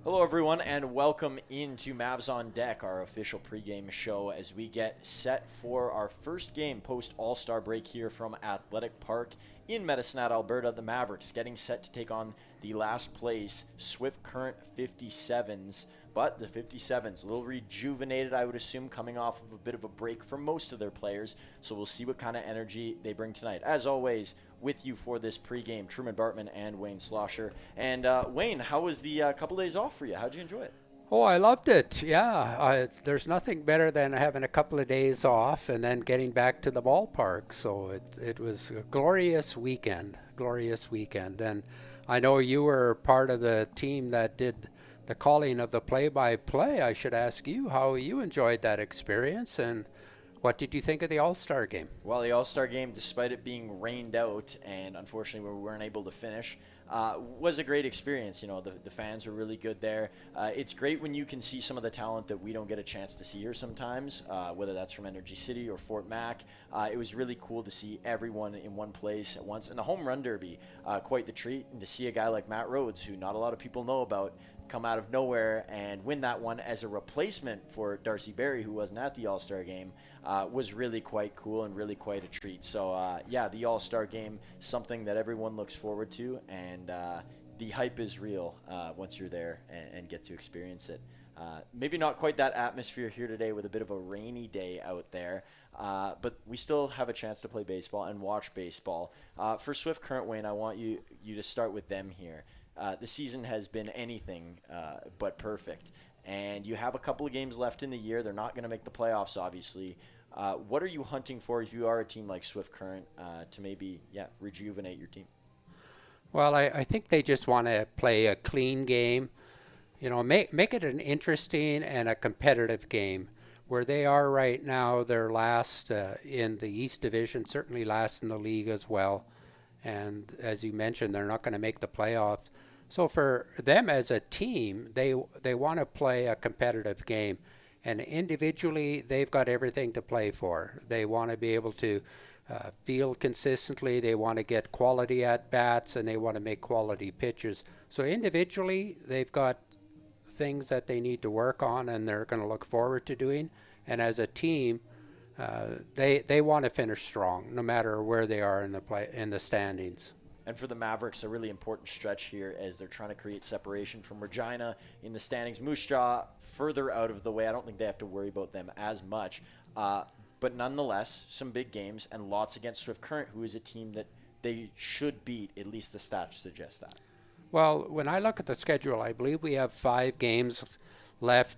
Hello, everyone, and welcome into Mavs on Deck, our official pregame show, as we get set for our first game post All-Star break here from Athletic Park in Medicine, Alberta. The Mavericks getting set to take on the last place Swift Current 57s. But the 57s, a little rejuvenated, I would assume, coming off of a bit of a break for most of their players. So we'll see what kind of energy they bring tonight. As always, with you for this pregame, Truman Bartman and Wayne Slosher. And Wayne, how was the couple days off for you? How'd you enjoy it? Oh, I loved it. Yeah, there's nothing better than having a couple of days off and then getting back to the ballpark. So it was a glorious weekend. And I know you were part of the team that did the calling of the play-by-play. I should ask you how you enjoyed that experience and what did you think of the All-Star game? Well, the All-Star game, despite it being rained out and unfortunately we weren't able to finish, was a great experience. You know, the fans were really good there. It's great when you can see some of the talent that we don't get a chance to see here sometimes, whether that's from Energy City or Fort Mac. It was really cool to see everyone in one place at once. And the home run derby, quite the treat. And to see a guy like Matt Rhodes, who not a lot of people know about, come out of nowhere and win that one as a replacement for Darcy Berry, who wasn't at the All-Star game, was really quite cool and really quite a treat. So, yeah, the All-Star game, something that everyone looks forward to, and the hype is real once you're there and get to experience it. Maybe not quite that atmosphere here today with a bit of a rainy day out there, but we still have a chance to play baseball and watch baseball. For Swift Current, Wayne, I want you to start with them here. The season has been anything but perfect. And you have a couple of games left in the year. They're not going to make the playoffs, obviously. What are you hunting for if you are a team like Swift Current to maybe, rejuvenate your team? Well, I think they just want to play a clean game. You know, make it an interesting and a competitive game. Where they are right now, they're last in the East Division, certainly last in the league as well. And as you mentioned, they're not going to make the playoffs. So for them as a team, they want to play a competitive game. And individually, they've got everything to play for. They want to be able to field consistently. They want to get quality at bats, and they want to make quality pitches. So individually, they've got things that they need to work on, and they're going to look forward to doing. And as a team, they want to finish strong, no matter where they are in the standings. And for the Mavericks, a really important stretch here as they're trying to create separation from Regina in the standings. Moose Jaw further out of the way. I don't think they have to worry about them as much. But nonetheless, some big games and lots against Swift Current, who is a team that they should beat. At least the stats suggest that. Well, when I look at the schedule, I believe we have 5 games left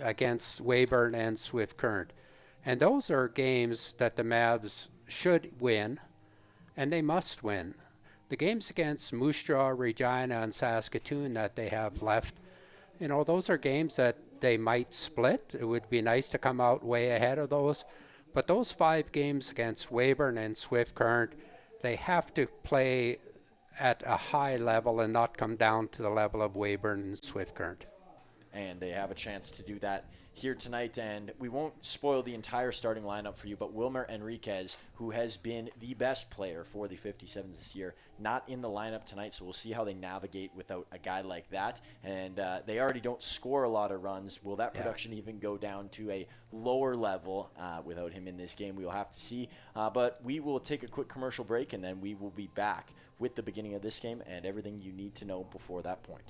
against Weyburn and Swift Current. And those are games that the Mavs should win, and they must win. The games against Moose Jaw, Regina, and Saskatoon that they have left, you know, those are games that they might split. It would be nice to come out way ahead of those. But those 5 games against Weyburn and Swift Current, they have to play at a high level and not come down to the level of Weyburn and Swift Current. And they have a chance to do that here tonight. And we won't spoil the entire starting lineup for you, but Wilmer Enriquez, who has been the best player for the 57s this year, not in the lineup tonight. So we'll see how they navigate without a guy like that. And they already don't score a lot of runs. Will that production even go down to a lower level without him in this game? We will have to see. But we will take a quick commercial break, and then we will be back with the beginning of this game and everything you need to know before that point.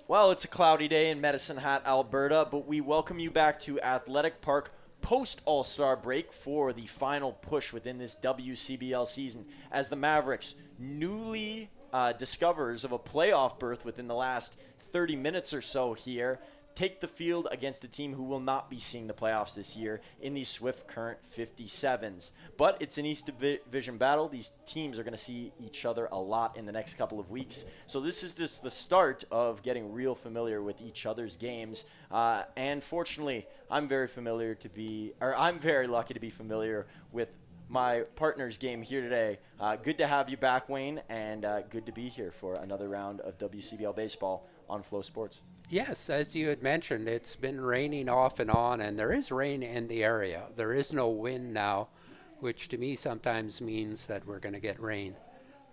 Well, it's a cloudy day in Medicine Hat, Alberta, but we welcome you back to Athletic Park post All-Star break for the final push within this WCBL season as the Mavericks newly discovers of a playoff berth within the last 30 minutes or so here take the field against a team who will not be seeing the playoffs this year in the Swift Current 57s. But it's an East Division battle. These teams are going to see each other a lot in the next couple of weeks. So this is just the start of getting real familiar with each other's games. And fortunately, I'm very lucky to be familiar with my partner's game here today. Good to have you back, Wayne, and good to be here for another round of WCBL baseball on Flow Sports. Yes, as you had mentioned, it's been raining off and on, and there is rain in the area. There is no wind now, which to me sometimes means that we're going to get rain.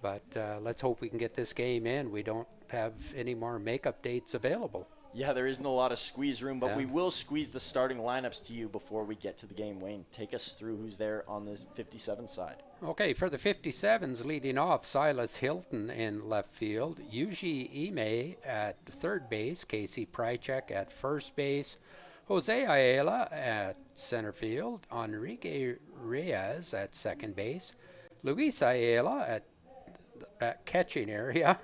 But let's hope we can get this game in. We don't have any more makeup dates available. Yeah, there isn't a lot of squeeze room, but we will squeeze the starting lineups to you before we get to the game. Wayne, take us through who's there on the 57 side. Okay, for the 57s, leading off, Silas Hilton in left field, Yuji Ime at third base, Casey Prychek at first base, Jose Ayala at center field, Enrique Reyes at second base, Luis Ayala at catching area.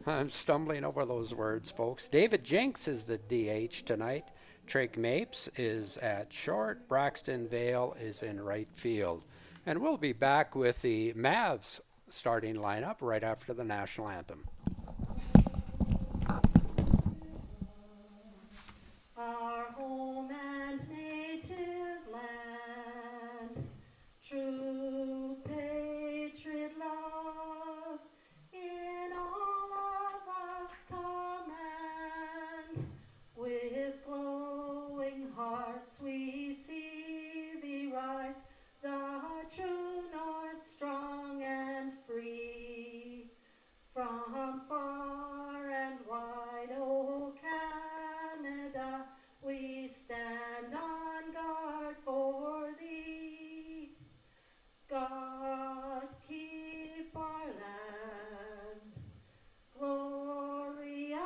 I'm stumbling over those words, folks. David Jinks is the DH tonight. Trig Mapes is at short. Braxton Vale is in right field. And we'll be back with the Mavs starting lineup right after the national anthem. Our home and native land, true patriot love, in all of us command. With glowing hearts we see thee rise, the true north, strong and free. From far and wide, O Canada, we stand on guard for thee. God keep our land glorious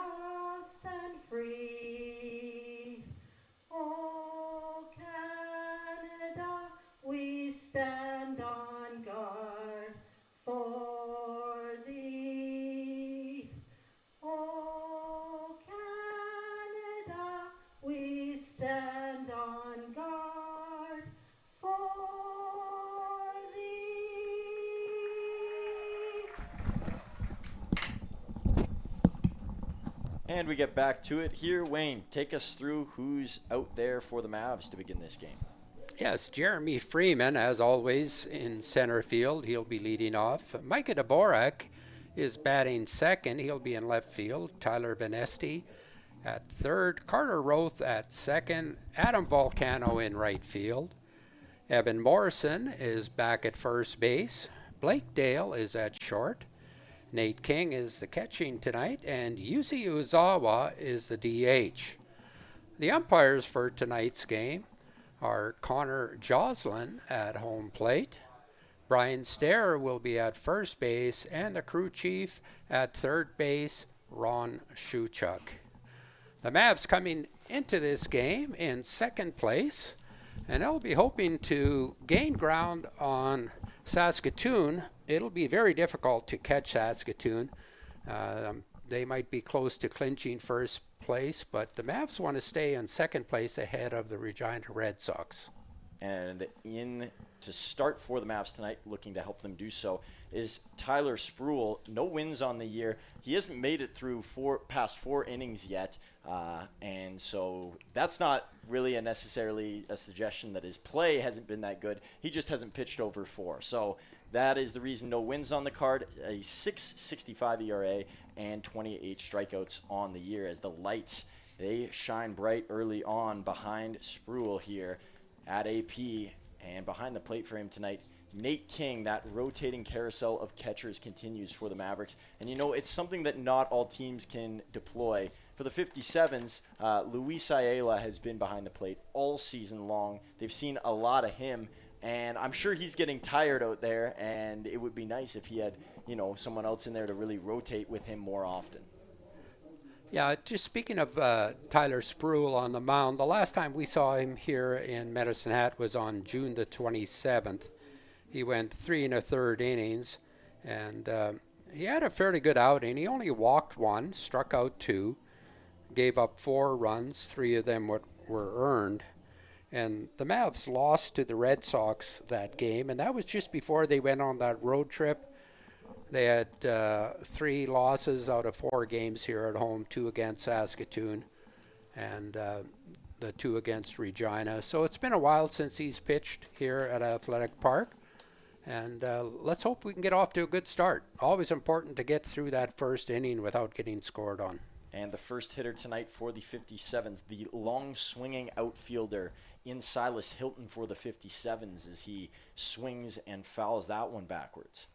and free. O Canada, we stand on guard for thee. O Canada, we stand on guard for thee. And we get back to it here. Wayne, take us through who's out there for the Mavs to begin this game. Yes, Jeremy Freeman, as always, in center field. He'll be leading off. Micah Dvorak is batting second. He'll be in left field. Tyler Venesti at third. Carter Roth at second. Adam Volcano in right field. Evan Morrison is back at first base. Blake Dale is at short. Nate King is the catching tonight. And Yuzi Uzawa is the DH. The umpires for tonight's game are Connor Joslin at home plate. Brian Stair will be at first base, and the crew chief at third base, Ron Shuchuk. The Mavs coming into this game in second place, and they'll be hoping to gain ground on Saskatoon. It'll be very difficult to catch Saskatoon. They might be close to clinching first place, but the Mavs want to stay in second place ahead of the Regina Red Sox. And in to start for the Mavs tonight, looking to help them do so, is Tyler Spruill. No wins on the year. He hasn't made it through past four innings yet, and so that's not really necessarily a suggestion that his play hasn't been that good. He just hasn't pitched over four. So that is the reason no wins on the card. A 6.65 ERA and 28 strikeouts on the year as the lights, they shine bright early on behind Spruill here at AP, and behind the plate for him tonight, Nate King. That rotating carousel of catchers continues for the Mavericks. And, you know, it's something that not all teams can deploy. For the 57s, Luis Ayala has been behind the plate all season long. They've seen a lot of him, and I'm sure he's getting tired out there, and it would be nice if he had, you know, someone else in there to really rotate with him more often. Yeah, just speaking of Tyler Spruill on the mound, the last time we saw him here in Medicine Hat was on June the 27th. He went 3 1/3 innings, and he had a fairly good outing. He only walked one, struck out two, gave up 4 runs, 3 of them were earned. And the Mavs lost to the Red Sox that game, and that was just before they went on that road trip. They had 3 losses out of 4 games here at home, 2 against Saskatoon and the 2 against Regina. So it's been a while since he's pitched here at Athletic Park. And let's hope we can get off to a good start. Always important to get through that first inning without getting scored on. And the first hitter tonight for the 57s, the long swinging outfielder in Silas Hilton for the 57s as he swings and fouls that one backwards.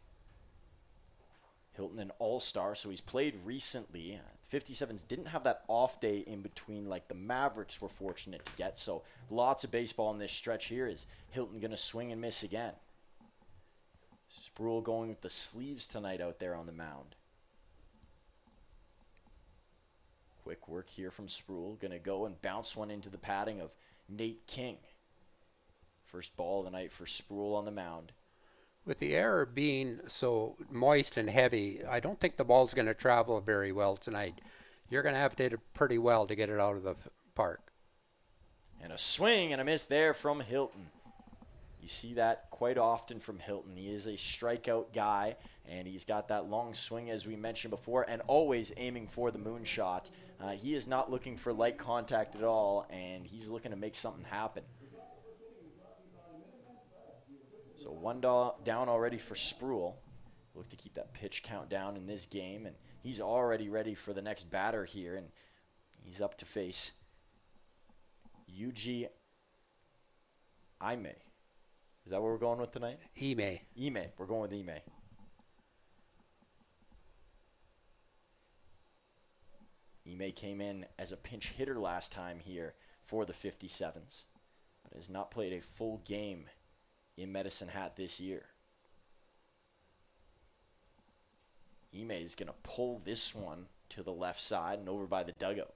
Hilton, an all-star, so he's played recently. 57s didn't have that off day in between like the Mavericks were fortunate to get, so lots of baseball in this stretch here. Is Hilton going to swing and miss again? Spruill going with the sleeves tonight out there on the mound. Quick work here from Spruill. Going to go and bounce one into the padding of Nate King. First ball of the night for Spruill on the mound. With the air being so moist and heavy, I don't think the ball's going to travel very well tonight. You're going to have to hit it pretty well to get it out of the park. And a swing and a miss there from Hilton. You see that quite often from Hilton. He is a strikeout guy, and he's got that long swing, as we mentioned before, and always aiming for the moonshot. He is not looking for light contact at all, and he's looking to make something happen. So one down already for Spruill. Look to keep that pitch count down in this game, and he's already ready for the next batter here, and he's up to face Yuji Ime. Is that what we're going with tonight? Ime. We're going with Ime. Ime came in as a pinch hitter last time here for the 57s, but has not played a full game in Medicine Hat this year. Ime is going to pull this one to the left side and over by the dugout.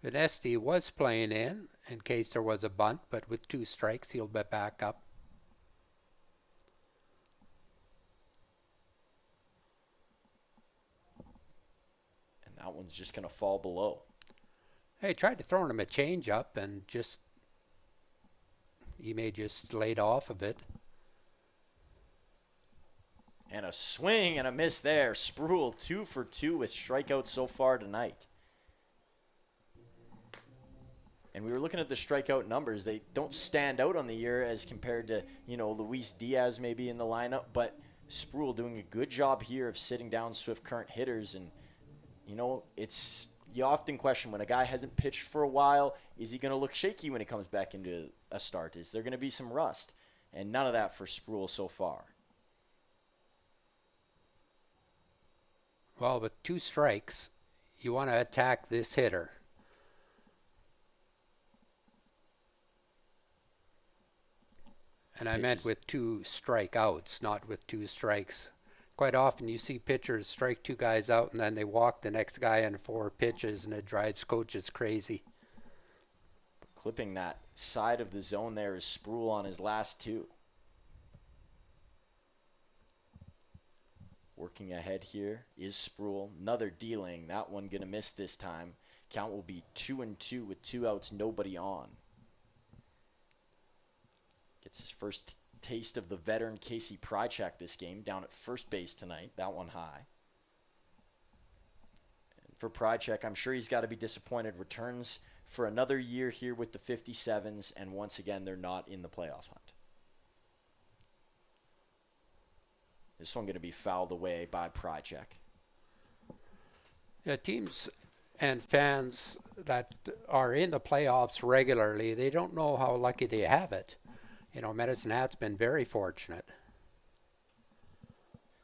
Vinesti was playing in case there was a bunt, but with 2 strikes, he'll be back up. And that one's just going to fall below. Hey, tried to throw him a changeup and just he may just laid off a bit. And a swing and a miss there. Spruill 2 for 2 with strikeouts so far tonight. And we were looking at the strikeout numbers. They don't stand out on the year as compared to, Luis Diaz maybe in the lineup. But Spruill doing a good job here of sitting down Swift Current hitters. And, you often question when a guy hasn't pitched for a while, is he going to look shaky when he comes back into a start? Is there going to be some rust? And none of that for Spruill so far. Well, with 2 strikes, you want to attack this hitter. And I meant with 2 strikeouts, not with 2 strikes. Quite often you see pitchers strike 2 guys out and then they walk the next guy in 4 pitches, and it drives coaches crazy. Clipping that side of the zone there is Spruill on his last 2. Working ahead here is Spruill. Another dealing. That one going to miss this time. Count will be 2-2 with 2 outs, nobody on. Gets his first taste of the veteran Casey Prychak this game, down at first base tonight. That one high. And for Prychak, I'm sure he's got to be disappointed. Returns for another year here with the 57s, and once again, they're not in the playoff hunt. This one going to be fouled away by Prychak. Yeah, teams and fans that are in the playoffs regularly, they don't know how lucky they have it. Medicine Hat's been very fortunate.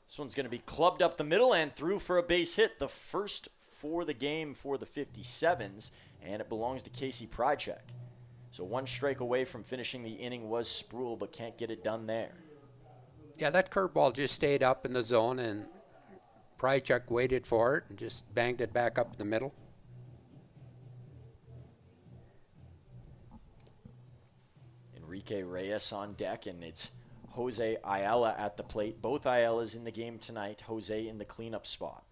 This one's going to be clubbed up the middle and through for a base hit. The first for the game for the 57s, and it belongs to Casey Prychak. So 1 strike away from finishing the inning was Spruill, but can't get it done there. Yeah, that curveball just stayed up in the zone, and Prychuk waited for it and just banged it back up the middle. Enrique Reyes on deck, and it's Jose Ayala at the plate. Both Ayalas in the game tonight. Jose in the cleanup spot.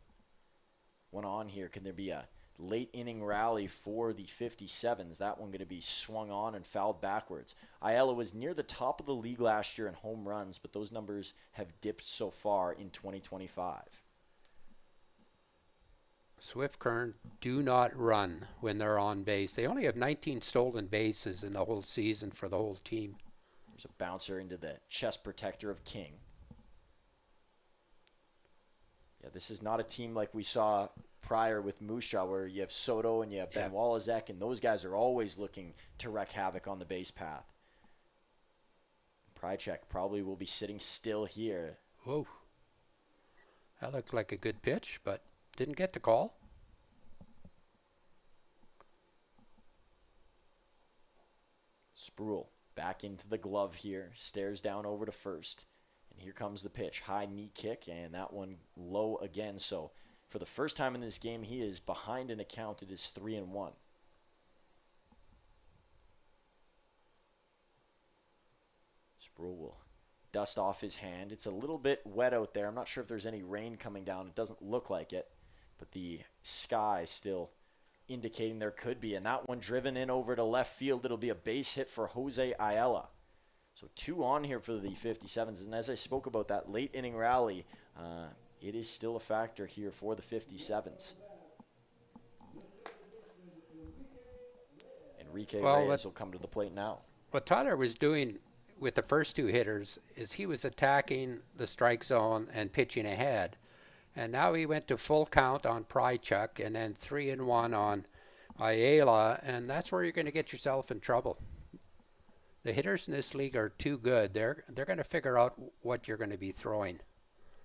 One on here. Can there be a late inning rally for the 57s? That one going to be swung on and fouled backwards. Ayala was near the top of the league last year in home runs, but those numbers have dipped so far in 2025. Swift Current do not run when they're on base. They only have 19 stolen bases in the whole season for the whole team. There's a bouncer into the chest protector of King. Yeah, this is not a team like we saw prior with Moose Jaw, where you have Soto and you have Ben Walazek, and those guys are always looking to wreak havoc on the base path. Prychek probably will be sitting still here. Whoa. That looked like a good pitch, but didn't get the call. Spruill back into the glove here, stares down over to first. And here comes the pitch. High knee kick, and that one low again. So for the first time in this game, he is behind an account. It is 3-1. Spruill will dust off his hand. It's a little bit wet out there. I'm not sure if there's any rain coming down. It doesn't look like it, but the sky still indicating there could be. And that one driven in over to left field. It'll be a base hit for Jose Ayala. So 2 on here for the 57s. And as I spoke about that late inning rally, it is still a factor here for the 57s. Enrique Reyes will come to the plate now. What Tyler was doing with the first 2 hitters is he was attacking the strike zone and pitching ahead. And now he went to full count on Prychuk and then 3-1 on Ayala, and that's where you're going to get yourself in trouble. The hitters in this league are too good. They're going to figure out what you're going to be throwing.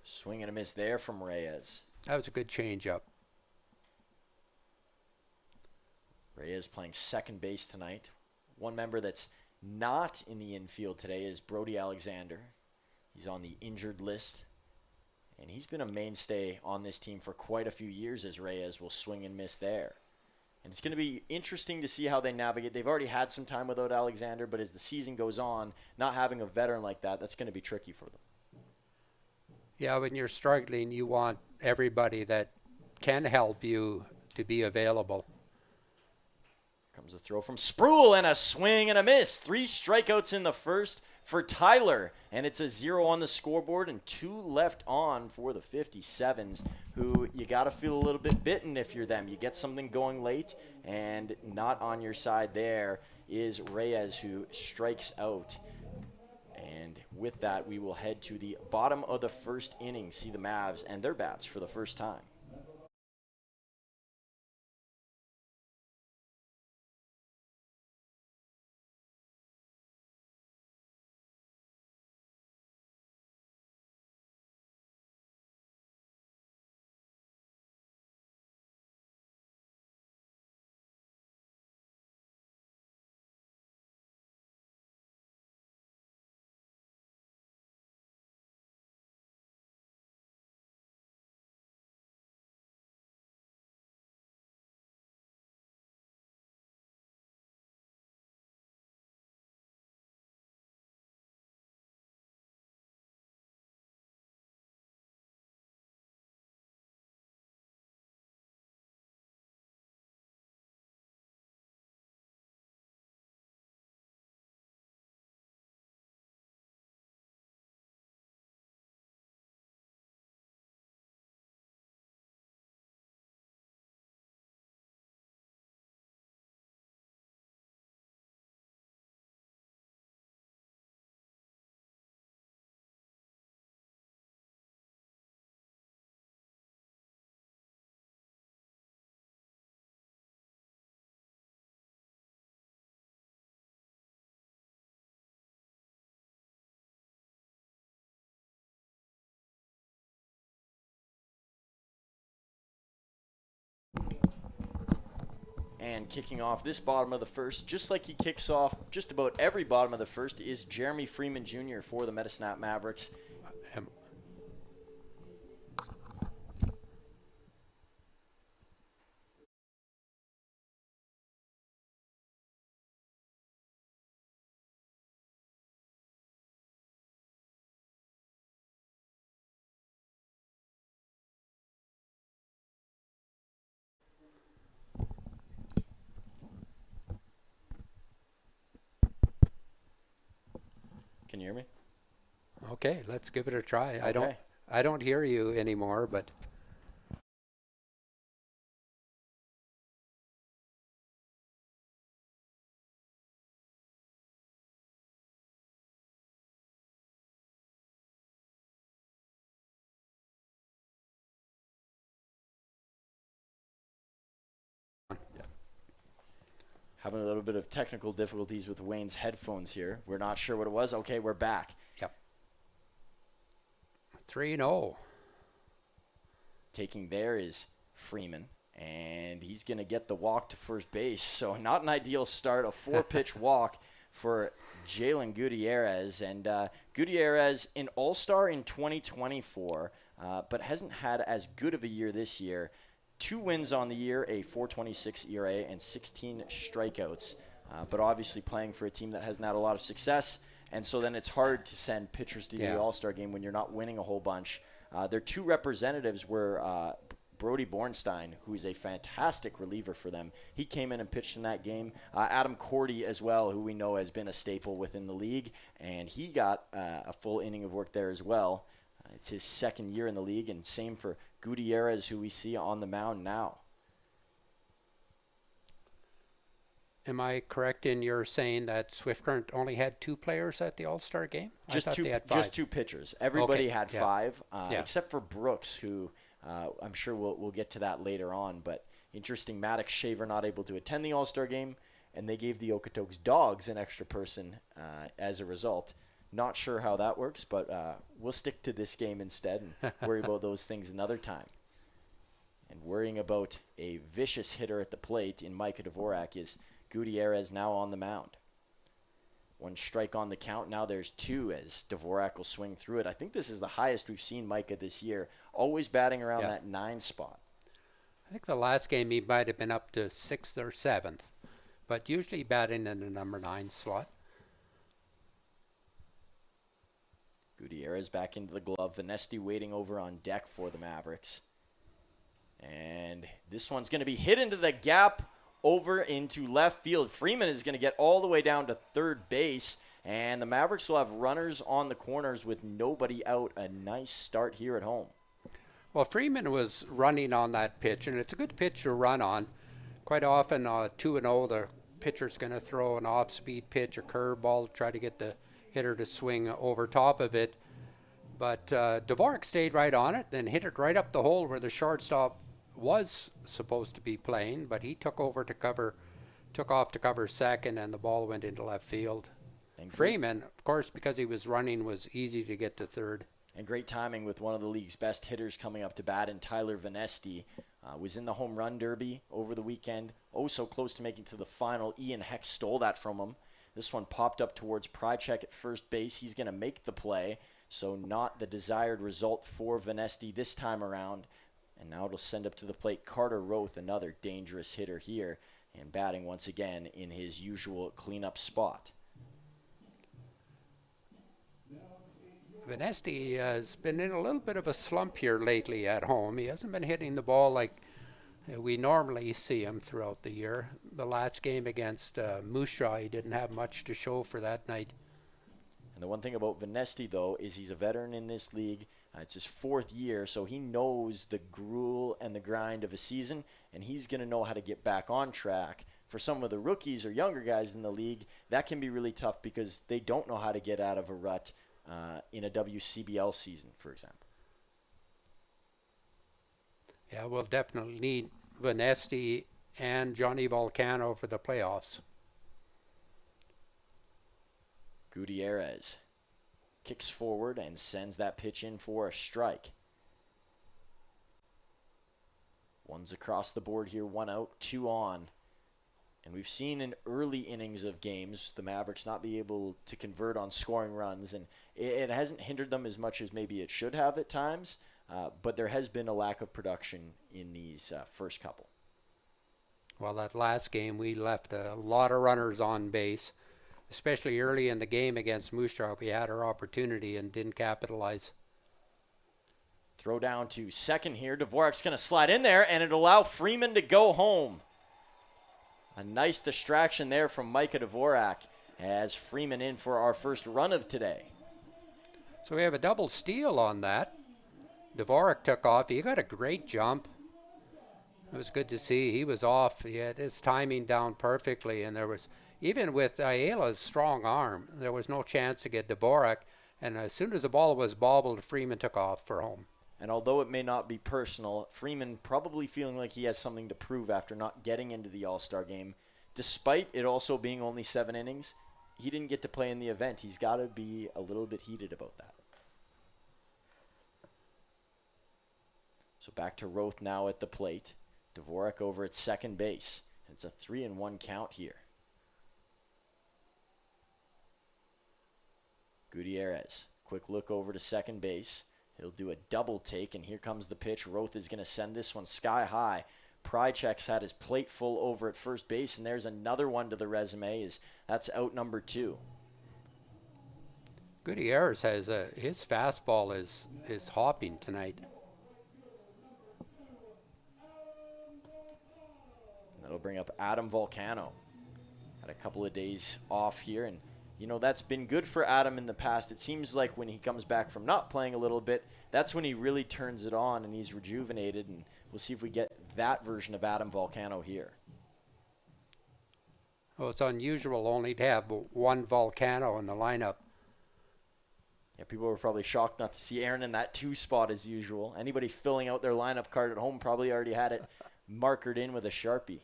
Swing and a miss there from Reyes. That was a good changeup. Reyes playing second base tonight. One member that's not in the infield today is Brody Alexander. He's on the injured list, and he's been a mainstay on this team for quite a few years as Reyes will swing and miss there. And it's going to be interesting to see how they navigate. They've already had some time without Alexander, but as the season goes on, not having a veteran like that, that's going to be tricky for them. Yeah, when you're struggling, you want everybody that can help you to be available. Comes a throw from Spruill and a swing and a miss. 3 strikeouts in the first for Tyler, and it's a 0 on the scoreboard and 2 left on for the 57s, who you got to feel a little bit bitten if you're them. You get something going late, and not on your side there is Reyes, who strikes out. And with that, we will head to the bottom of the first inning, see the Mavs and their bats for the first time. And kicking off this bottom of the first, just like he kicks off just about every bottom of the first, is Jeremy Freeman Jr. for the Metasnap Mavericks. Can you hear me? Okay, let's give it a try. Okay. I don't hear you anymore, but Having a little bit of technical difficulties with Wayne's headphones here. We're not sure what it was. Okay, we're back. yep. 3-0. Taking there is Freeman, and he's going to get the walk to first base. So not an ideal start, a 4-pitch walk for Jalen Gutierrez. And Gutierrez, an all-star in 2024, but hasn't had as good of a year this year. 2 wins on the year, a 4.26 ERA, and 16 strikeouts. But obviously playing for a team that hasn't had a lot of success. And so then it's hard to send pitchers to the All-Star game when you're not winning a whole bunch. Their 2 representatives were Brody Bornstein, who is a fantastic reliever for them. He came in and pitched in that game. Adam Cordy as well, who we know has been a staple within the league. And he got a full inning of work there as well. It's his second year in the league, and same for Gutierrez, who we see on the mound now. Am I correct in your saying that Swift Current only had 2 players at the All-Star game? Just I thought two, they had 5. just 2 pitchers. Everybody Okay, had yeah. 5, except for Brooks, who I'm sure we'll get to that later on. But interesting, Maddox Shaver not able to attend the All-Star game, and they gave the Okotoks Dogs an extra person as a result. Not sure how that works, but we'll stick to this game instead and worry about those things another time. And worrying about a vicious hitter at the plate in Micah Dvorak is Gutierrez now on the mound. 1 strike on the count. Now there's 2 as Dvorak will swing through it. I think this is the highest we've seen Micah this year, always batting around that 9 spot. I think the last game he might have been up to 6th or 7th, but usually batting in the number 9 slot. Gutierrez back into the glove. Vanesti waiting over on deck for the Mavericks. And this one's going to be hit into the gap over into left field. Freeman is going to get all the way down to third base. And the Mavericks will have runners on the corners with nobody out. A nice start here at home. Well, Freeman was running on that pitch, and it's a good pitch to run on. Quite often, 2-0, the pitcher's going to throw an off-speed pitch, a curveball, try to get the hitter to swing over top of it. But Dvorak stayed right on it and hit it right up the hole where the shortstop was supposed to be playing, but he took off to cover second, and the ball went into left field. And Freeman, of course, because he was running, was easy to get to third. And great timing with one of the league's best hitters coming up to bat, and Tyler Vanesti was in the home run derby over the weekend. Oh, so close to making to the final. Ian Heck stole that from him. This one popped up towards Prychek at first base. He's going to make the play, so not the desired result for Vanesti this time around. And now it'll send up to the plate Carter Roth, another dangerous hitter here, and batting once again in his usual cleanup spot. Vanesti has been in a little bit of a slump here lately at home. He hasn't been hitting the ball like we normally see him throughout the year. The last game against Moose Jaw, he didn't have much to show for that night. And the one thing about Vanesti, though, is he's a veteran in this league. It's his 4th year, so he knows the gruel and the grind of a season, and he's going to know how to get back on track. For some of the rookies or younger guys in the league, that can be really tough because they don't know how to get out of a rut in a WCBL season, for example. Yeah, we'll definitely need Vanesti and Johnny Volcano for the playoffs. Gutierrez kicks forward and sends that pitch in for a strike. 1's across the board here, 1 out, 2 on. And we've seen in early innings of games the Mavericks not be able to convert on scoring runs, and it hasn't hindered them as much as maybe it should have at times, but there has been a lack of production in these first couple. Well, that last game we left a lot of runners on base, especially early in the game against Moose Jaw. We had our opportunity and didn't capitalize. Throw down to second here. Dvorak's going to slide in there, and it'll allow Freeman to go home. A nice distraction there from Micah Dvorak. as Freeman in for our first run of today. So we have a double steal on that. Dvorak took off. He got a great jump. It was good to see. He was off. He had his timing down perfectly, and there was, even with Ayala's strong arm, there was no chance to get Dvorak. And as soon as the ball was bobbled, Freeman took off for home. And although it may not be personal, Freeman probably feeling like he has something to prove after not getting into the All-Star game. Despite it also being only 7 innings, he didn't get to play in the event. He's got to be a little bit heated about that. So back to Roth now at the plate. Dvorak over at second base. It's a 3-1 count here. Gutierrez, quick look over to second base. He'll do a double take, and here comes the pitch. Roth is going to send this one sky high. Prychek's had his plate full over at first base, and there's another one to the resume. That's out number 2. Gutierrez has his fastball is hopping tonight. That'll bring up Adam Volcano. Had a couple of days off here, and you know, that's been good for Adam in the past. It seems like when he comes back from not playing a little bit, that's when he really turns it on and he's rejuvenated, and we'll see if we get that version of Adam Volcano here. Well, it's unusual only to have one Volcano in the lineup. Yeah, people were probably shocked not to see Aaron in that 2 spot as usual. Anybody filling out their lineup card at home probably already had it markered in with a Sharpie.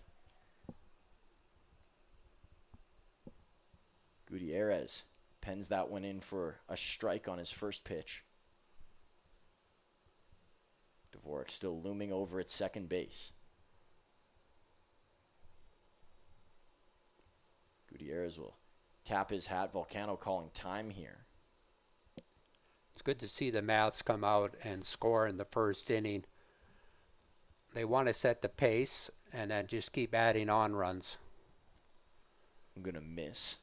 Gutierrez pens that one in for a strike on his first pitch. Dvorak still looming over at second base. Gutierrez will tap his hat. Volcano calling time here. It's good to see the Mavs come out and score in the first inning. They want to set the pace and then just keep adding on runs. I'm going to miss.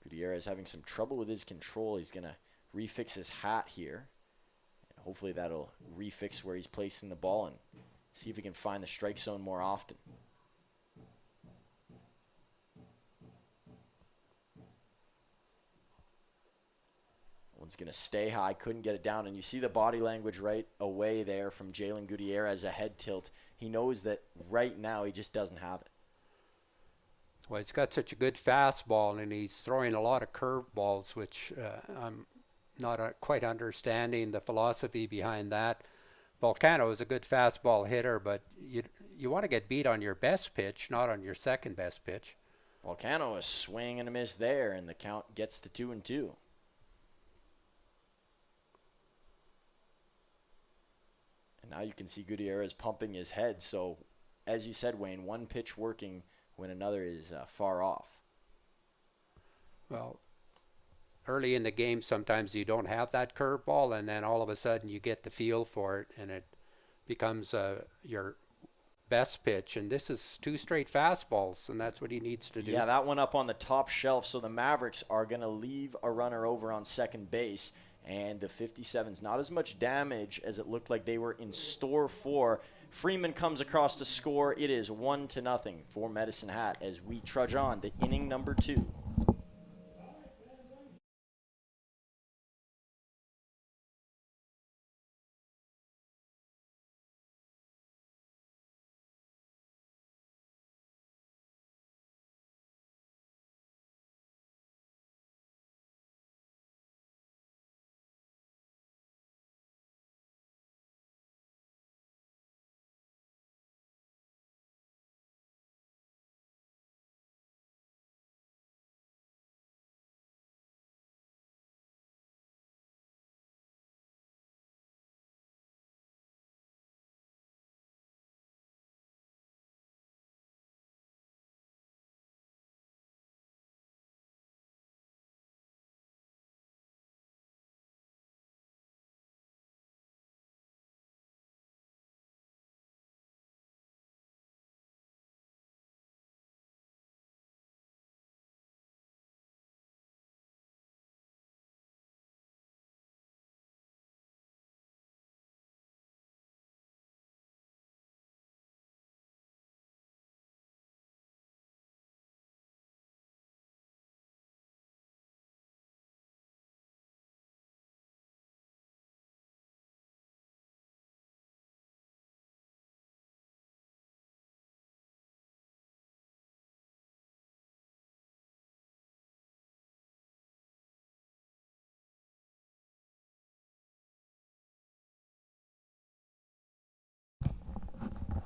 Gutierrez having some trouble with his control. He's going to refix his hat here. And hopefully that'll refix where he's placing the ball and see if he can find the strike zone more often. One's going to stay high, couldn't get it down. And you see the body language right away there from Jalen Gutierrez, a head tilt. He knows that right now he just doesn't have it. Well, he's got such a good fastball, and he's throwing a lot of curveballs, which I'm not quite understanding the philosophy behind that. Volcano is a good fastball hitter, but you want to get beat on your best pitch, not on your second best pitch. Volcano a swing and a miss there, and the count gets to 2-2. And now you can see Gutierrez pumping his head. So, as you said, Wayne, one pitch working when another is far off. Well, early in the game, sometimes you don't have that curveball, and then all of a sudden you get the feel for it, and it becomes your best pitch. And this is 2 straight fastballs, and that's what he needs to do. Yeah, that one up on the top shelf. So the Mavericks are going to leave a runner over on second base. And the 57's not as much damage as it looked like they were in store for. Freeman comes across to score. It is 1-0 for Medicine Hat as we trudge on to inning number 2.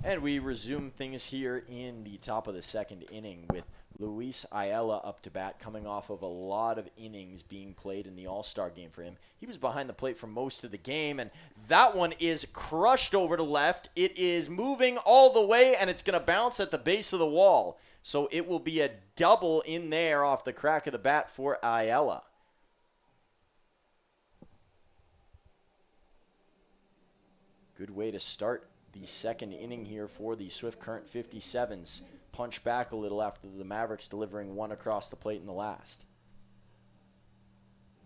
And we resume things here in the top of the second inning with Luis Ayala up to bat, coming off of a lot of innings being played in the All-Star game for him. He was behind the plate for most of the game, and that one is crushed over to left. It is moving all the way, and it's going to bounce at the base of the wall. So it will be a double in there off the crack of the bat for Ayala. Good way to start the second inning here for the Swift Current 57s. Punch back a little after the Mavericks delivering one across the plate in the last.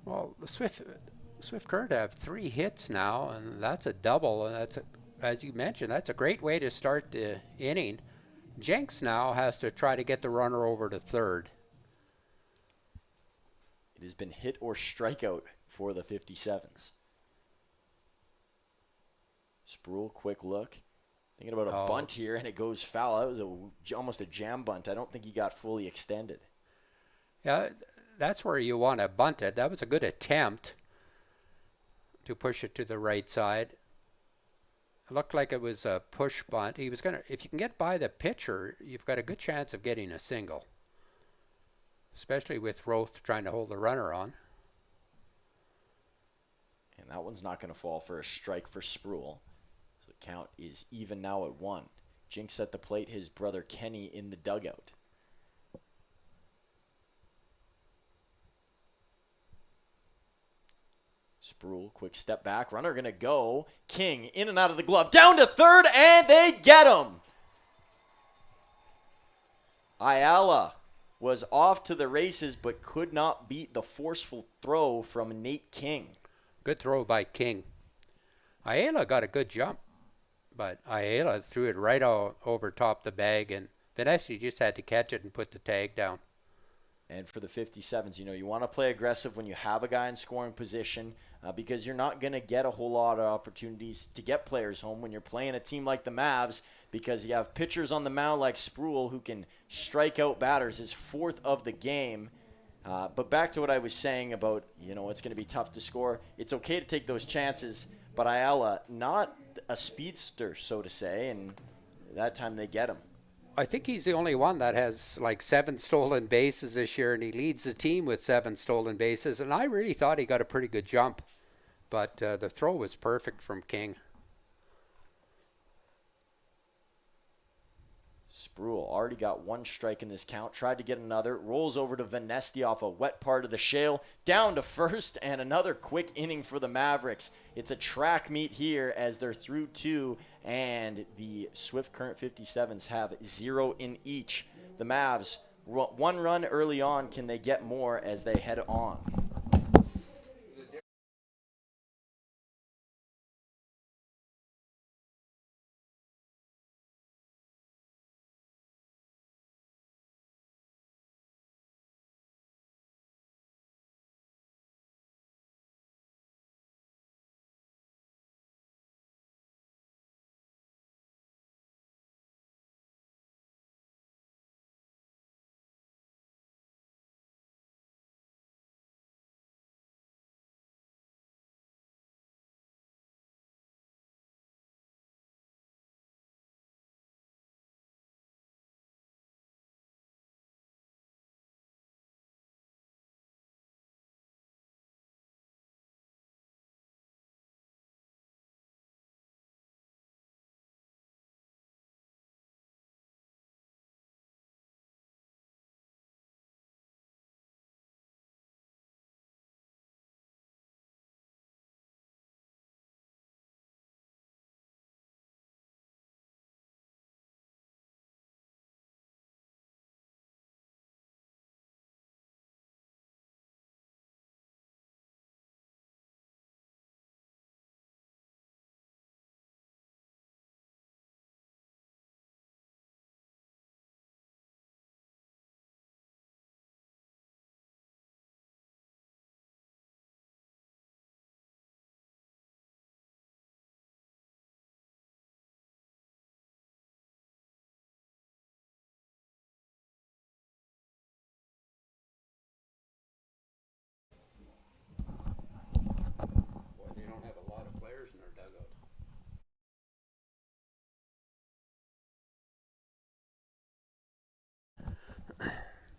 Well, the Swift Current have 3 hits now, and that's a double, and that's, as you mentioned, that's a great way to start the inning. Jenks now has to try to get the runner over to third. It has been hit or strikeout for the 57s. Sproul, quick look. Thinking about a bunt here, and it goes foul. That was almost a jam bunt. I don't think he got fully extended. Yeah, that's where you want to bunt it. That was a good attempt to push it to the right side. It looked like it was a push bunt. He was gonna. If you can get by the pitcher, you've got a good chance of getting a single, especially with Roth trying to hold the runner on. And that one's not going to fall for a strike for Sproul. Count is even now at 1. Jinx at the plate, his brother Kenny in the dugout. Sproul, quick step back. Runner going to go. King in and out of the glove. Down to third, and they get him. Ayala was off to the races, but could not beat the forceful throw from Nate King. Good throw by King. Ayala got a good jump, but Ayala threw it right over top the bag, and Vanessa just had to catch it and put the tag down. And for the 57s, you want to play aggressive when you have a guy in scoring position because you're not going to get a whole lot of opportunities to get players home when you're playing a team like the Mavs, because you have pitchers on the mound like Sproul who can strike out batters, his 4th of the game. But back to what I was saying about, it's going to be tough to score. It's okay to take those chances, but Ayala, not a speedster, so to say, and that time they get him. I think he's the only one that has like 7 stolen bases this year, and he leads the team with 7 stolen bases. And I really thought he got a pretty good jump, but the throw was perfect from King. Sproul already got 1 strike in this count. Tried to get another. Rolls over to Vanesti off a wet part of the shale. Down to first, and another quick inning for the Mavericks. It's a track meet here as they're through 2, and the Swift Current 57s have 0 in each. The Mavs, 1 run early on. Can they get more as they head on?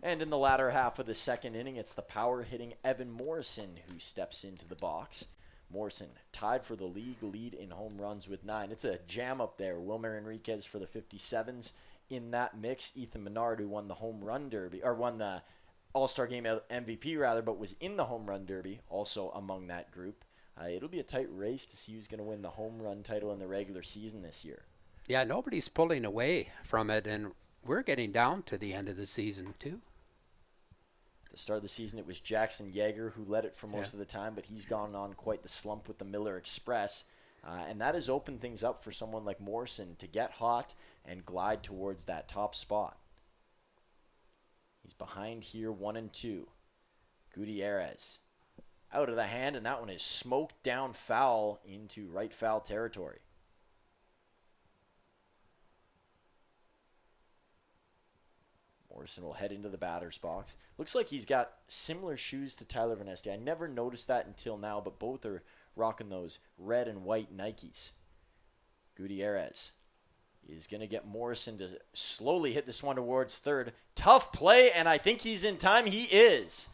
And in the latter half of the second inning, it's the power-hitting Evan Morrison who steps into the box. Morrison tied for the league lead in home runs with 9. It's a jam up there. Wilmer Enriquez for the 57s in that mix. Ethan Menard, who won the home run derby, or won the All-Star Game MVP rather, but was in the home run derby, also among that group. It'll be a tight race to see who's going to win the home run title in the regular season this year. Yeah, nobody's pulling away from it, and we're getting down to the end of the season too. At the start of the season, it was Jackson Yeager who led it for most of the time, but he's gone on quite the slump with the Miller Express. And that has opened things up for someone like Morrison to get hot and glide towards that top spot. He's behind here, 1-2. Gutierrez out of the hand, and that one is smoked down foul into right foul territory. Morrison will head into the batter's box. Looks like he's got similar shoes to Tyler Van Este. I never noticed that until now, but both are rocking those red and white Nikes. Gutierrez is going to get Morrison to slowly hit this one towards third. Tough play, and I think he's in time. He is.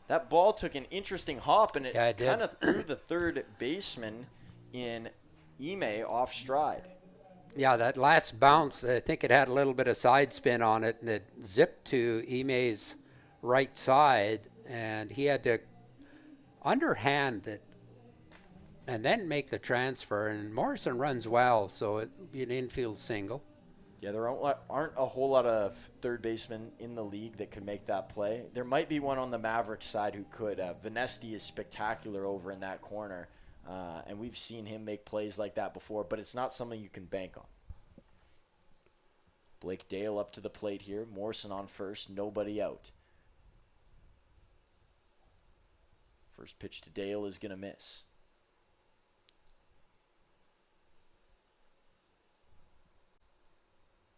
That ball took an interesting hop, and it kind of threw the third baseman in Ime off stride. Yeah, that last bounce, I think it had a little bit of side spin on it, and it zipped to Ime's right side, and he had to underhand it and then make the transfer. And Morrison runs well, so it'll be an infield single. Yeah, there aren't a whole lot of third basemen in the league that could make that play. There might be one on the Mavericks side who could. Van Este is spectacular over in that corner. And we've seen him make plays like that before, but it's not something you can bank on. Blake Dale up to the plate here. Morrison on first, nobody out. First pitch to Dale is going to miss.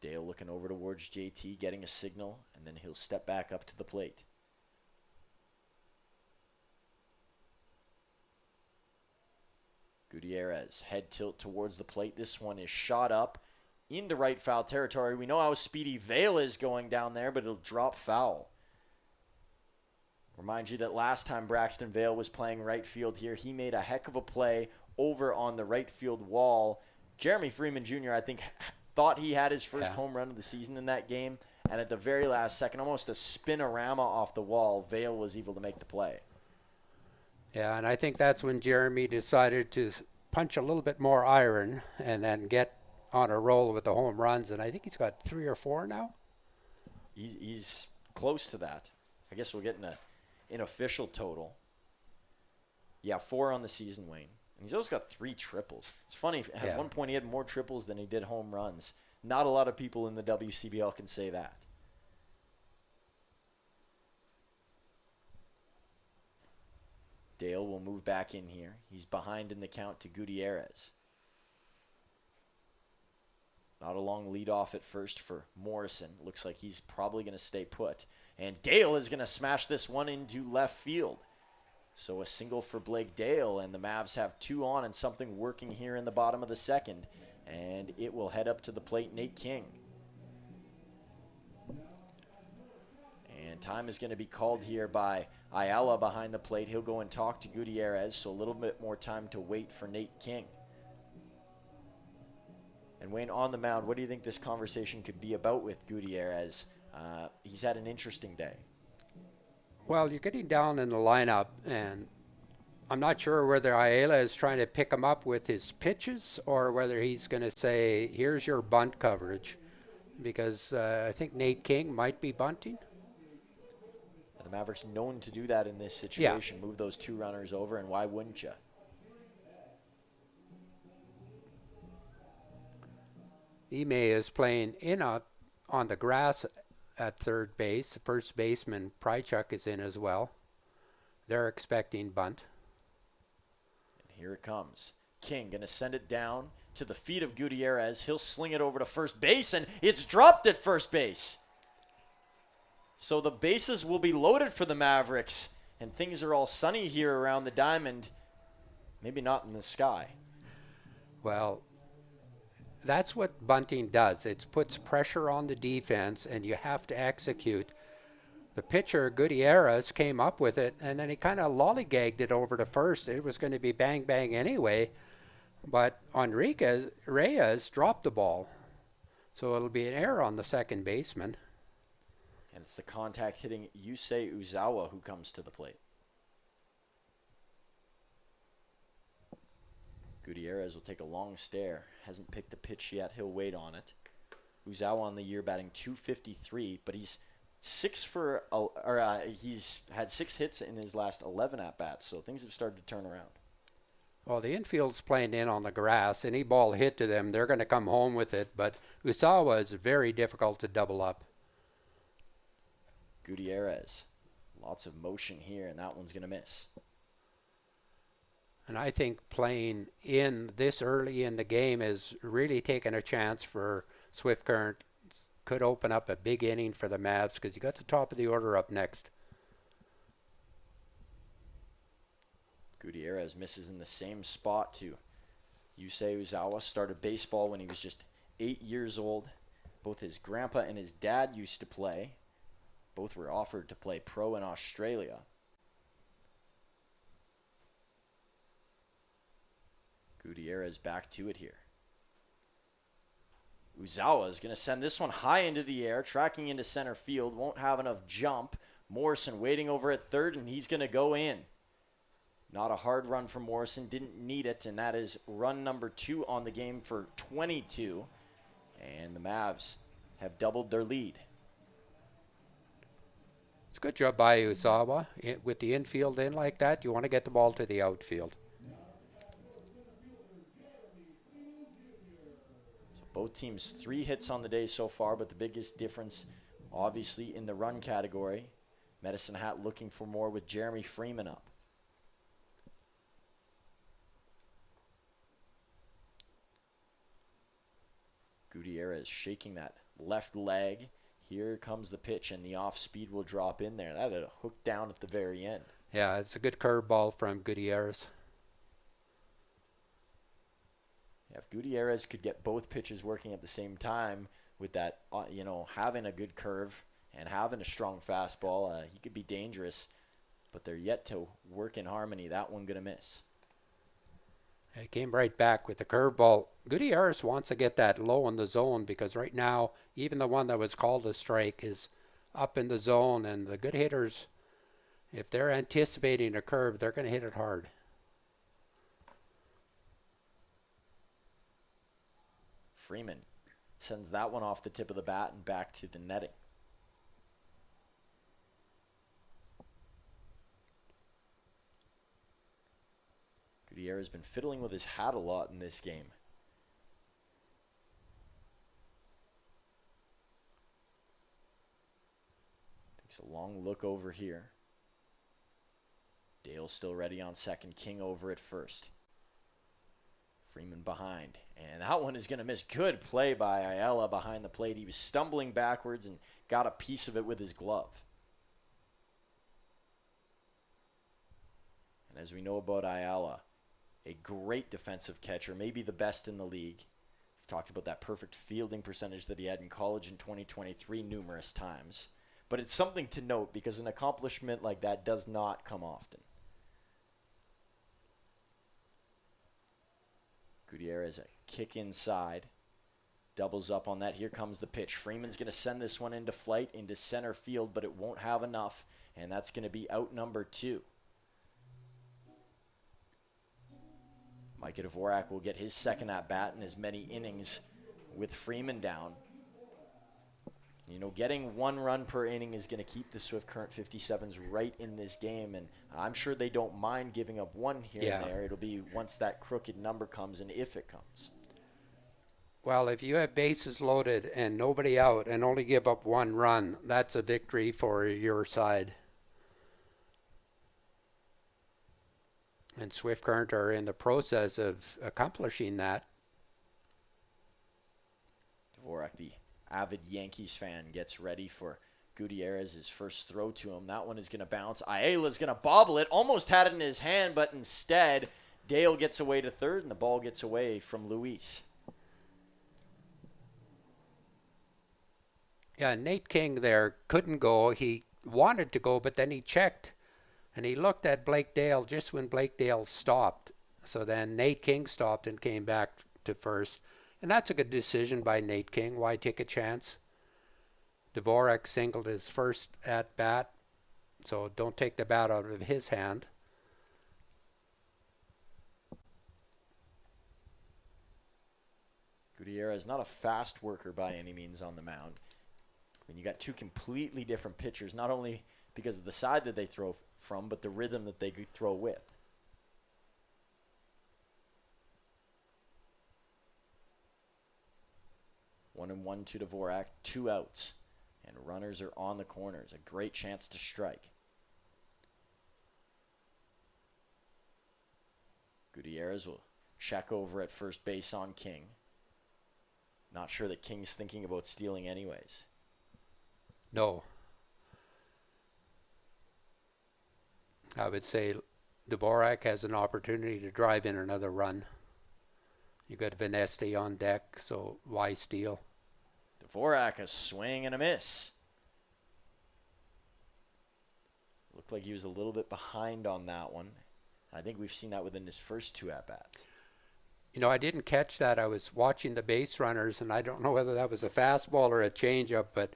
Dale looking over towards JT, getting a signal, and then he'll step back up to the plate. Gutierrez, head tilt towards the plate. This one is shot up into right foul territory. We know how Speedy Vale is going down there, but it'll drop foul. Remind you that last time Braxton Vale was playing right field here, he made a heck of a play over on the right field wall. Jeremy Freeman Jr., I think, thought he had his first home run of the season in that game, and at the very last second, almost a spinorama off the wall, Vale was able to make the play. Yeah, and I think that's when Jeremy decided to punch a little bit more iron and then get on a roll with the home runs, and I think he's got 3 or 4 now. He's close to that. I guess we'll get an official total. Yeah, 4 on the season, Wayne. And he's also got 3 triples. It's funny, at one point he had more triples than he did home runs. Not a lot of people in the WCBL can say that. Dale will move back in here. He's behind in the count to Gutierrez. Not a long lead off at first for Morrison. Looks like he's probably going to stay put. And Dale is going to smash this one into left field. So a single for Blake Dale, and the Mavs have 2 on and something working here in the bottom of the second. And it will head up to the plate, Nate King. And time is going to be called here by Ayala behind the plate. He'll go and talk to Gutierrez, so a little bit more time to wait for Nate King. And Wayne, on the mound, what do you think this conversation could be about with Gutierrez? He's had an interesting day. Well, you're getting down in the lineup, and I'm not sure whether Ayala is trying to pick him up with his pitches or whether he's going to say, here's your bunt coverage, because I think Nate King might be bunting. The Mavericks known to do that in this situation, move those 2 runners over, and why wouldn't you? Ime is playing in on the grass at third base. The first baseman, Prychuk, is in as well. They're expecting bunt. And here it comes. King going to send it down to the feet of Gutierrez. He'll sling it over to first base, and it's dropped at first base. So the bases will be loaded for the Mavericks, and things are all sunny here around the diamond. Maybe not in the sky. Well, that's what bunting does. It puts pressure on the defense, and you have to execute the pitcher, Gutierrez, came up with it, and then he kind of lollygagged it over to first. It was going to be bang, bang anyway, but Enriquez Reyes dropped the ball. So it'll be an error on the second baseman. And it's the contact hitting Yusei Uzawa who comes to the plate. Gutierrez will take a long stare. Hasn't picked the pitch yet. He'll wait on it. Uzawa on the year batting .253, but he's he's had 6 hits in his last 11 at bats, so things have started to turn around. Well, the infield's playing in on the grass. Any ball hit to them, they're going to come home with it. But Uzawa is very difficult to double up. Gutierrez, lots of motion here, and that one's going to miss. And I think playing in this early in the game is really taking a chance for Swift Current. Could open up a big inning for the Mavs because you got the top of the order up next. Gutierrez misses in the same spot too. Yusei Uzawa started baseball when he was just 8 years old. Both his grandpa and his dad used to play. Both were offered to play pro in Australia. Gutierrez back to it here. Uzawa is going to send this one high into the air, tracking into center field. Won't have enough jump. Morrison waiting over at third, and he's going to go in. Not a hard run for Morrison, didn't need it, and that is run number 2 on the game for 22. And the Mavs have doubled their lead. It's a good job by Uzawa. With the infield in like that, you want to get the ball to the outfield. So both teams 3 hits on the day so far, but the biggest difference obviously in the run category. Medicine Hat looking for more with Jeremy Freeman up. Gutierrez shaking that left leg. Here comes the pitch, and the off speed will drop in there. That had a hook down at the very end. Yeah, it's a good curveball from Gutierrez. Yeah, if Gutierrez could get both pitches working at the same time with that, having a good curve and having a strong fastball, he could be dangerous. But they're yet to work in harmony. That one going to miss. He came right back with the curveball. Gutierrez wants to get that low in the zone because right now, even the one that was called a strike is up in the zone, and the good hitters, if they're anticipating a curve, they're going to hit it hard. Freeman sends that one off the tip of the bat and back to the netting. Gutierrez has been fiddling with his hat a lot in this game. Takes a long look over here. Dale still ready on second, King over at first. Freeman behind, and that one is going to miss. Good play by Ayala behind the plate. He was stumbling backwards and got a piece of it with his glove. And as we know about Ayala, a great defensive catcher, maybe the best in the league. We've talked about that perfect fielding percentage that he had in college in 2023 numerous times. But it's something to note because an accomplishment like that does not come often. Gutierrez, a kick inside. Doubles up on that. Here comes the pitch. Freeman's going to send this one into flight, into center field, but it won't have enough. And that's going to be out number 2. Micah Dvorak will get his second at bat in as many innings with Freeman down. Getting 1 run per inning is going to keep the Swift Current 57s right in this game, and I'm sure they don't mind giving up 1 here and there. It'll be once that crooked number comes and if it comes. Well, if you have bases loaded and nobody out and only give up 1 run, that's a victory for your side. And Swift Current are in the process of accomplishing that. Dvorak, the avid Yankees fan, gets ready for Gutierrez's first throw to him. That one is going to bounce. Ayala's going to bobble it. Almost had it in his hand, but instead, Dale gets away to third, and the ball gets away from Luis. Yeah, Nate King there couldn't go. He wanted to go, but then he checked and he looked at Blake Dale just when Blake Dale stopped. So then Nate King stopped and came back to first. And that's a good decision by Nate King. Why take a chance? Dvorak singled his first at bat, so don't take the bat out of his hand. Gutierrez not a fast worker by any means on the mound. When you got two completely different pitchers, not only because of the side that they throw from, but the rhythm that they throw with. One and one to Dvorak, 2 outs. And runners are on the corners. A great chance to strike. Gutierrez will check over at first base on King. Not sure that King's thinking about stealing anyways. No. I would say Dvorak has an opportunity to drive in another run. You got Venesti on deck, so why steal? Dvorak, a swing and a miss. Looked like he was a little bit behind on that one. I think we've seen that within his first 2 at-bats. You know, I didn't catch that. I was watching the base runners, and I don't know whether that was a fastball or a changeup, but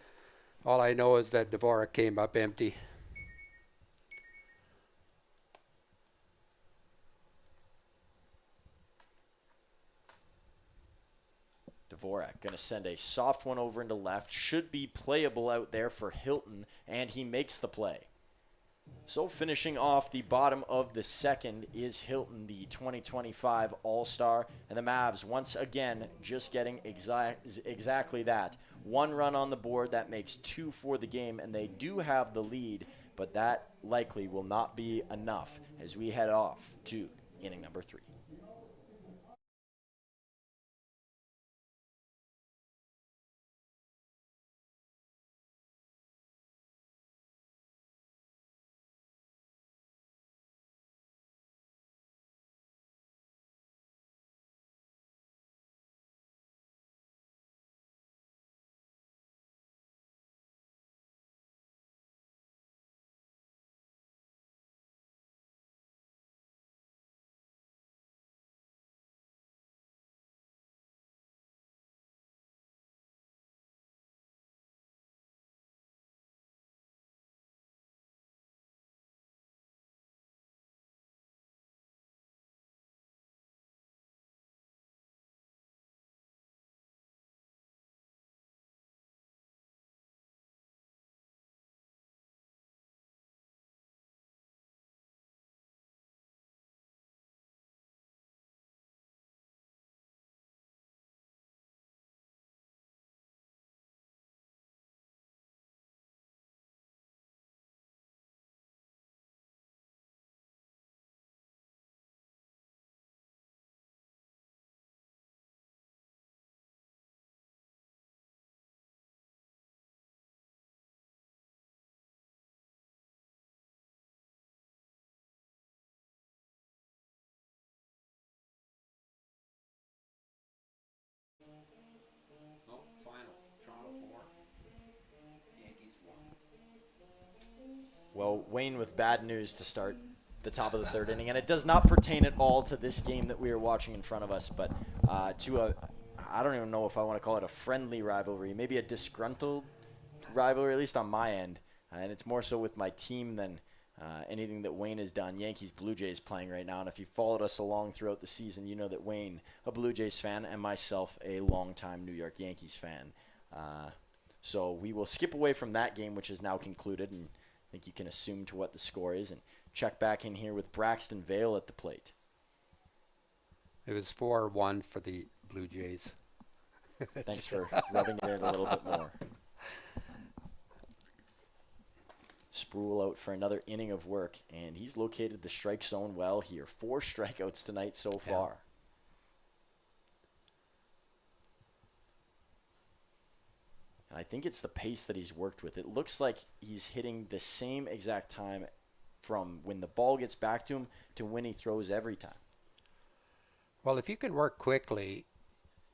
all I know is that Dvorak came up empty. Dvorak going to send a soft one over into left. Should be playable out there for Hilton, and he makes the play. So finishing off the bottom of the second is Hilton, the 2025 All-Star. And the Mavs, once again, just getting exactly that. 1 run on the board. That makes 2 for the game, and they do have the lead, but that likely will not be enough as we head off to inning number 3. No, final. Toronto 4, Yankees 1. Well, Wayne with bad news to start the top of the third inning, and it does not pertain at all to this game that we are watching in front of us, but to a, I don't even know if I want to call it a friendly rivalry, maybe a disgruntled rivalry, at least on my end, and it's more so with my team than anything that Wayne has done. Yankees Blue Jays playing right now, and if you followed us along throughout the season, you know that Wayne, a Blue Jays fan, and myself, a longtime New York Yankees fan. So we will skip away from that game, which is now concluded, and I think you can assume to what the score is, and check back in here with Braxton Vale at the plate. It was 4-1 for the Blue Jays. Thanks for rubbing it in a little bit more. Sproul out for another inning of work, and he's located the strike zone well here. 4 strikeouts tonight so far. And I think it's the pace that he's worked with. It looks like he's hitting the same exact time from when the ball gets back to him to when he throws every time. Well, if you can work quickly,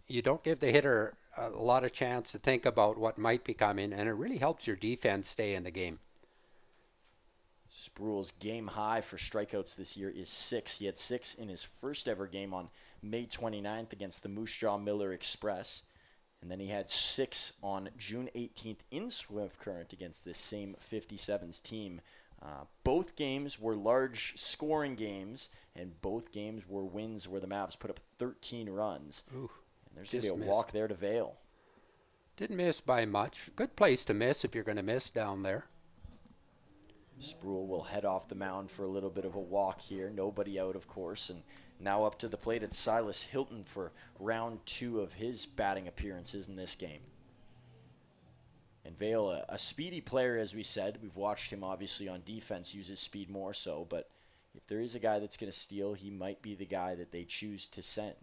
you don't give the hitter a lot of chance to think about what might be coming, and it really helps your defense stay in the game. Spruill's game high for strikeouts this year is 6. He had 6 in his first ever game on May 29th against the Moose Jaw Miller Express. And then he had 6 on June 18th in Swift Current against this same 57s team. Both games were large scoring games, and both games were wins where the Mavs put up 13 runs. Ooh, and there's going to be a walk there to Vale. Didn't miss by much. Good place to miss if you're going to miss down there. Spruill will head off the mound for a little bit of a walk here. Nobody out, of course. And now up to the plate, it's Silas Hilton for round 2 of his batting appearances in this game. And Vale, a speedy player, as we said. We've watched him, obviously, on defense use his speed more so. But if there is a guy that's going to steal, he might be the guy that they choose to send.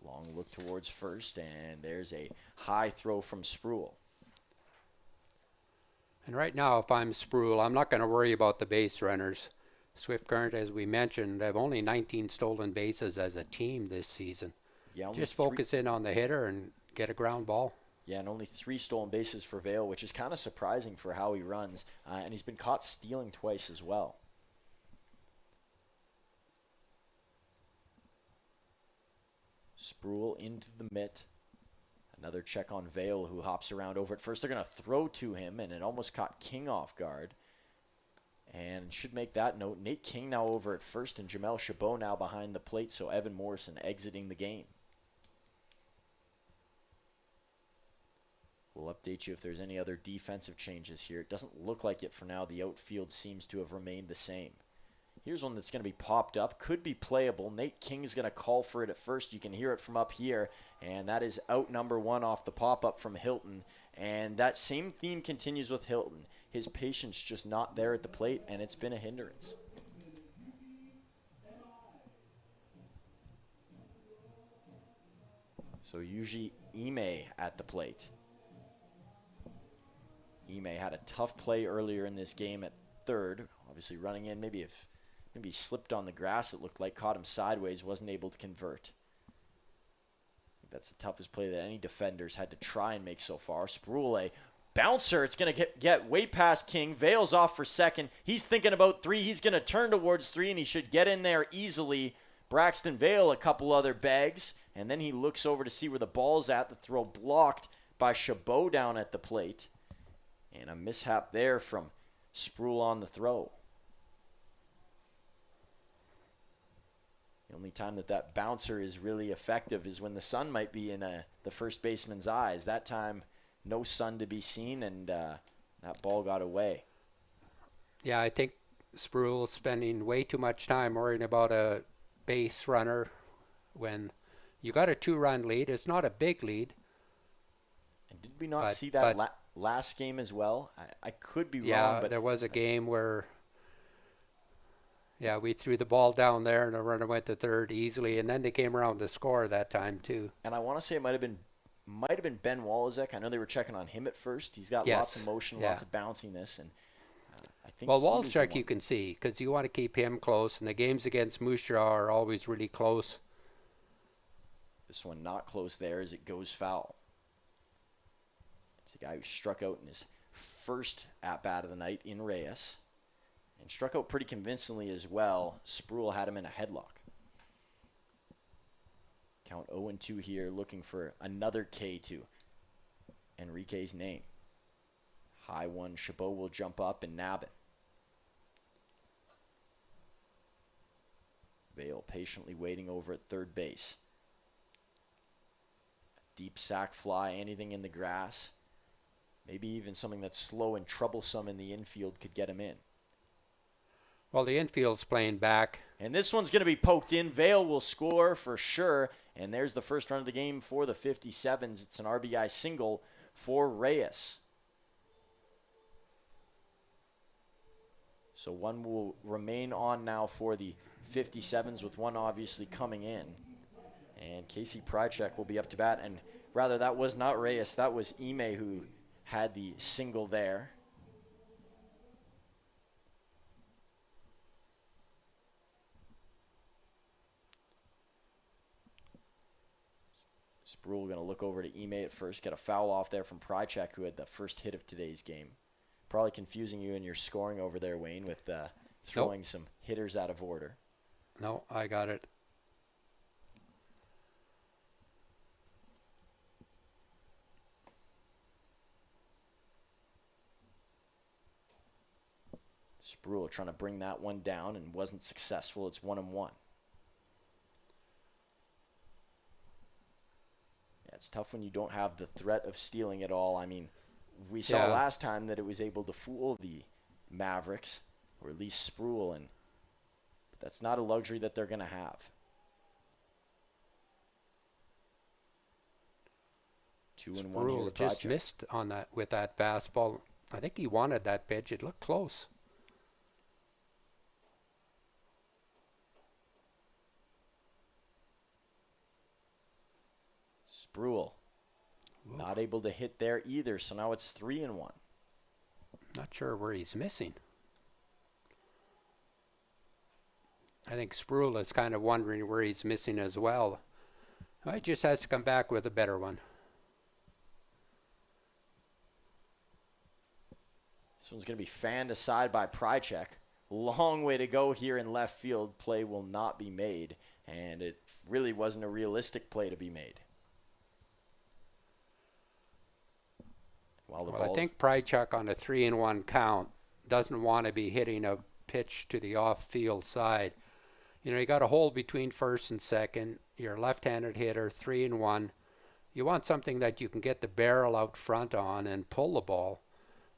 Long look towards first, and there's a high throw from Spruill. And right now, if I'm Spruill, I'm not going to worry about the base runners. Swift Current, as we mentioned, have only 19 stolen bases as a team this season. Yeah, just focus in on the hitter and get a ground ball. Yeah, and only 3 stolen bases for Vale, which is kind of surprising for how he runs. And he's been caught stealing twice as well. Spruill into the mitt. Another check on Vale, who hops around over at first. They're going to throw to him, and it almost caught King off guard. And should make that note, Nate King now over at first, and Jamel Chabot now behind the plate, so Evan Morrison exiting the game. We'll update you if there's any other defensive changes here. It doesn't look like it for now. The outfield seems to have remained the same. Here's one that's going to be popped up. Could be playable. Nate King's going to call for it at first. You can hear it from up here. And that is out number 1 off the pop-up from Hilton. And that same theme continues with Hilton. His patience just not there at the plate, and it's been a hindrance. So usually Ime at the plate. Ime had a tough play earlier in this game at third. Obviously running in, maybe he slipped on the grass, it looked like, caught him sideways, wasn't able to convert. I think that's the toughest play that any defenders had to try and make so far. Spruill, a bouncer. It's going to get way past King. Vale's off for second. He's thinking about 3. He's going to turn towards 3, and he should get in there easily. Braxton Vale, a couple other bags, and then he looks over to see where the ball's at. The throw blocked by Chabot down at the plate. And a mishap there from Spruill on the throw. The only time that bouncer is really effective is when the sun might be in the first baseman's eyes. That time, no sun to be seen, and that ball got away. Yeah, I think Spruill's spending way too much time worrying about a base runner when you got a 2-run lead. It's not a big lead. And did we not see that last game as well? I could be wrong, but there was a game where we threw the ball down there and the runner went to third easily, and then they came around to score that time too. And I want to say it might have been Ben Walazek. I know they were checking on him at first. He's got lots of motion, lots of bounciness, and I think. Well, Walazek you can see because you want to keep him close, and the games against Moose Jaw are always really close. This one not close there as it goes foul. It's a guy who struck out in his first at-bat of the night in Reyes. And struck out pretty convincingly as well. Spruill had him in a headlock. Count 0-2 here, looking for another K to Enrique's name. High one, Chabot will jump up and nab it. Vale patiently waiting over at third base. Deep sack fly, anything in the grass. Maybe even something that's slow and troublesome in the infield could get him in. Well, the infield's playing back. And this one's going to be poked in. Vale will score for sure. And there's the first run of the game for the 57s. It's an RBI single for Reyes. So one will remain on now for the 57s, with one obviously coming in. And Casey Prychek will be up to bat. And rather, that was not Reyes. That was Ime who had the single there. Spruill going to look over to Ime at first, get a foul off there from Prychek, who had the first hit of today's game. Probably confusing you in your scoring over there, Wayne, with throwing some hitters out of order. No, I got it. Spruill trying to bring that one down and wasn't successful. It's 1-1. Yeah, it's tough when you don't have the threat of stealing it all. I mean, we saw last time that it was able to fool the Mavericks, or at least Spruill, and that's not a luxury that they're going to have. 2-1 Spruill here. just missed on that with that fastball. I think he wanted that pitch. It looked close. Spruill not able to hit there either, so now it's 3-1. Not sure where he's missing. I think Spruill is kind of wondering where he's missing as well. He just has to come back with a better one. This one's going to be fanned aside by Prychek. Long way to go here in left field. Play will not be made, and it really wasn't a realistic play to be made. Well, I think Prychek on a 3-1 count doesn't want to be hitting a pitch to the off-field side. You know, you got a hole between first and second. You're a left-handed hitter, 3-1. You want something that you can get the barrel out front on and pull the ball.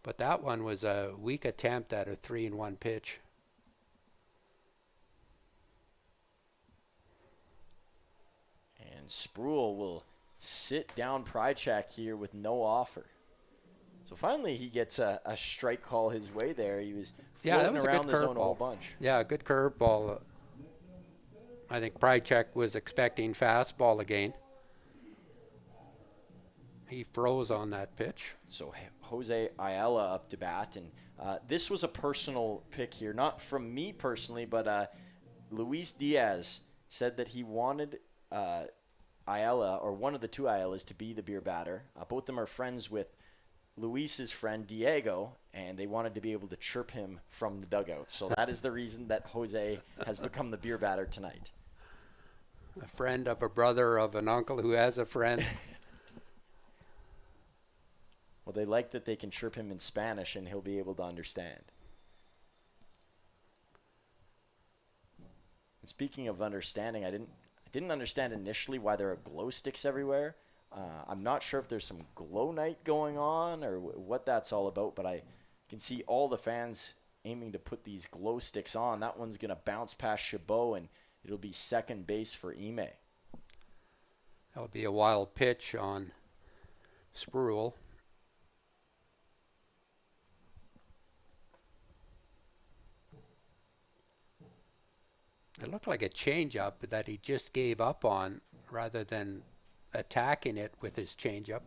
But that one was a weak attempt at a 3-1 pitch. And Spruill will sit down Prychek here with no offer. So finally he gets a strike call his way there. He was floating around the zone a whole bunch. Yeah, good curveball. I think Prychek was expecting fastball again. He froze on that pitch. So Jose Ayala up to bat, and this was a personal pick here, not from me personally, but Luis Diaz said that he wanted Ayala, or one of the two Ayalas, to be the beer batter. Both of them are friends with Luis's friend Diego, and they wanted to be able to chirp him from the dugout. So that is the reason that Jose has become the beer batter tonight. A friend of a brother of an uncle who has a friend. Well, they like that they can chirp him in Spanish, and he'll be able to understand. And speaking of understanding, I didn't understand initially why there are glow sticks everywhere. I'm not sure if there's some glow night going on or what that's all about, but I can see all the fans aiming to put these glow sticks on. That one's going to bounce past Chabot, and it'll be second base for Ime. That'll be a wild pitch on Spruill. It looked like a changeup that he just gave up on rather than attacking it with his changeup.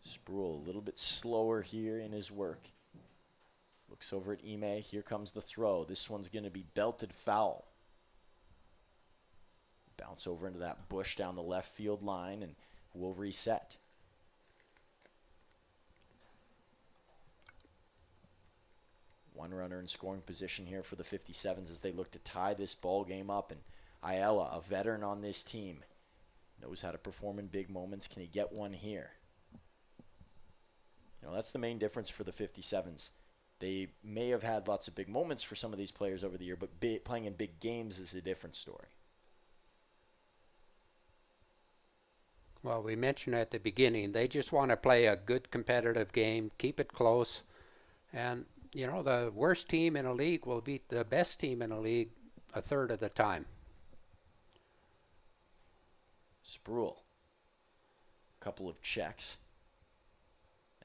Spruill a little bit slower here in his work. Looks over at Ime. Here comes the throw. This one's going to be belted foul. Bounce over into that bush down the left field line, and we'll reset. One runner in scoring position here for the 57s as they look to tie this ball game up. And Ayala, a veteran on this team, knows how to perform in big moments. Can he get one here? You know, that's the main difference for the 57s. They may have had lots of big moments for some of these players over the year, but playing in big games is a different story. Well, we mentioned at the beginning, they just want to play a good competitive game, keep it close, and you know, the worst team in a league will beat the best team in a league a third of the time. Spruill. Couple of checks.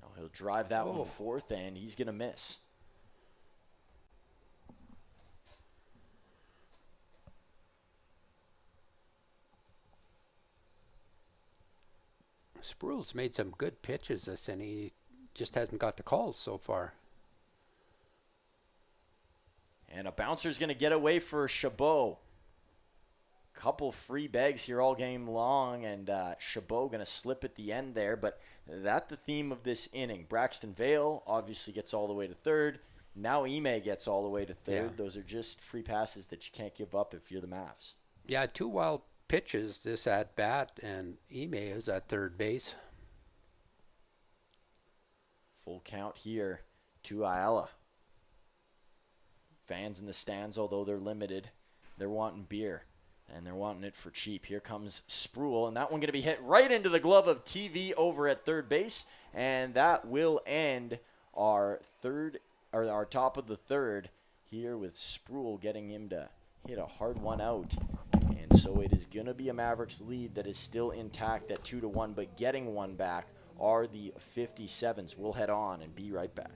Now he'll drive that one fourth, and he's going to miss. Spruill's made some good pitches this, and he just hasn't got the calls so far. And a bouncer's going to get away for Chabot. couple free bags here all game long, and Chabot going to slip at the end there. But that's the theme of this inning. Braxton Vale obviously gets all the way to third. Now Ime gets all the way to third. Yeah. Those are just free passes that you can't give up if you're the Mavs. Yeah, 2 wild pitches this at bat, and Ime is at third base. Full count here to Ayala. Fans in the stands, although they're limited, they're wanting beer, and they're wanting it for cheap. Here comes Sproul, and that one going to be hit right into the glove of TV over at third base, and that will end our top of the third here with Sproul getting him to hit a hard one out. And so it is going to be a Mavericks lead that is still intact at 2-1, but getting one back are the 57s. We'll head on and be right back.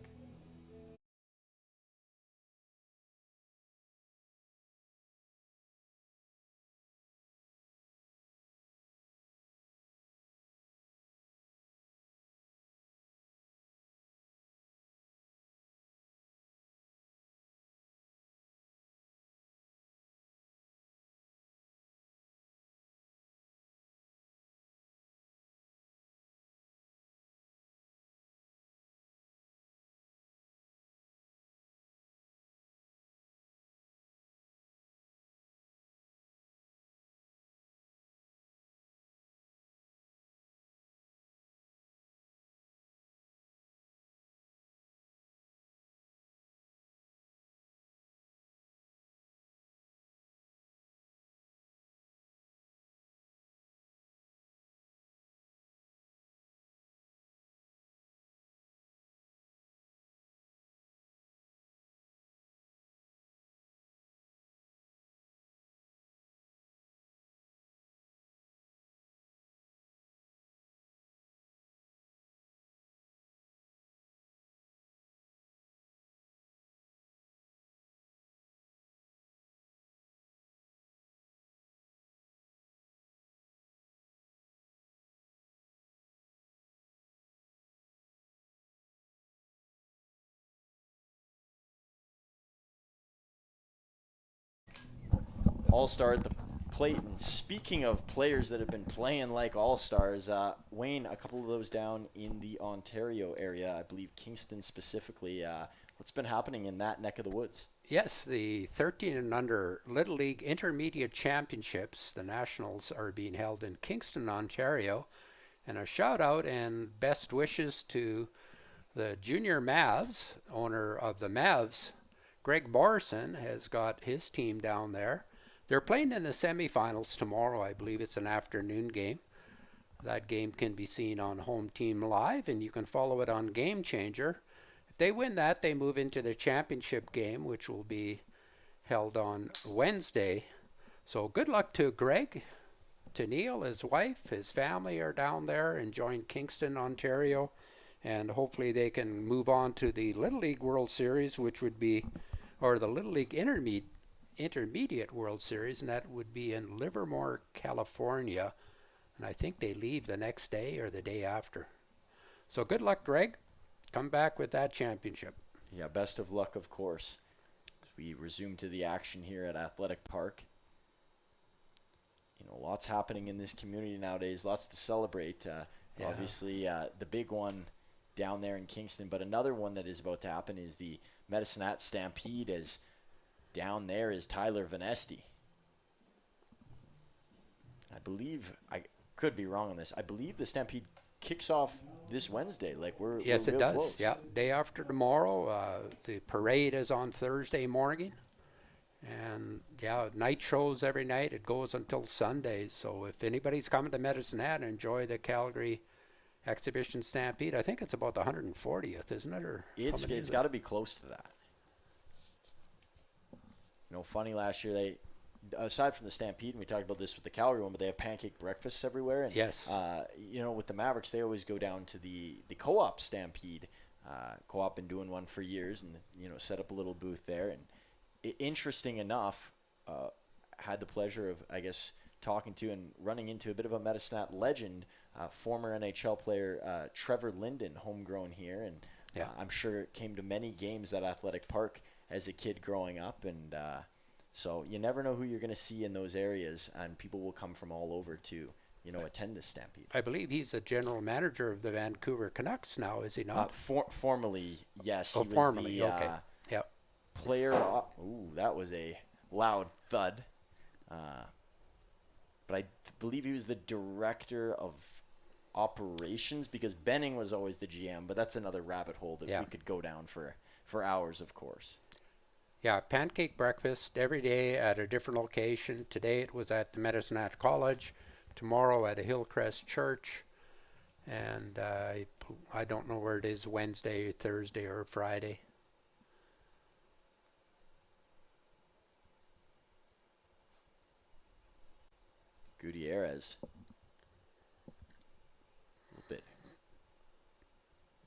All-star at the plate. And speaking of players that have been playing like all-stars, Wayne, a couple of those down in the Ontario area, I believe Kingston specifically. What's been happening in that neck of the woods? Yes, the 13 and under Little League Intermediate Championships, the Nationals, are being held in Kingston, Ontario. And a shout out and best wishes to the junior Mavs, owner of the Mavs. Greg Morrison has got his team down there. They're playing in the semifinals tomorrow. I believe it's an afternoon game. That game can be seen on Home Team Live, and you can follow it on Game Changer. If they win that, they move into the championship game, which will be held on Wednesday. So good luck to Greg, to Neil, his wife, his family are down there enjoying Kingston, Ontario, and hopefully they can move on to the Little League World Series, which would be, or the Little League Intermediate World Series, and that would be in Livermore, California. And I think they leave the next day or the day after. So good luck, Greg. Come back with that championship. Yeah, best of luck, of course. As we resume to the action here at Athletic Park. You know, lots happening in this community nowadays, lots to celebrate. Yeah. Obviously, the big one down there in Kingston, but another one that is about to happen is the Medicine Hat Stampede, as down there is Tyler Vanesti. I believe, I could be wrong on this, I believe the Stampede kicks off this Wednesday. Like we're Yes, we're it real does. close. Yeah, day after tomorrow. The parade is on Thursday morning. And yeah, night shows every night. It goes until Sunday. So if anybody's coming to Medicine Hat and enjoy the Calgary Exhibition Stampede, I think it's about the 140th, isn't it? Or It's got to be close to that. You know, funny, last year they, aside from the Stampede, and we talked about this with the Calgary one, but they have pancake breakfasts everywhere. And, yes. You know, with the Mavericks, they always go down to the Co-op Stampede. Co-op been doing one for years, and you know, set up a little booth there. And interesting enough, had the pleasure of, I guess, talking to and running into a bit of a Medicine Hat legend, former NHL player Trevor Linden, homegrown here, and I'm sure came to many games at Athletic Park as a kid growing up, and So you never know who you're going to see in those areas, and people will come from all over to, attend this Stampede. I believe he's a general manager of the Vancouver Canucks now, is he not? Formerly, yes. Oh, he was formerly, the, okay. Yep. player. Ooh, that was a loud thud. But I believe he was the director of operations, because Benning was always the GM, but that's another rabbit hole that we could go down for hours, of course. Yeah, pancake breakfast every day at a different location. Today it was at the Medicine Hat College, tomorrow at a Hillcrest Church, and I don't know where it is, Wednesday, Thursday, or Friday. Gutierrez. A little bit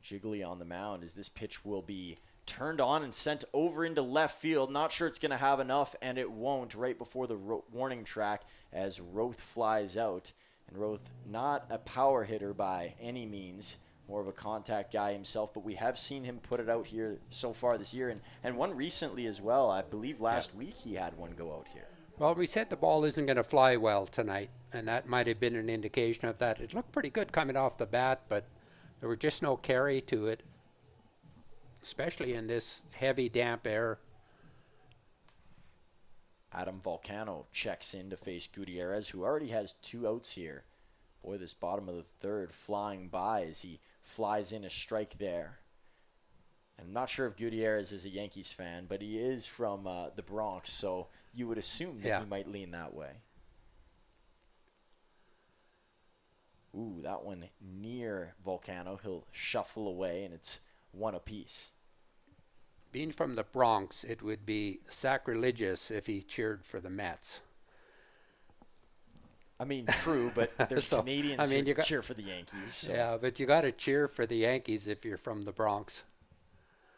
jiggly on the mound as this pitch will be turned on and sent over into left field. Not sure it's going to have enough, and it won't, right before the warning track as Roth flies out. And Roth, not a power hitter by any means, more of a contact guy himself, but we have seen him put it out here so far this year, and one recently as well. I believe last week he had one go out here. Well, we said the ball isn't going to fly well tonight, and that might have been an indication of that. It looked pretty good coming off the bat, but there was just no carry to it, especially in this heavy, damp air. Adam Volcano checks in to face Gutierrez, who already has 2 outs here. Boy, this bottom of the third flying by as he flies in a strike there. I'm not sure if Gutierrez is a Yankees fan, but he is from the Bronx, so you would assume that he might lean that way. Ooh, that one near Volcano. He'll shuffle away, and it's 1 apiece. Being from the Bronx, it would be sacrilegious if he cheered for the Mets. I mean, true, but there's Canadians who cheer for the Yankees. So. Yeah, but you got to cheer for the Yankees if you're from the Bronx.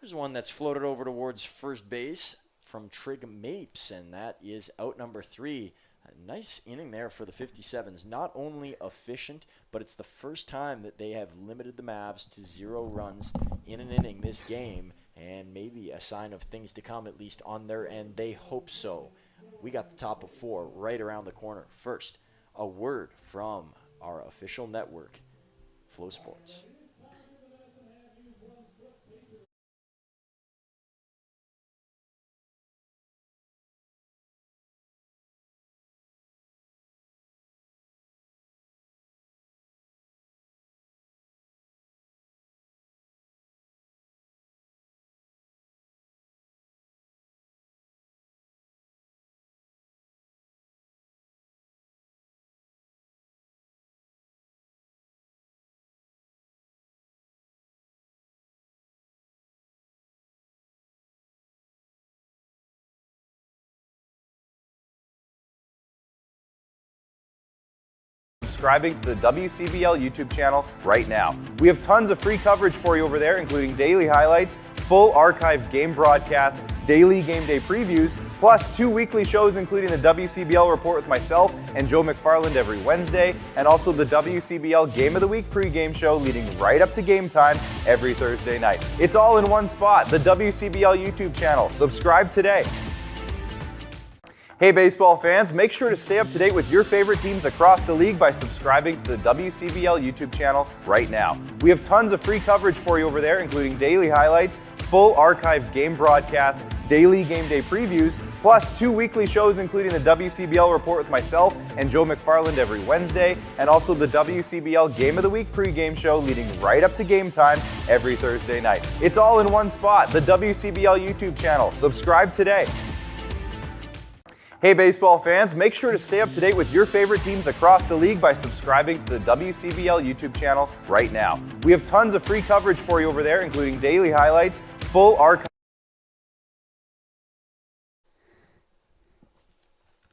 There's one that's floated over towards first base from Trig Mapes, and that is out number 3. A nice inning there for the 57s. Not only efficient, but it's the first time that they have limited the Mavs to 0 runs in an inning this game, and maybe a sign of things to come, at least on their end. They hope so. We got the top of 4 right around the corner. First, a word from our official network, Flow Sports. Subscribing to the WCBL YouTube channel right now. We have tons of free coverage for you over there, including daily highlights, full archived game broadcasts, daily game day previews, plus 2 weekly shows including the WCBL Report with myself and Joe McFarland every Wednesday, and also the WCBL Game of the Week pregame show leading right up to game time every Thursday night. It's all in one spot, the WCBL YouTube channel. Subscribe today. Hey baseball fans, make sure to stay up to date with your favorite teams across the league by subscribing to the WCBL YouTube channel right now. We have tons of free coverage for you over there, including daily highlights, full archived game broadcasts, daily game day previews, plus 2 weekly shows including the WCBL Report with myself and Joe McFarland every Wednesday, and also the WCBL Game of the Week pregame show leading right up to game time every Thursday night. It's all in one spot, the WCBL YouTube channel. Subscribe today. Hey baseball fans, make sure to stay up to date with your favorite teams across the league by subscribing to the WCBL YouTube channel right now. We have tons of free coverage for you over there, including daily highlights, full archive.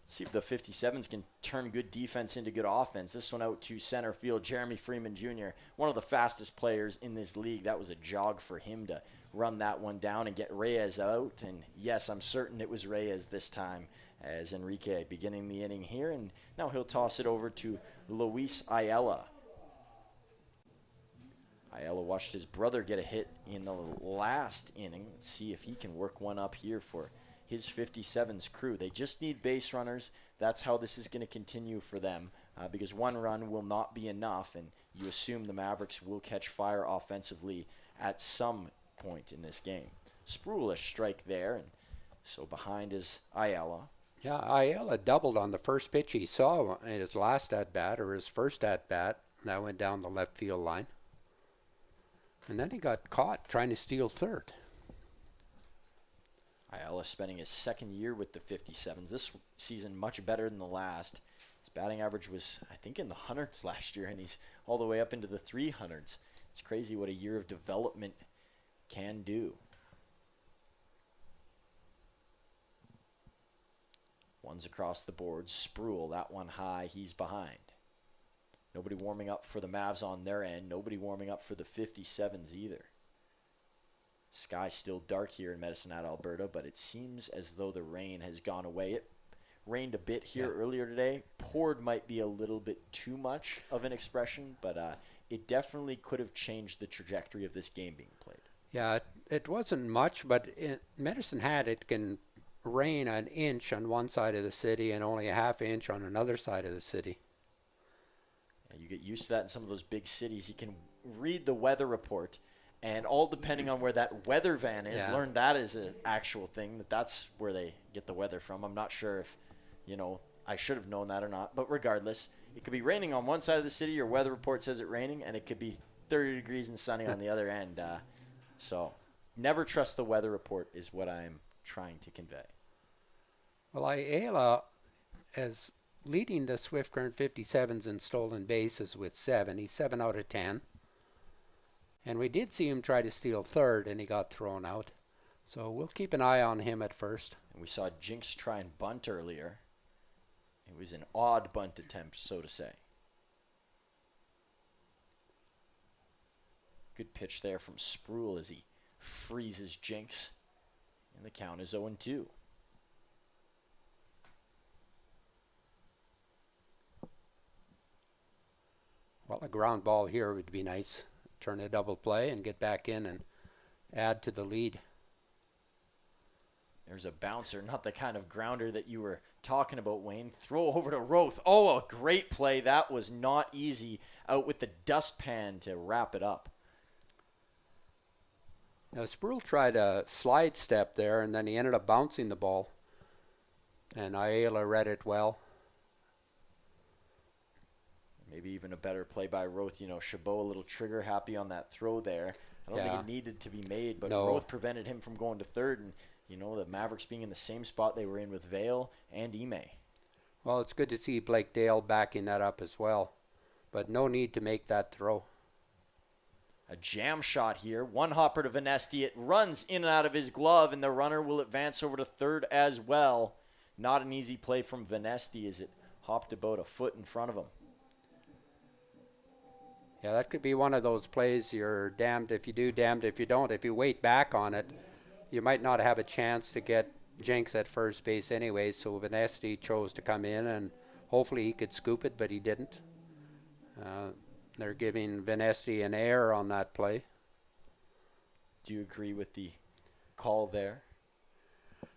See if the 57s can turn good defense into good offense. This one out to center field, Jeremy Freeman Jr., one of the fastest players in this league. That was a jog for him to run that one down and get Reyes out. And yes, I'm certain it was Reyes this time, as Enrique beginning the inning here. And now he'll toss it over to Luis Ayala. Ayala watched his brother get a hit in the last inning. Let's see if he can work one up here for his 57's crew. They just need base runners. That's how this is going to continue for them, because one run will not be enough, and you assume the Mavericks will catch fire offensively at some point in this game. Spruill strike there, and so behind is Ayala. Yeah, Ayala doubled on the first pitch he saw in his last at-bat, or his first at-bat. That went down the left field line. And then he got caught trying to steal third. Ayala spending his second year with the 57s. This season much better than the last. His batting average was, I think, in the hundreds last year, and he's all the way up into the 300s. It's crazy what a year of development can do. One's across the board. Spruill, that one high. He's behind. Nobody warming up for the Mavs on their end. Nobody warming up for the 57s either. Sky still dark here in Medicine Hat, Alberta, but it seems as though the rain has gone away. It rained a bit here earlier today. Poured might be a little bit too much of an expression, but it definitely could have changed the trajectory of this game being played. Yeah, it wasn't much, but in Medicine Hat, it can rain an inch on one side of the city and only a half inch on another side of the city. Yeah, you get used to that in some of those big cities. You can read the weather report, and all depending on where that weather van is, learn that is an actual thing, that's where they get the weather from. I'm not sure if, I should have known that or not, but regardless, it could be raining on one side of the city, your weather report says it's raining, and it could be 30 degrees and sunny on the other end. So never trust the weather report is what I'm trying to convey. Well, Ayala is leading the Swift Current 57s in stolen bases with 7. He's 7 out of 10. And we did see him try to steal third, and he got thrown out. So we'll keep an eye on him at first. And we saw Jinx try and bunt earlier. It was an odd bunt attempt, so to say. Good pitch there from Spruill as he freezes Jinx. And the count is 0-2. Well, a ground ball here would be nice. Turn a double play and get back in and add to the lead. There's a bouncer, not the kind of grounder that you were talking about, Wayne. Throw over to Roth. Oh, a great play. That was not easy. Out with the dustpan to wrap it up. Now, Spruill tried a slide step there, and then he ended up bouncing the ball. And Ayala read it well. Maybe even a better play by Roth. Chabot a little trigger happy on that throw there. I don't think it needed to be made, but Roth prevented him from going to third. And, the Mavericks being in the same spot they were in with Vale and Ime. Well, it's good to see Blake Dale backing that up as well. But no need to make that throw. A jam shot here. One hopper to Vanesti. It runs in and out of his glove, and the runner will advance over to third as well. Not an easy play from Vanesti as it hopped about a foot in front of him. Yeah, that could be one of those plays you're damned if you do, damned if you don't. If you wait back on it, you might not have a chance to get Jinx at first base anyway, so Vanesti chose to come in, and hopefully he could scoop it, but he didn't. They're giving Vanesti an error on that play. Do you agree with the call there?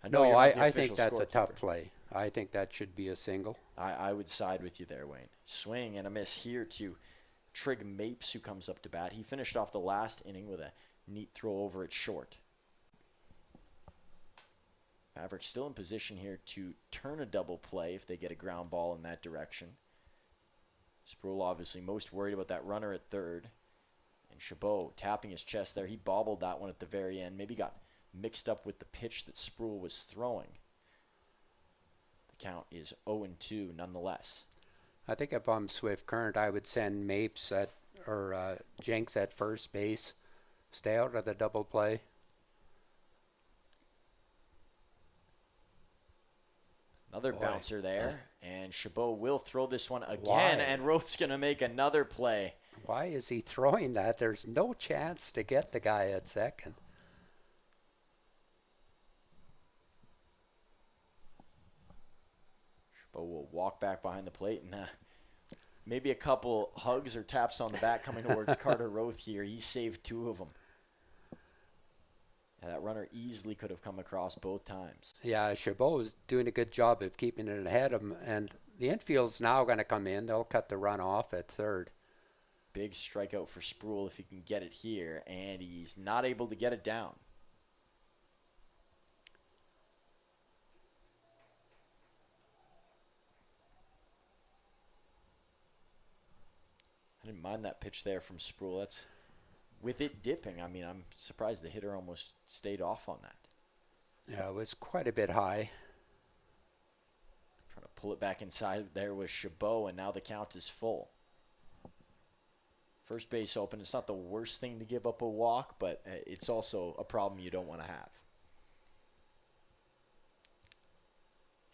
I think that's a tough play. I think that should be a single. I would side with you there, Wayne. Swing and a miss here to Trig Mapes, who comes up to bat. He finished off the last inning with a neat throw over at short. Mavericks still in position here to turn a double play if they get a ground ball in that direction. Spruill obviously most worried about that runner at third. And Chabot tapping his chest there. He bobbled that one at the very end. Maybe got mixed up with the pitch that Spruill was throwing. The count is 0-2 nonetheless. I think if I'm Swift Current, I would send Mapes or Jinx at first base. Stay out of the double play. Another bouncer there, and Chabot will throw this one again, and Roth's going to make another play. Why is he throwing that? There's no chance to get the guy at second. Chabot will walk back behind the plate, and maybe a couple hugs or taps on the back coming towards Carter Roth here. He saved 2 of them. That runner easily could have come across both times. Yeah, Chabot is doing a good job of keeping it ahead of him, and the infield's now going to come in. They'll cut the run off at third. Big strikeout for Sproul if he can get it here, and he's not able to get it down. I didn't mind that pitch there from Sproul. That's with it dipping. I mean, I'm surprised the hitter almost stayed off on that. Yeah, it was quite a bit high. Trying to pull it back inside there was Chabot, and now the count is full. First base open. It's not the worst thing to give up a walk, but it's also a problem you don't want to have.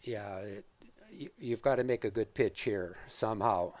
Yeah, you've got to make a good pitch here somehow.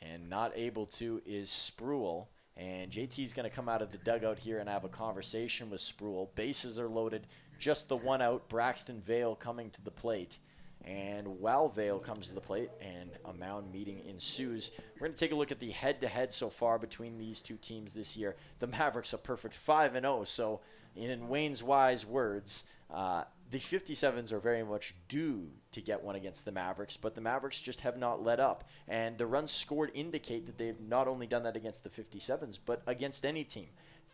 And not able to is Sproul. And JT's going to come out of the dugout here and have a conversation with Sproul. Bases are loaded. Just the one out. Braxton Vale coming to the plate. And while Vale comes to the plate and a mound meeting ensues, we're going to take a look at the head-to-head so far between these two teams this year. The Mavericks a perfect 5-0. So in Wayne's wise words, the 57s are very much due to get one against the Mavericks, but the Mavericks just have not let up. And the runs scored indicate that they've not only done that against the 57s, but against any team.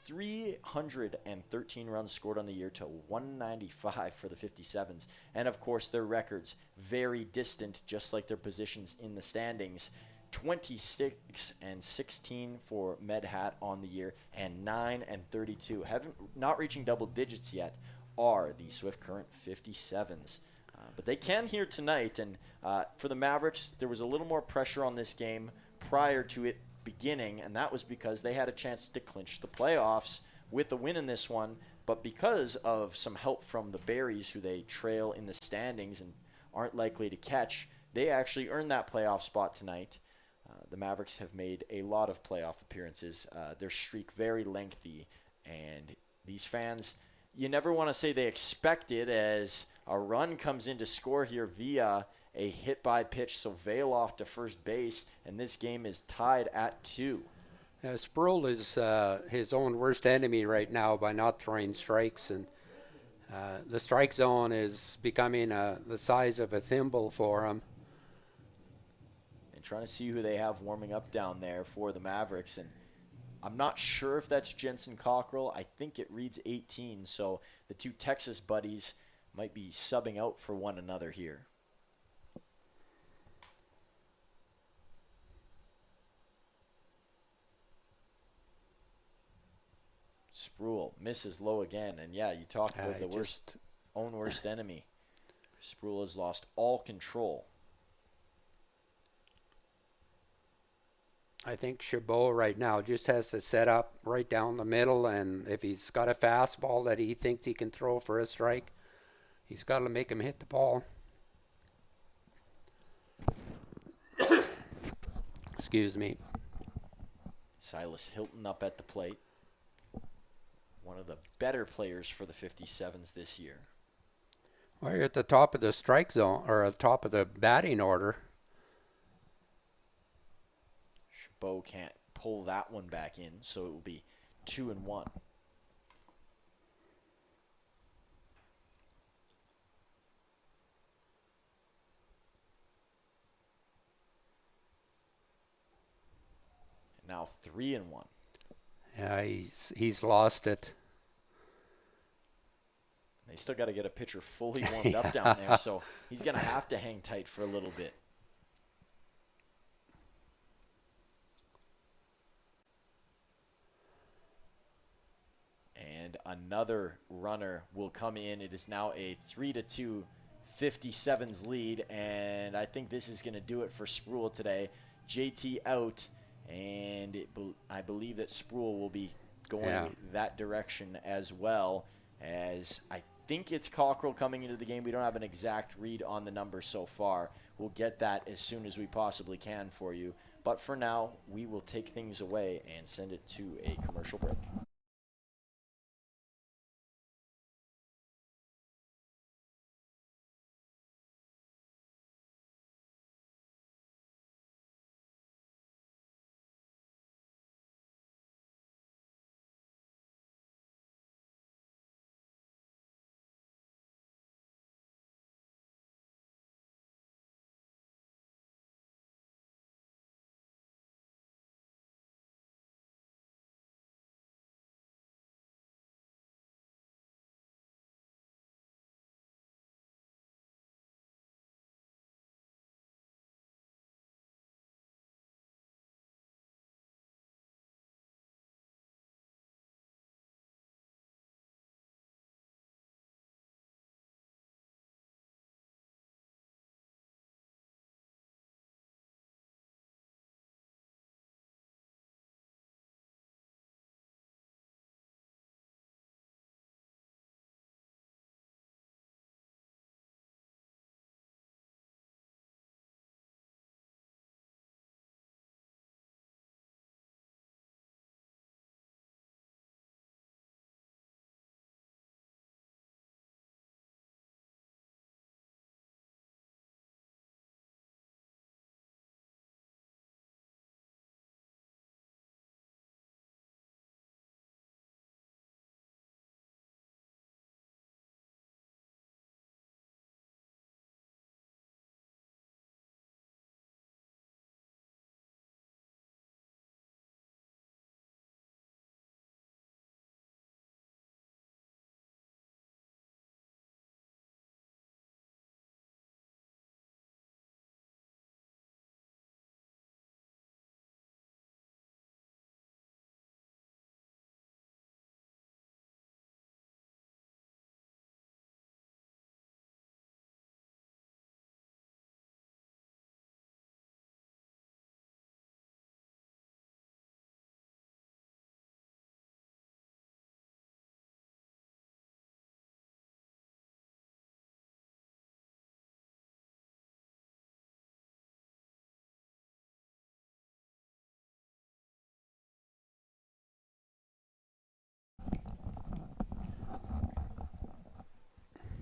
313 runs scored on the year to 195 for the 57s. And, of course, their records very distant, just like their positions in the standings. 26-16 for Medhat on the year, and 9-32. Not reaching double digits yet are the Swift Current 57s. But they can here tonight, and for the Mavericks, there was a little more pressure on this game prior to it beginning, and that was because they had a chance to clinch the playoffs with a win in this one, but because of some help from the Berries, who they trail in the standings and aren't likely to catch, they actually earned that playoff spot tonight. The Mavericks have made a lot of playoff appearances. Their streak very lengthy, and these fans, you never want to say they expect it, as a run comes in to score here via a hit by pitch, so Vale off to first base, and this game is tied at 2. Sproul is his own worst enemy right now by not throwing strikes, and the strike zone is becoming the size of a thimble for him. And trying to see who they have warming up down there for the Mavericks, and I'm not sure if that's Jensen Cockrell. I think it reads 18, so the two Texas buddies might be subbing out for one another here. Sproul misses low again, and yeah, you talked about the own worst enemy. Sproul has lost all control. I think Chabot right now just has to set up right down the middle, and if he's got a fastball that he thinks he can throw for a strike, he's got to make him hit the ball. Excuse me. Silas Hilton up at the plate. One of the better players for the 57s this year. Well, you're at the top of the strike zone, or at the top of the batting order. Chabot can't pull that one back in, so it will be 2-1. And now 3-1. Yeah, he's lost it. They still got to get a pitcher fully warmed up down there, so he's going to have to hang tight for a little bit. And another runner will come in. It is now a 3-2 57s lead, and I think this is going to do it for Sproul today. JT out, and I believe that Sproul will be going that direction as well, as I think it's Cockrell coming into the game. We don't have an exact read on the number so far. We'll get that as soon as we possibly can for you. But for now, we will take things away and send it to a commercial break.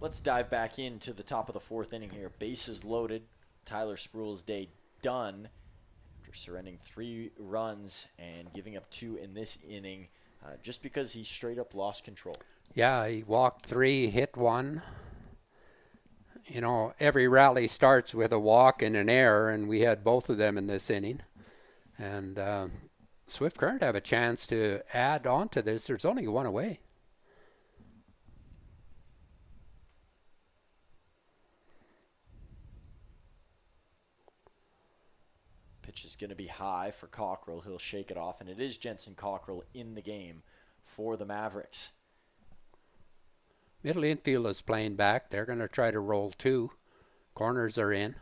Let's dive back into the top of the fourth inning here. Bases loaded. Tyler Spruill's day done after surrendering 3 runs and giving up 2 in this inning just because he straight up lost control. Yeah, he walked 3, hit 1. You know, every rally starts with a walk and an error, and we had both of them in this inning. And Swift Current have a chance to add on to this. There's only 1 away. Pitch is going to be high for Cockrell. He'll shake it off, and it is Jensen Cockrell in the game for the Mavericks. Middle infield is playing back. They're going to try to roll 2. Corners are in.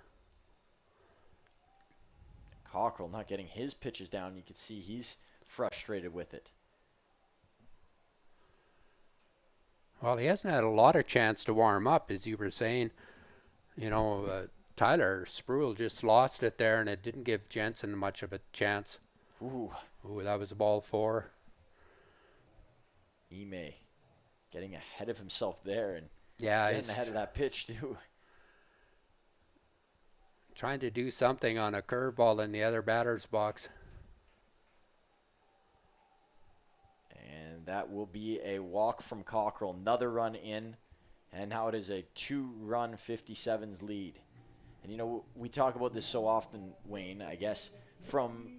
Cockrell not getting his pitches down. You can see he's frustrated with it. Well, he hasn't had a lot of chance to warm up, as you were saying. You know, Tyler Spruill just lost it there, and it didn't give Jensen much of a chance. Ooh, That was a ball 4. Ime getting ahead of himself there and Yeah, getting ahead of that pitch too. Trying to do something on a curveball in the other batter's box. And that will be a walk from Cockrell. Another run in, and now it is a 2-run 57s lead. And, you know, we talk about this so often, Wayne, I guess, from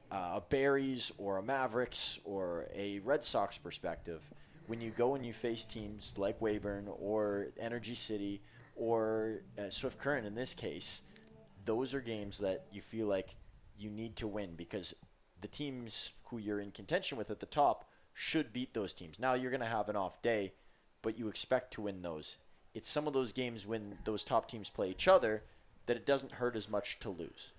a Berries or a Mavericks or a Red Sox perspective. When you go and you face teams like Weyburn or Energy City or Swift Current in this case, those are games that you feel like you need to win because the teams who you're in contention with at the top should beat those teams. Now you're going to have an off day, but you expect to win those. It's some of those games when those top teams play each other that it doesn't hurt as much to lose.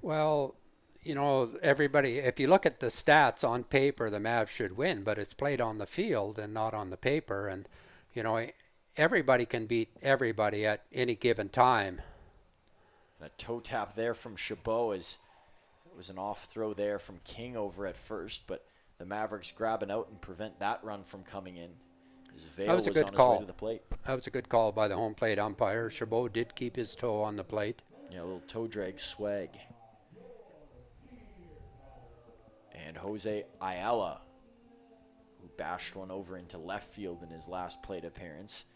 Well, you know, everybody, if you look at the stats on paper, the Mavs should win, but it's played on the field and not on the paper. And, you know, everybody can beat everybody at any given time. And a toe tap there from Chabot as it was an off throw there from King over at first, but the Mavericks grab an out and prevent that run from coming in. Vale That was a good on his call. way to the plate. That was a good call by the home plate umpire. Chabot did keep his toe on the plate. Yeah, a little toe drag swag. And Jose Ayala, who bashed one over into left field in his last plate appearance.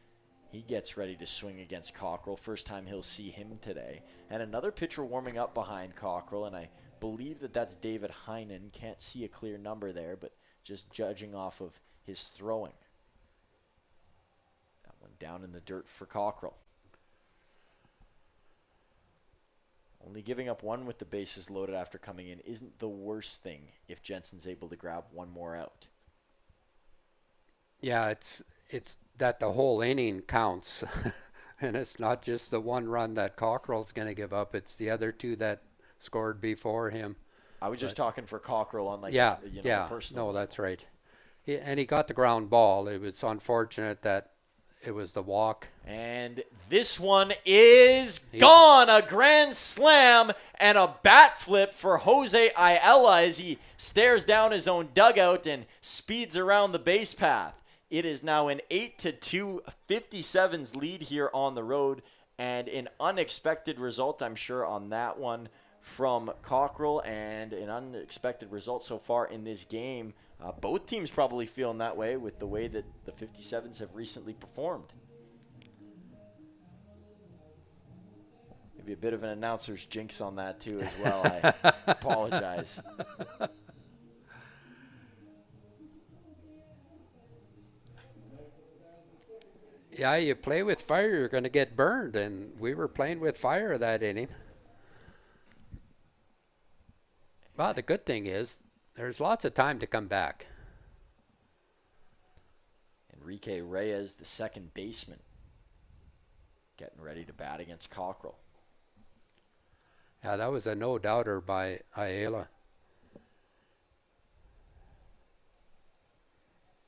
He gets ready to swing against Cockrell. First time he'll see him today. And another pitcher warming up behind Cockrell, and I believe that that's David Heinen. Can't see a clear number there, but just judging off of his throwing. That one down in the dirt for Cockrell. Only giving up 1 with the bases loaded after coming in isn't the worst thing if Jensen's able to grab 1 more out. Yeah, it's that the whole inning counts. And it's not just the 1 run that Cockrell's going to give up. It's the other 2 that scored before him. I was just talking for Cockrell on personal. No, that's right. And he got the ground ball. It was unfortunate that it was the walk. And this one is gone. A grand slam and a bat flip for Jose Ayala as he stares down his own dugout and speeds around the base path. It is now an 8-2 57s lead here on the road, and an unexpected result, I'm sure, on that one from Cockrell, and an unexpected result so far in this game. Both teams probably feeling that way with the way that the 57s have recently performed. Maybe a bit of an announcer's jinx on that too as well. I apologize. Yeah, you play with fire, you're going to get burned, and we were playing with fire that inning. Well, the good thing is there's lots of time to come back. Enrique Reyes, the second baseman, getting ready to bat against Cockrell. Yeah, that was a no-doubter by Ayala.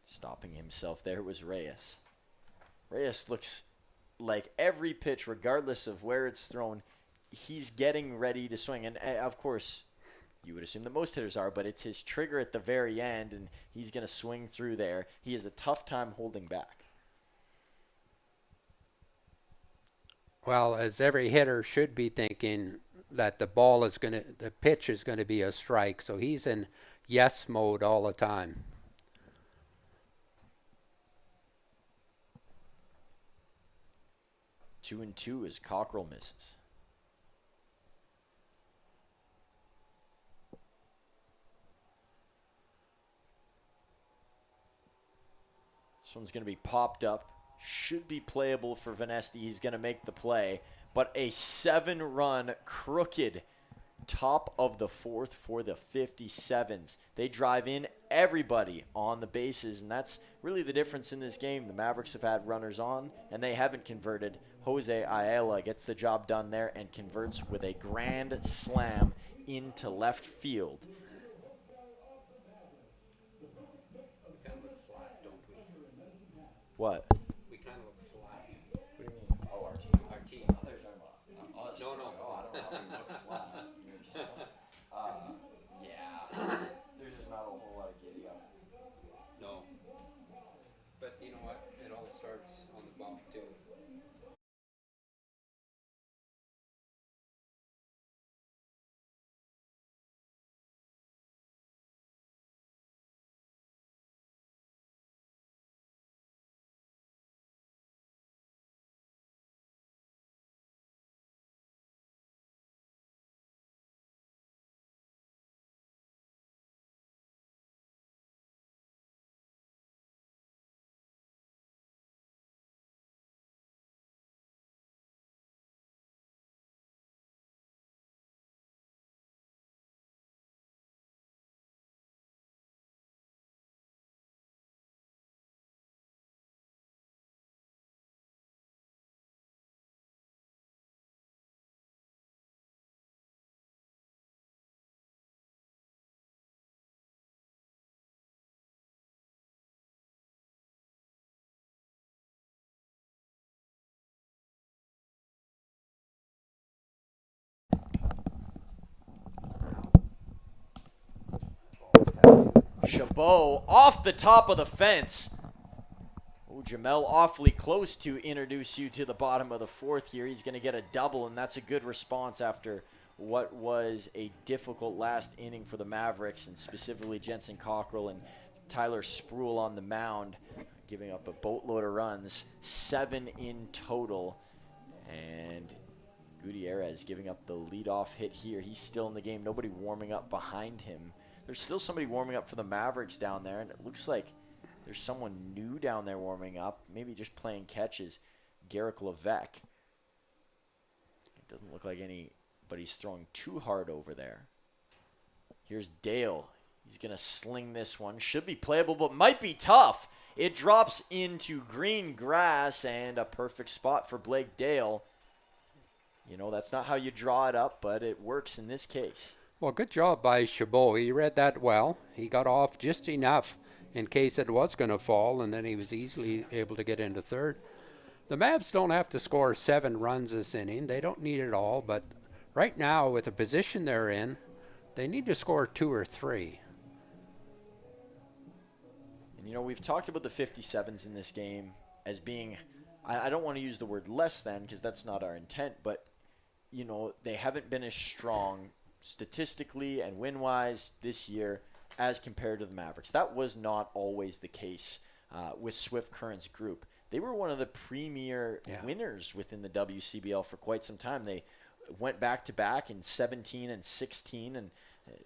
Stopping himself there was Reyes. Reyes looks like every pitch, regardless of where it's thrown, he's getting ready to swing. And of course, you would assume that most hitters are, but it's his trigger at the very end, and he's going to swing through there. He has a tough time holding back. Well, as every hitter should be thinking that the pitch is going to be a strike. So he's in yes mode all the time. 2-2 as Cockrell misses. This one's going to be popped up. Should be playable for Venesti. He's going to make the play. But a 7-run crooked top of the fourth for the 57s. They drive in everybody on the bases, and that's really the difference in this game. The Mavericks have had runners on, and they haven't converted. Jose Ayala gets the job done there and converts with a grand slam into left field. What? We kind of look flat. What do you mean? Oh, our team. Our team. I thought you were talking about us. No, no. Oh, I don't know how we look flat. Yeah. There's just not a whole lot of giddy up. No. But you know what? It all starts on the bump, too. Chabot off the top of the fence. Oh, Jamel awfully close to introduce you to the bottom of the fourth here. He's going to get a double, and that's a good response after what was a difficult last inning for the Mavericks, and specifically Jensen Cockrell and Tyler Spruill on the mound, giving up a boatload of runs, 7 in total. And Gutierrez giving up the leadoff hit here. He's still in the game. Nobody warming up behind him. There's still somebody warming up for the Mavericks down there, and it looks like there's someone new down there warming up, maybe just playing catches. Garrick Levesque. It doesn't look like anybody's throwing too hard over there. Here's Dale. He's going to sling this one. Should be playable, but might be tough. It drops into green grass, and a perfect spot for Blake Dale. You know, that's not how you draw it up, but it works in this case. Well, good job by Chabot. He read that well. He got off just enough in case it was going to fall, and then he was easily able to get into third. The Mavs don't have to score 7 runs this inning. They don't need it all, but right now, with the position they're in, they need to score 2 or 3. And, you know, we've talked about the 57s in this game as being, I don't want to use the word less than because that's not our intent, but, you know, they haven't been as strong statistically and win-wise this year as compared to the Mavericks. That was not always the case with Swift Current's group. They were one of the premier winners within the WCBL for quite some time. They went back-to-back in 17 and 16, and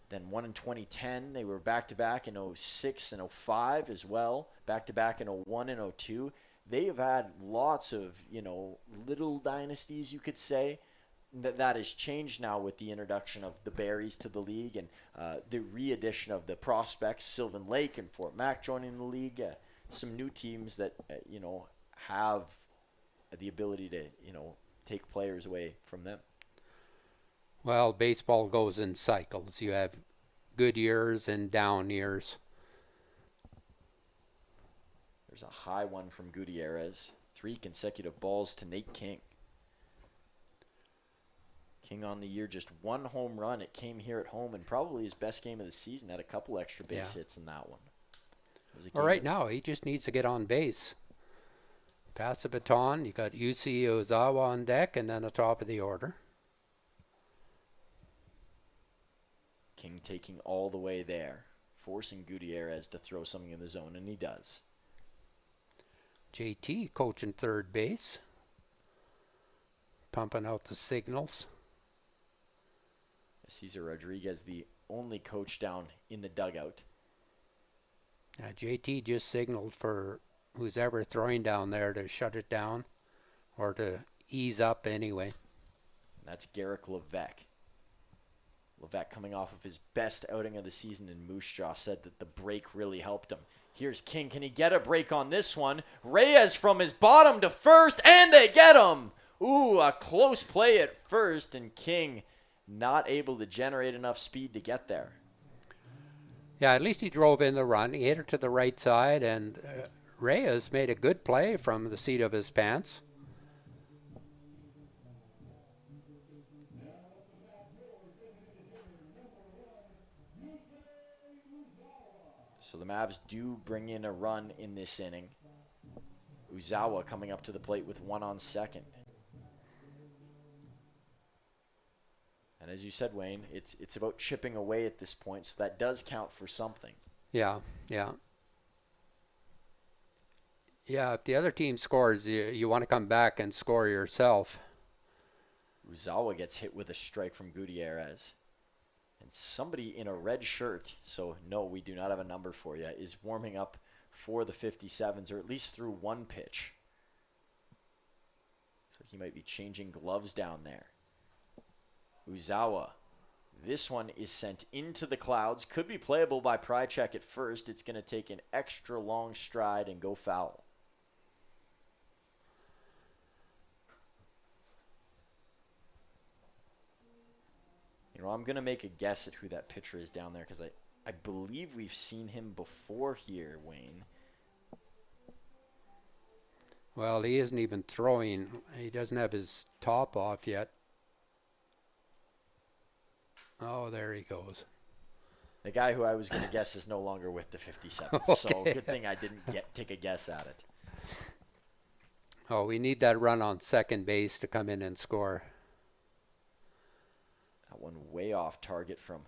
then won in 2010. They were back-to-back in 06 and 05 as well, back-to-back in 01 and 02. They have had lots of, you know, little dynasties, you could say. That has changed now with the introduction of the Berries to the league and the re-addition of the prospects, Sylvan Lake and Fort Mac joining the league. Some new teams that, you know, have the ability to, you know, take players away from them. Well, baseball goes in cycles. You have good years and down years. There's a high one from Gutierrez. 3 consecutive balls to Nate King. King on the year, just 1 home run. It came here at home, and probably his best game of the season. Had a couple extra base hits in that one. Well, right now, he just needs to get on base. Pass the baton. You got UC Ozawa on deck, and then the top of the order. King taking all the way there, forcing Gutierrez to throw something in the zone, and he does. JT coaching third base. Pumping out the signals. Cesar Rodriguez, the only coach down in the dugout. JT just signaled for who's ever throwing down there to shut it down or to ease up anyway. That's Garrick Levesque. Levesque, coming off of his best outing of the season in Moose Jaw, said that the break really helped him. Here's King. Can he get a break on this one? Reyes from his bottom to first, and they get him! Ooh, a close play at first, and King not able to generate enough speed to get there. Yeah, at least he drove in the run. He hit her to the right side, and Reyes made a good play from the seat of his pants. So the Mavs do bring in a run in this inning. Uzawa coming up to the plate with one on second. And as you said, Wayne, it's about chipping away at this point, so that does count for something. Yeah. Yeah, if the other team scores, you want to come back and score yourself. Uzawa gets hit with a strike from Gutierrez. And somebody in a red shirt, so no, we do not have a number for you, is warming up for the 57s, or at least through one pitch. So he might be changing gloves down there. Uzawa. This one is sent into the clouds. Could be playable by Prychek at first. It's going to take an extra long stride and go foul. You know, I'm going to make a guess at who that pitcher is down there because I believe we've seen him before here, Wayne. Well, he isn't even throwing. He doesn't have his top off yet. Oh, there he goes. The guy who I was going to guess is no longer with the 57. Okay. So good thing I didn't take a guess at it. Oh, we need that run on second base to come in and score. That one way off target from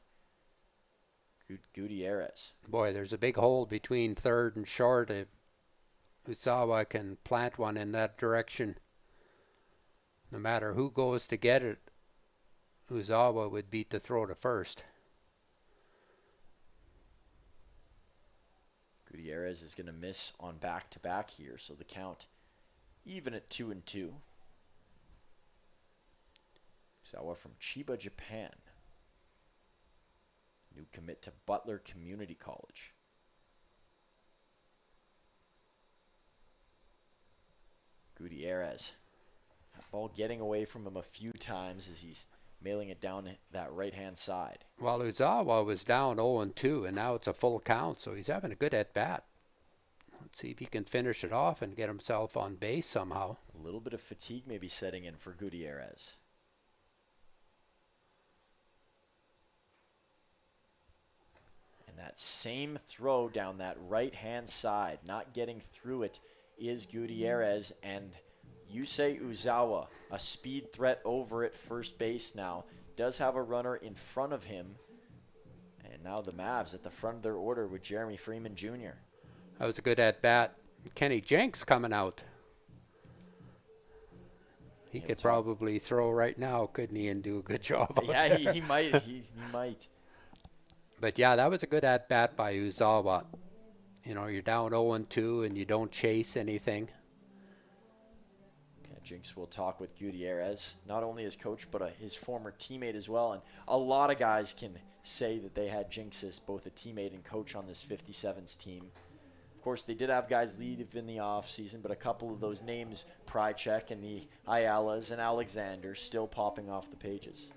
Gutierrez. Boy, there's a big hole between third and short. If Uzawa can plant one in that direction, no matter who goes to get it, Uzawa would beat the throw to first. Gutierrez is going to miss on back-to-back here, so the count even at 2-2. Uzawa from Chiba, Japan. New commit to Butler Community College. Gutierrez. That ball getting away from him a few times as he's mailing it down that right-hand side. Well, Uzawa was down 0-2, and now it's a full count, so he's having a good at-bat. Let's see if he can finish it off and get himself on base somehow. A little bit of fatigue maybe setting in for Gutierrez. And that same throw down that right-hand side, not getting through it, is Gutierrez, and Yusei Uzawa, a speed threat over at first base now, does have a runner in front of him. And now the Mavs at the front of their order with Jeremy Freeman Jr. That was a good at-bat. Kenny Jenks coming out. He could probably throw right now, couldn't he, and do a good job. Yeah, he might. He might. But yeah, that was a good at-bat by Uzawa. You know, you're down 0-2 and you don't chase anything. Jinx will talk with Gutierrez, not only his coach, but his former teammate as well. And a lot of guys can say that they had Jinx as both a teammate and coach on this 57s team. Of course, they did have guys leave in the offseason, but a couple of those names, Prychek and the Ayalas and Alexander, still popping off the pages.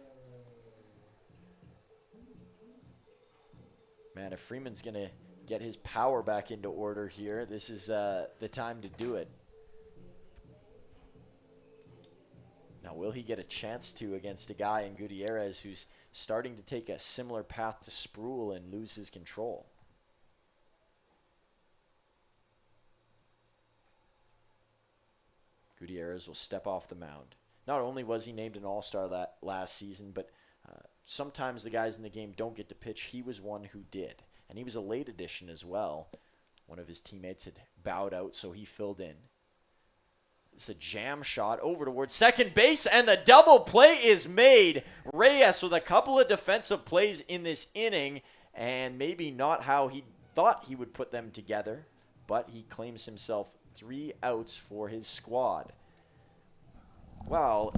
Man, if Freeman's going to get his power back into order here, this is the time to do it. Now, will he get a chance to against a guy in Gutierrez who's starting to take a similar path to Sproul and lose his control? Gutierrez will step off the mound. Not only was he named an All-Star last season, but sometimes the guys in the game don't get to pitch. He was one who did. And he was a late addition as well. One of his teammates had bowed out, so he filled in. It's a jam shot over towards second base, and the double play is made. Reyes with a couple of defensive plays in this inning, and maybe not how he thought he would put them together, but he claims himself 3 outs for his squad. While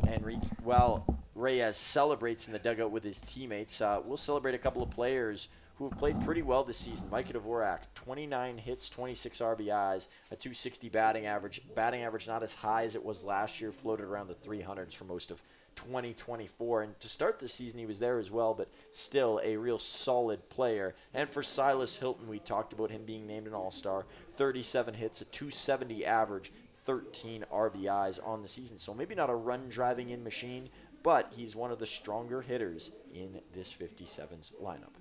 Reyes celebrates in the dugout with his teammates, we'll celebrate a couple of players who have played pretty well this season. Micah Dvorak, 29 hits, 26 RBIs, a .260 batting average. Batting average not as high as it was last year, floated around the 300s for most of 2024. And to start the season, he was there as well, but still a real solid player. And for Silas Hilton, we talked about him being named an All-Star. 37 hits, a .270 average, 13 RBIs on the season. So maybe not a run-driving in machine, but he's one of the stronger hitters in this 57's lineup.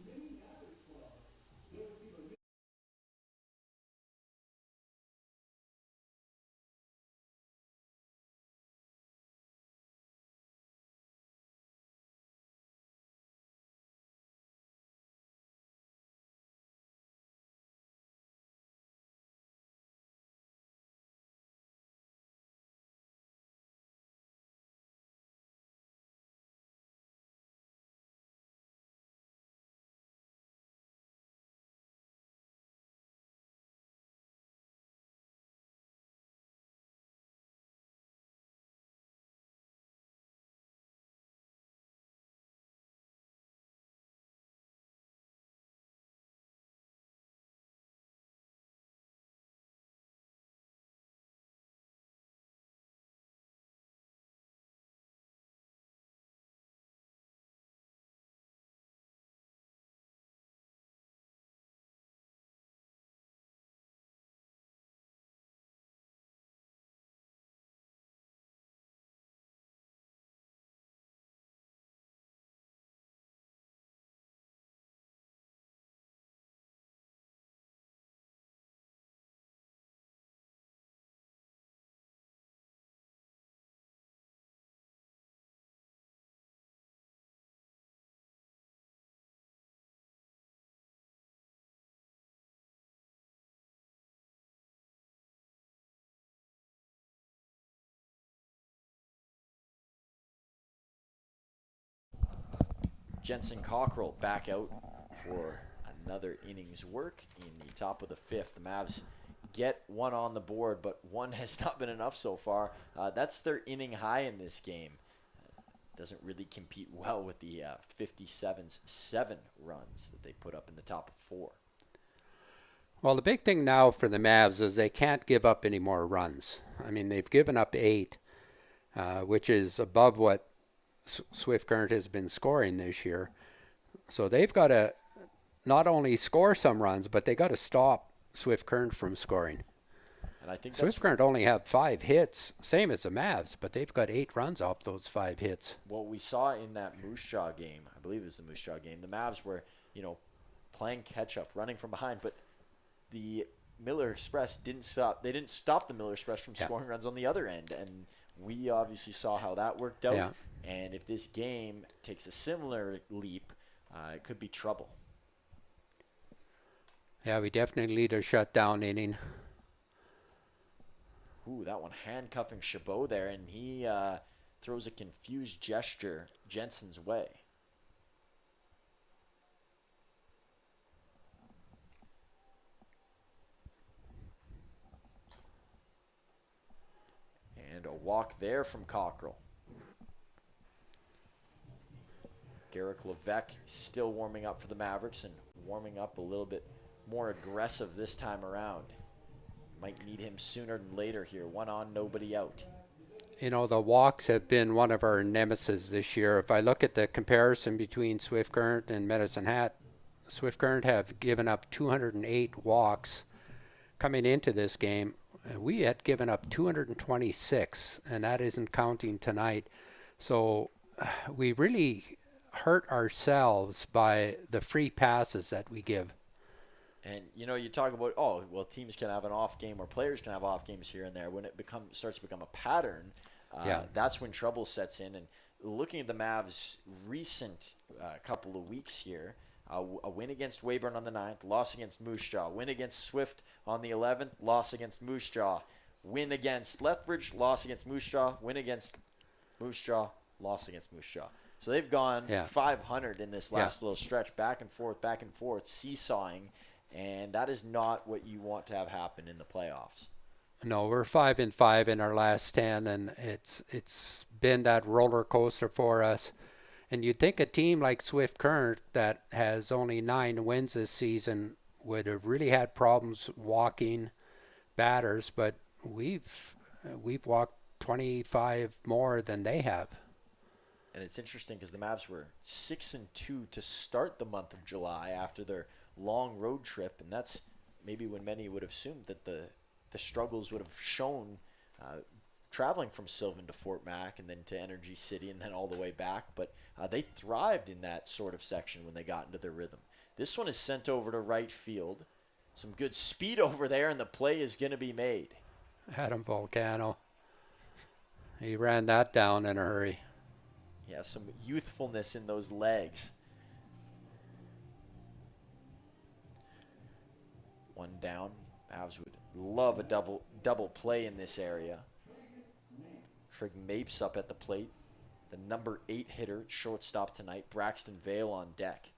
Jensen Cockrell back out for another innings work in the top of the 5th. The Mavs get one on the board, but one has not been enough so far. That's their inning high in this game. Doesn't really compete well with the 57's 7 runs that they put up in the top of 4. Well, the big thing now for the Mavs is they can't give up any more runs. I mean, they've given up 8, which is above what Swift Current has been scoring this year. So they've got to not only score some runs, but they got to stop Swift Current from scoring. And I think Swift Current only have 5 hits, same as the Mavs, but they've got 8 runs off those 5 hits. What we saw in that Moose Jaw game, I believe it was the Moose Jaw game, the Mavs were, playing catch up, running from behind, but the Miller Express didn't stop. They didn't stop the Miller Express from scoring runs on the other end, and we obviously saw how that worked out. Yeah. And if this game takes a similar leap, it could be trouble. Yeah, we definitely need a shutdown inning. Ooh, that one handcuffing Chabot there, and he throws a confused gesture Jensen's way. And a walk there from Cockrell. Garrick Levesque still warming up for the Mavericks and warming up a little bit more aggressive this time around. Might need him sooner than later here. 1 on, nobody out. The walks have been one of our nemesis this year. If I look at the comparison between Swift Current and Medicine Hat, Swift Current have given up 208 walks coming into this game. We had given up 226, and that isn't counting tonight. So we really hurt ourselves by the free passes that we give. And you talk about, oh well, teams can have an off game or players can have off games here and there. When it starts to become a pattern, Yeah. that's when trouble sets in. And looking at the Mavs' recent couple of weeks here, a win against Weyburn on the 9th, loss against Moose Jaw, win against Swift on the 11th, loss against Moose Jaw, win against Lethbridge, loss against Moose Jaw, win against Moose Jaw, loss against Moose Jaw. So they've gone 500 in this last little stretch, back and forth, seesawing. And that is not what you want to have happen in the playoffs. No, we're 5-5 in our last 10, and it's been that roller coaster for us. And you'd think a team like Swift Current that has only 9 wins this season would have really had problems walking batters, but we've walked 25 more than they have. And it's interesting because the Mavs were 6-2 to start the month of July after their long road trip, and that's maybe when many would have assumed that the struggles would have shown traveling from Sylvan to Fort Mac and then to Energy City and then all the way back. But they thrived in that sort of section when they got into their rhythm. This one is sent over to right field. Some good speed over there, and the play is going to be made. Adam Volcano. He ran that down in a hurry. Yeah, some youthfulness in those legs. One down. Mavs would love a double play in this area. Trig Mapes up at the plate. The number 8 hitter, shortstop tonight, Braxton Vale on deck.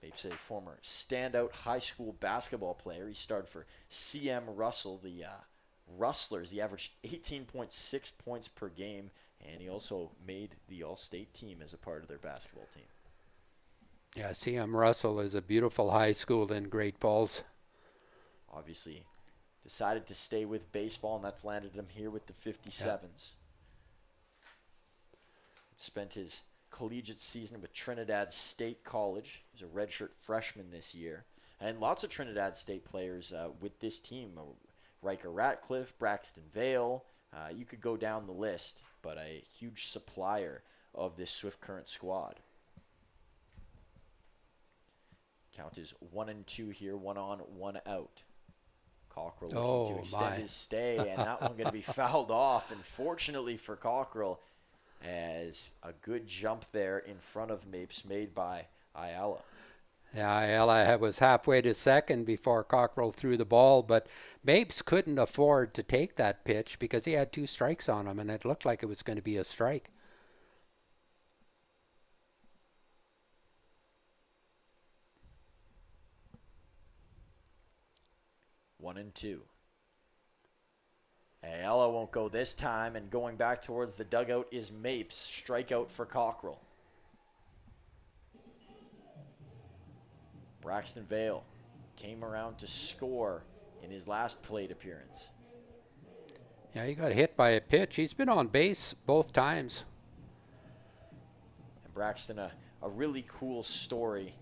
Mapes, a former standout high school basketball player. He started for CM Russell, the Rustlers. He averaged 18.6 points per game, and he also made the All-State team as a part of their basketball team. Yeah, CM Russell is a beautiful high school in Great Falls. Obviously decided to stay with baseball, and that's landed him here with the 57s. Yeah. Spent his collegiate season with Trinidad State College. He's a redshirt freshman this year. And lots of Trinidad State players with this team. Riker Ratcliffe, Braxton Vale. You could go down the list, but a huge supplier of this Swift Current squad. Count is 1-2 here, 1 on, 1 out. Cockrell looking to extend his stay, and that one going to be fouled off. And fortunately for Cockrell, as a good jump there in front of Mapes made by Ayala. Yeah, Ayala was halfway to second before Cockrell threw the ball, but Mapes couldn't afford to take that pitch because he had 2 strikes on him, and it looked like it was going to be a strike. One and 2. Ayala won't go this time, and going back towards the dugout is Mapes. Strikeout for Cockrell. Braxton Vale came around to score in his last plate appearance. Yeah, he got hit by a pitch. He's been on base both times. And Braxton, a really cool story.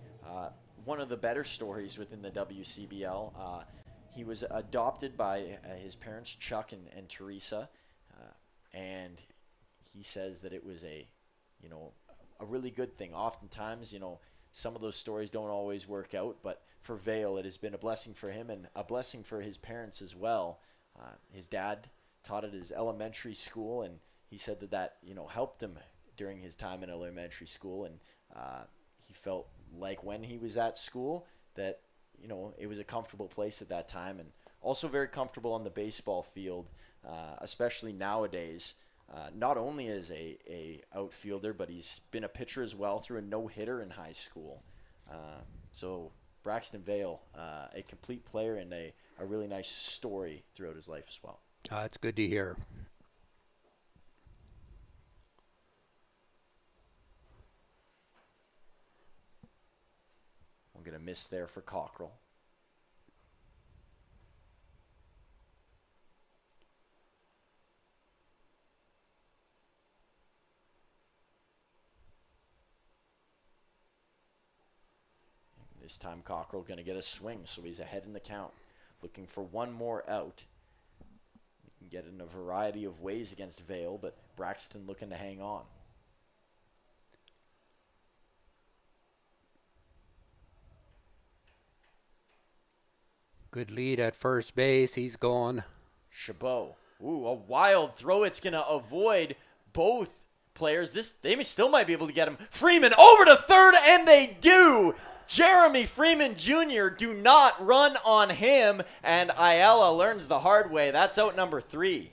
One of the better stories within the WCBL. He was adopted by his parents, Chuck and Teresa, and he says that it was a really good thing. Oftentimes, some of those stories don't always work out, but for Vale, it has been a blessing for him and a blessing for his parents as well. His dad taught at his elementary school, and he said that helped him during his time in elementary school, and he felt like when he was at school that it was a comfortable place at that time, and also very comfortable on the baseball field, especially nowadays. Not only as a outfielder, but he's been a pitcher as well through a no-hitter in high school. So Braxton Vale, a complete player and a really nice story throughout his life as well. That's good to hear. I'm going to miss there for Cockrell. This time Cockrell going to get a swing, so he's ahead in the count. Looking for one more out. You can get in a variety of ways against Vale, but Braxton looking to hang on. Good lead at first base. He's going. Chabot. Ooh, a wild throw. It's going to avoid both players. They still might be able to get him. Freeman over to third, and they do. Jeremy Freeman Jr. do not run on him, and Ayala learns the hard way. That's out number 3.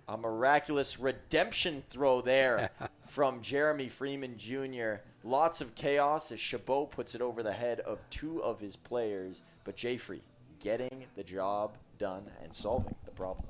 A miraculous redemption throw there from Jeremy Freeman Jr. Lots of chaos as Chabot puts it over the head of 2 of his players, but Jeffrey getting the job done and solving the problem.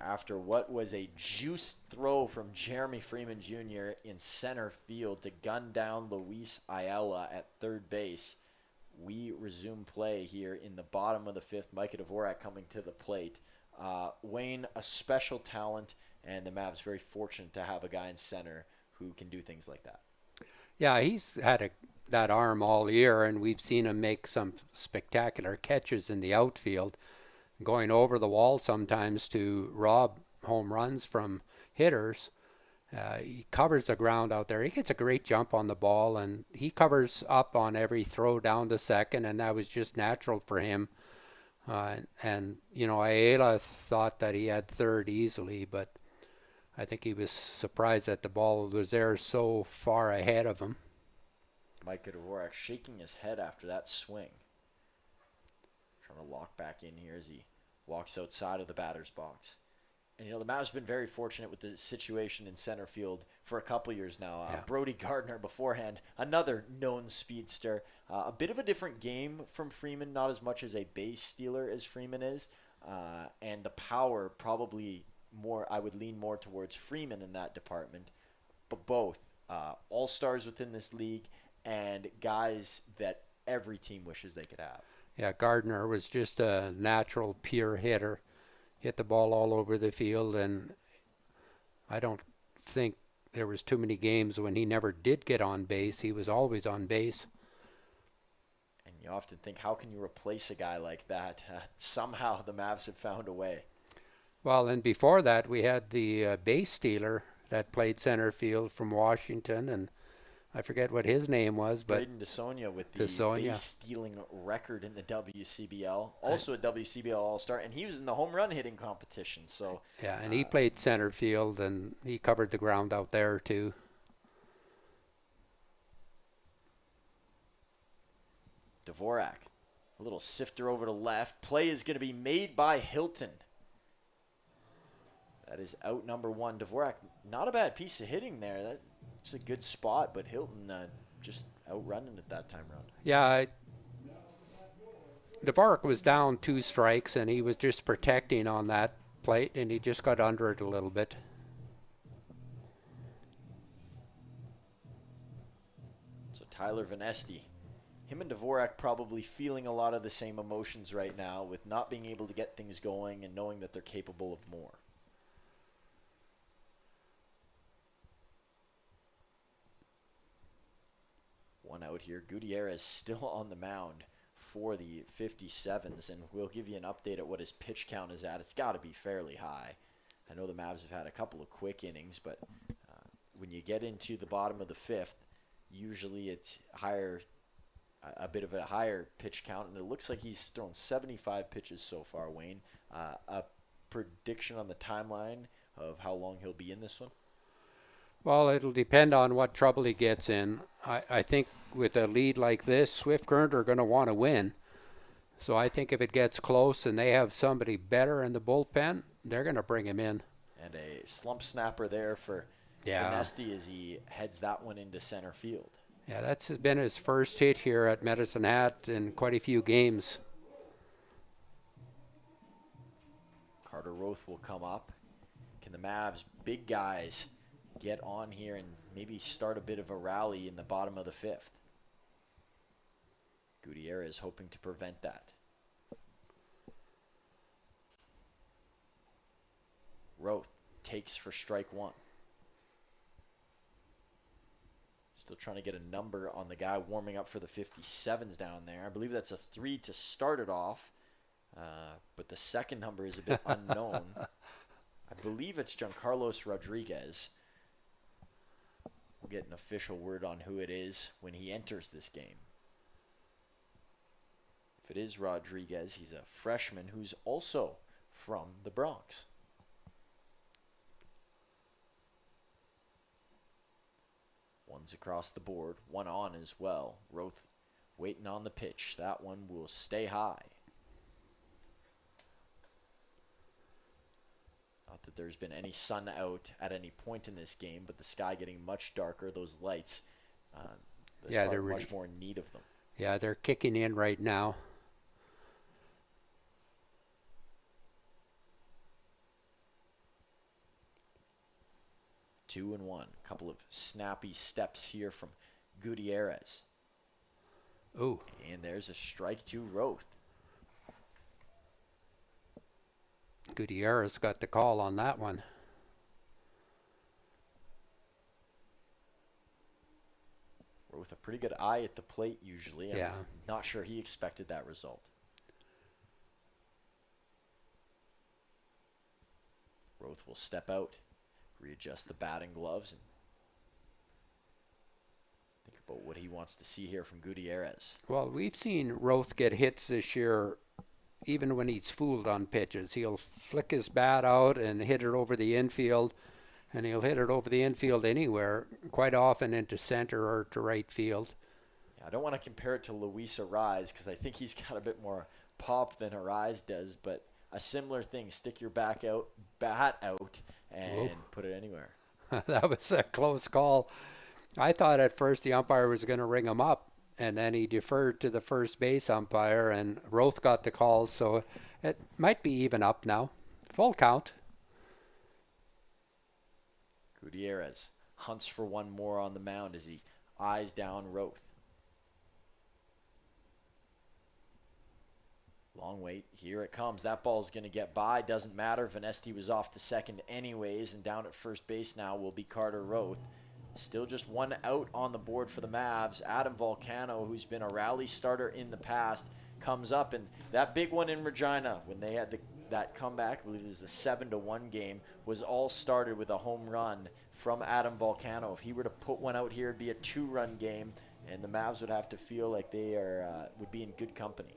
After what was a juiced throw from Jeremy Freeman Jr. in center field to gun down Luis Ayala at third base, we resume play here in the bottom of the 5th. Micah Dvorak coming to the plate. Wayne, a special talent, and the Mavs very fortunate to have a guy in center who can do things like that. Yeah, he's had that arm all year, and we've seen him make some spectacular catches in the outfield, going over the wall sometimes to rob home runs from hitters. He covers the ground out there. He gets a great jump on the ball, and he covers up on every throw down to second, and that was just natural for him. And Ayala thought that he had third easily, but I think he was surprised that the ball was there so far ahead of him. Micah Dvorak shaking his head after that swing. Trying to lock back in here as he walks outside of the batter's box. And, the Mavs have been very fortunate with the situation in center field for a couple years now. Yeah. Brody Gardner beforehand, another known speedster. A bit of a different game from Freeman, not as much as a base stealer as Freeman is. And the power probably more, I would lean more towards Freeman in that department. But both all-stars within this league and guys that every team wishes they could have. Yeah, Gardner was just a natural, pure hitter. Hit the ball all over the field, and I don't think there was too many games when he never did get on base. He was always on base. And you often think, how can you replace a guy like that? Somehow the Mavs have found a way. Well, and before that, we had the base stealer that played center field from Washington, and I forget what his name was, but Braden DeSonia with the base stealing record in the WCBL, also a WCBL All-Star, and he was in the home run hitting competition. So yeah, and he played center field, and he covered the ground out there too. Dvorak, a little sifter over to left. Play is going to be made by Hilton. That is out number one. Dvorak, not a bad piece of hitting there. That's a good spot, but Hilton just outrunning it that time around. Yeah, Dvorak was down 2 strikes, and he was just protecting on that plate, and he just got under it a little bit. So Tyler Vanesti, him and Dvorak probably feeling a lot of the same emotions right now with not being able to get things going and knowing that they're capable of more. One out here. Gutierrez still on the mound for the 57s, and we'll give you an update at what his pitch count is at. It's got to be fairly high. I know the Mavs have had a couple of quick innings, but when you get into the bottom of the fifth, usually it's higher, a bit of a higher pitch count, and it looks like he's thrown 75 pitches so far, Wayne. A prediction on the timeline of how long he'll be in this one? Well, it'll depend on what trouble he gets in. I think with a lead like this, Swift Current are going to want to win. So I think if it gets close and they have somebody better in the bullpen, they're going to bring him in. And a slump snapper there for Vanesti as he heads that one into center field. Yeah, that's been his first hit here at Medicine Hat in quite a few games. Carter Roth will come up. Can the Mavs, big guys, get on here and maybe start a bit of a rally in the bottom of the fifth? Gutierrez hoping to prevent that. Roth takes for strike one. Still trying to get a number on the guy warming up for the 57s down there. I believe that's a 3 to start it off, but the second number is a bit unknown. I believe it's Giancarlos Rodriguez. We'll get an official word on who it is when he enters this game. If it is Rodriguez, he's a freshman who's also from the Bronx. One's across the board, one on as well. Roth waiting on the pitch. That one will stay high. Not that there's been any sun out at any point in this game, but the sky getting much darker. Those lights, they're much more in need of them. Yeah, they're kicking in right now. Two and one. A couple of snappy steps here from Gutierrez. Ooh. And there's a strike to Roth. Gutierrez got the call on that one. Roth, a pretty good eye at the plate usually. Yeah. I'm not sure he expected that result. Roth will step out, readjust the batting gloves, and think about what he wants to see here from Gutierrez. Well, we've seen Roth get hits this year even when he's fooled on pitches. He'll flick his bat out and hit it over the infield, and he'll hit it over the infield anywhere, quite often into center or to right field. Yeah, I don't want to compare it to Luis Arise because I think he's got a bit more pop than Arise does, but a similar thing. Stick your bat out, and put it anywhere. That was a close call. I thought at first the umpire was going to ring him up, and then he deferred to the first base umpire, and Roth got the call, so it might be even up now. Full count. Gutierrez hunts for one more on the mound as he eyes down Roth. Long wait. Here it comes. That ball's going to get by. Doesn't matter. Vanesti was off to second anyways, and down at first base now will be Carter Roth. Still just one out on the board for the Mavs. Adam Volcano, who's been a rally starter in the past, comes up, and that big one in Regina when they had that comeback, I believe it was the 7-1 game, was all started with a home run from Adam Volcano. If he were to put one out here, it'd be a 2-run game, and the Mavs would have to feel like they would be in good company.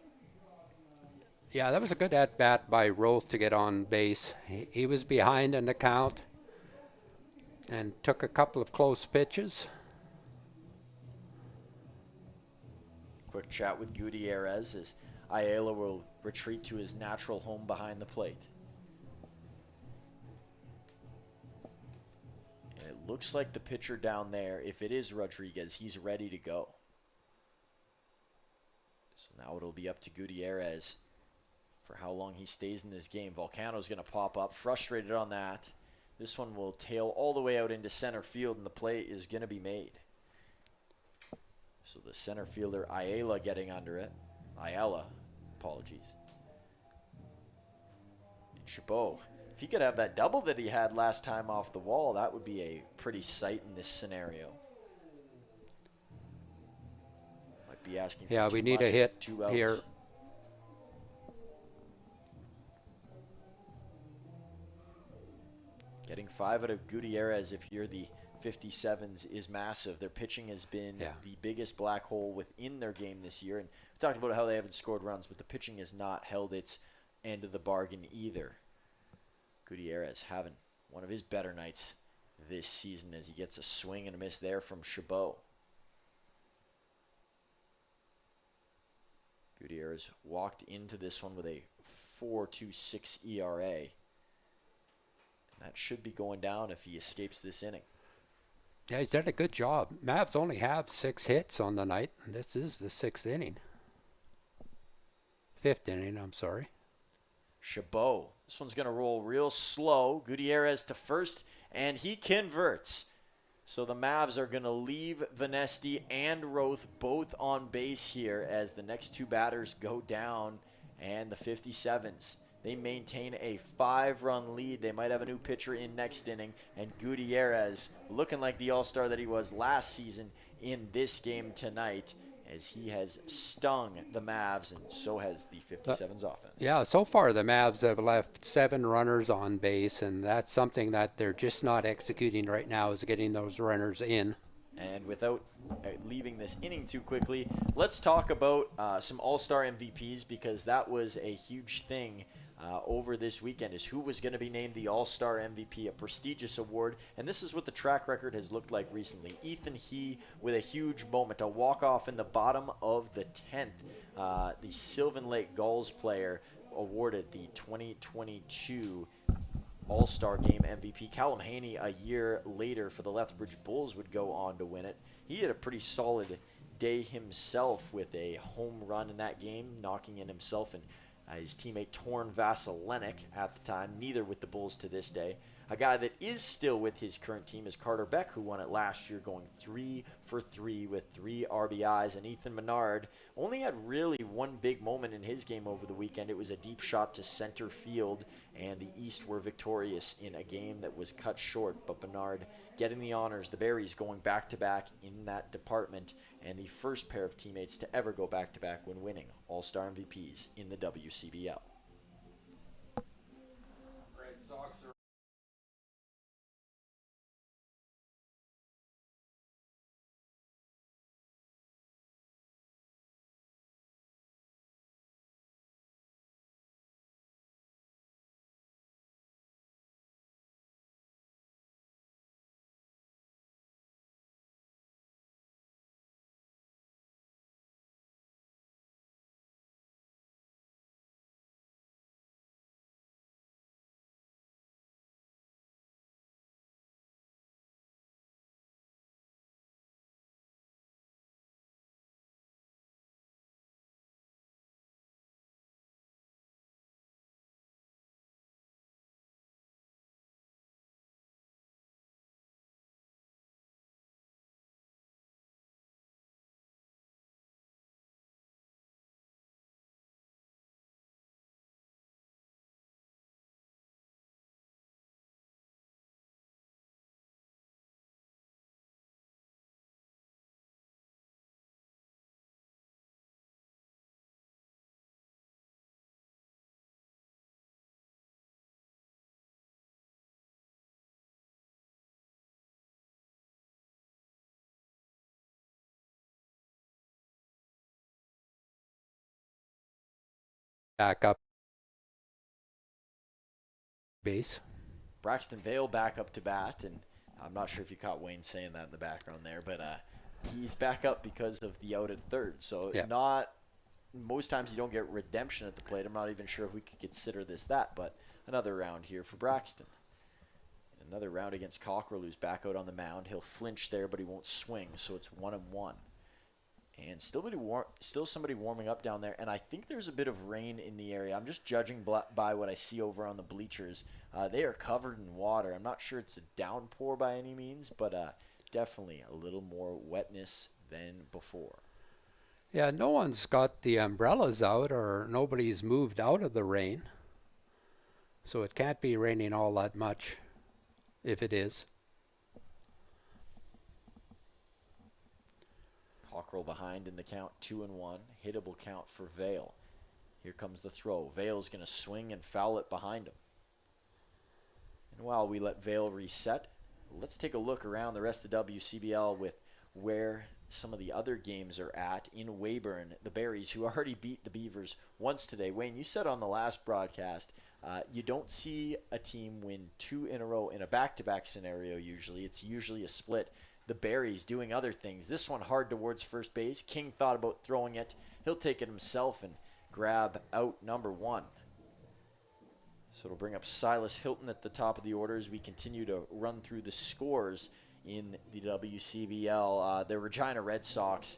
Yeah, that was a good at-bat by Roth to get on base. He was behind in the count and took a couple of close pitches. Quick chat with Gutierrez as Ayala will retreat to his natural home behind the plate. looks like the pitcher down there, if it is Rodriguez, he's ready to go. So now it'll be up to Gutierrez for how long he stays in this game. Volcano's going to pop up, frustrated on that. This one will tail all the way out into center field, and the play is going to be made. So the center fielder, Ayala, getting under it. Ayala, apologies. And Chabot. If he could have that double that he had last time off the wall, that would be a pretty sight in this scenario. Might be asking for Yeah, too we need much, a hit 2 outs. here. Getting 5 out of Gutierrez if you're the 57s is massive. Their pitching has been the biggest black hole within their game this year. And we talked about how they haven't scored runs, but the pitching has not held its end of the bargain either. Gutierrez having one of his better nights this season as he gets a swing and a miss there from Chabot. Gutierrez walked into this one with a 4.26 ERA. That should be going down if he escapes this inning. Yeah, he's done a good job. Mavs only have 6 hits on the night. This is the 6th inning. 5th inning, I'm sorry. Chabot. This one's going to roll real slow. Gutierrez to first, and he converts. So the Mavs are going to leave Venesti and Roth both on base here as the next 2 batters go down, and the 57s. They maintain a 5-run lead. They might have a new pitcher in next inning. And Gutierrez looking like the all-star that he was last season in this game tonight as he has stung the Mavs, and so has the 57's offense. Yeah, so far the Mavs have left 7 runners on base, and that's something that they're just not executing right now, is getting those runners in. And without leaving this inning too quickly, let's talk about some all-star MVPs, because that was a huge thing over this weekend, is who was going to be named the All-Star MVP, a prestigious award. And this is what the track record has looked like recently. Ethan He with a huge moment, a walk-off in the bottom of the 10th. The Sylvan Lake Gulls player awarded the 2022 All-Star Game MVP. Callum Haney, a year later for the Lethbridge Bulls, would go on to win it. He had a pretty solid day himself with a home run in that game, knocking in himself and his teammate Torn Vasilenic at the time, neither with the Bulls to this day. A guy that is still with his current team is Carter Beck, who won it last year, going 3 for 3 with 3 RBIs. And Ethan Menard only had really one big moment in his game over the weekend. It was a deep shot to center field, and the East were victorious in a game that was cut short. But Menard getting the honors, the Berries going back-to-back in that department, and the first pair of teammates to ever go back-to-back when winning All-Star MVPs in the WCBL. Red Sox are back up base. Braxton Vale back up to bat, and I'm not sure if you caught Wayne saying that in the background there, but he's back up because of the out at third. So not most times you don't get redemption at the plate. I'm not even sure if we could consider this that, but another round here for Braxton. Another round against Cockrell, who's back out on the mound. He'll flinch there, but he won't swing, so it's 1-1. And still somebody warming up down there, and I think there's a bit of rain in the area. I'm just judging by what I see over on the bleachers. They are covered in water. I'm not sure it's a downpour by any means, but definitely a little more wetness than before. Yeah, no one's got the umbrellas out, or nobody's moved out of the rain. So it can't be raining all that much, if it is. Cockrell behind in the count, 2-1. Hittable count for Vale. Here comes the throw. Vale's going to swing and foul it behind him. And while we let Vale reset, let's take a look around the rest of the WCBL with where some of the other games are at. In Weyburn, the Berries, who already beat the Beavers once today. Wayne, you said on the last broadcast, you don't see a team win 2 in a row in a back-to-back scenario usually. It's usually a split. The Berries doing other things. This one hard towards first base. King thought about throwing it. He'll take it himself and grab out number 1. So it'll bring up Silas Hilton at the top of the order as we continue to run through the scores in the WCBL. The Regina Red Sox,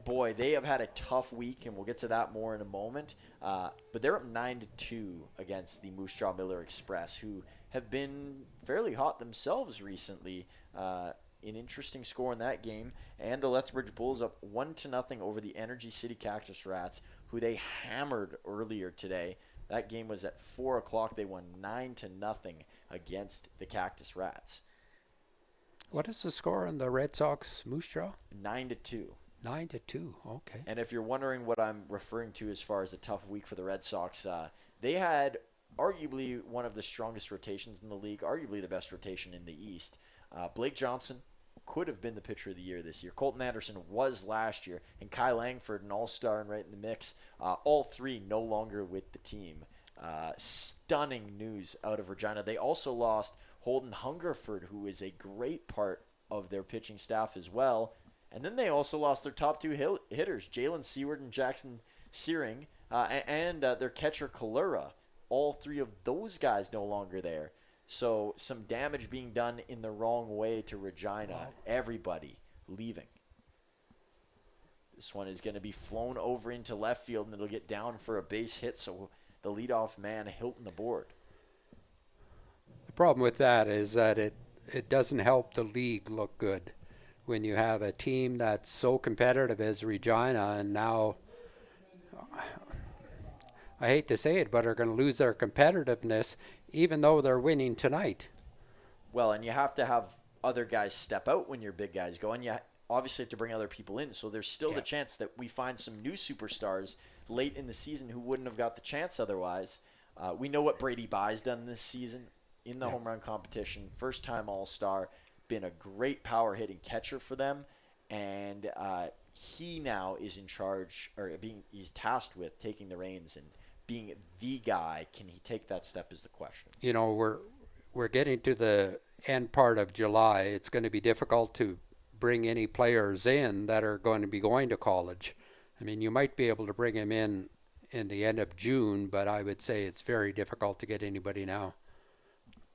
boy, they have had a tough week, and we'll get to that more in a moment. But they're up 9-2 against the Moose Jaw Miller Express, who have been fairly hot themselves recently. An interesting score in that game, and the Lethbridge Bulls up 1-0 over the Energy City Cactus Rats, who they hammered earlier today. That game was at 4 o'clock. They won 9-0 against the Cactus Rats. What is the score on the Red Sox Moose Jaw? 9-2. 9-2. Okay. And if you're wondering what I'm referring to as far as a tough week for the Red Sox, they had arguably one of the strongest rotations in the league, arguably the best rotation in the East. Blake Johnson could have been the pitcher of the year this year. Colton Anderson was last year, and Kyle Langford, an all-star and right in the mix. All three no longer with the team. Stunning news out of Regina. They also lost Holden Hungerford, who is a great part of their pitching staff as well. And then they also lost their top 2 hitters, Jalen Seward and Jackson Searing, and their catcher Kalura. All 3 of those guys no longer there. So some damage being done in the wrong way to Regina. Wow. Everybody leaving. This one is going to be flown over into left field, and it'll get down for a base hit. So the leadoff man, Hilton, aboard. The problem with that is that it doesn't help the league look good when you have a team that's so competitive as Regina, and now, I hate to say it, but are going to lose their competitiveness even though they're winning tonight. Well, and you have to have other guys step out when your big guys go, and you obviously have to bring other people in. So there's still the chance that we find some new superstars late in the season who wouldn't have got the chance otherwise. We know what Brady Bye's done this season in the home run competition. First-time All-Star, been a great power-hitting catcher for them, and he now is in charge, or he's tasked with taking the reins and being the guy. Can he take that step is the question. You know, we're getting to the end part of July. It's going to be difficult to bring any players in that are going to be going to college. I mean, you might be able to bring him in the end of June, but I would say it's very difficult to get anybody now.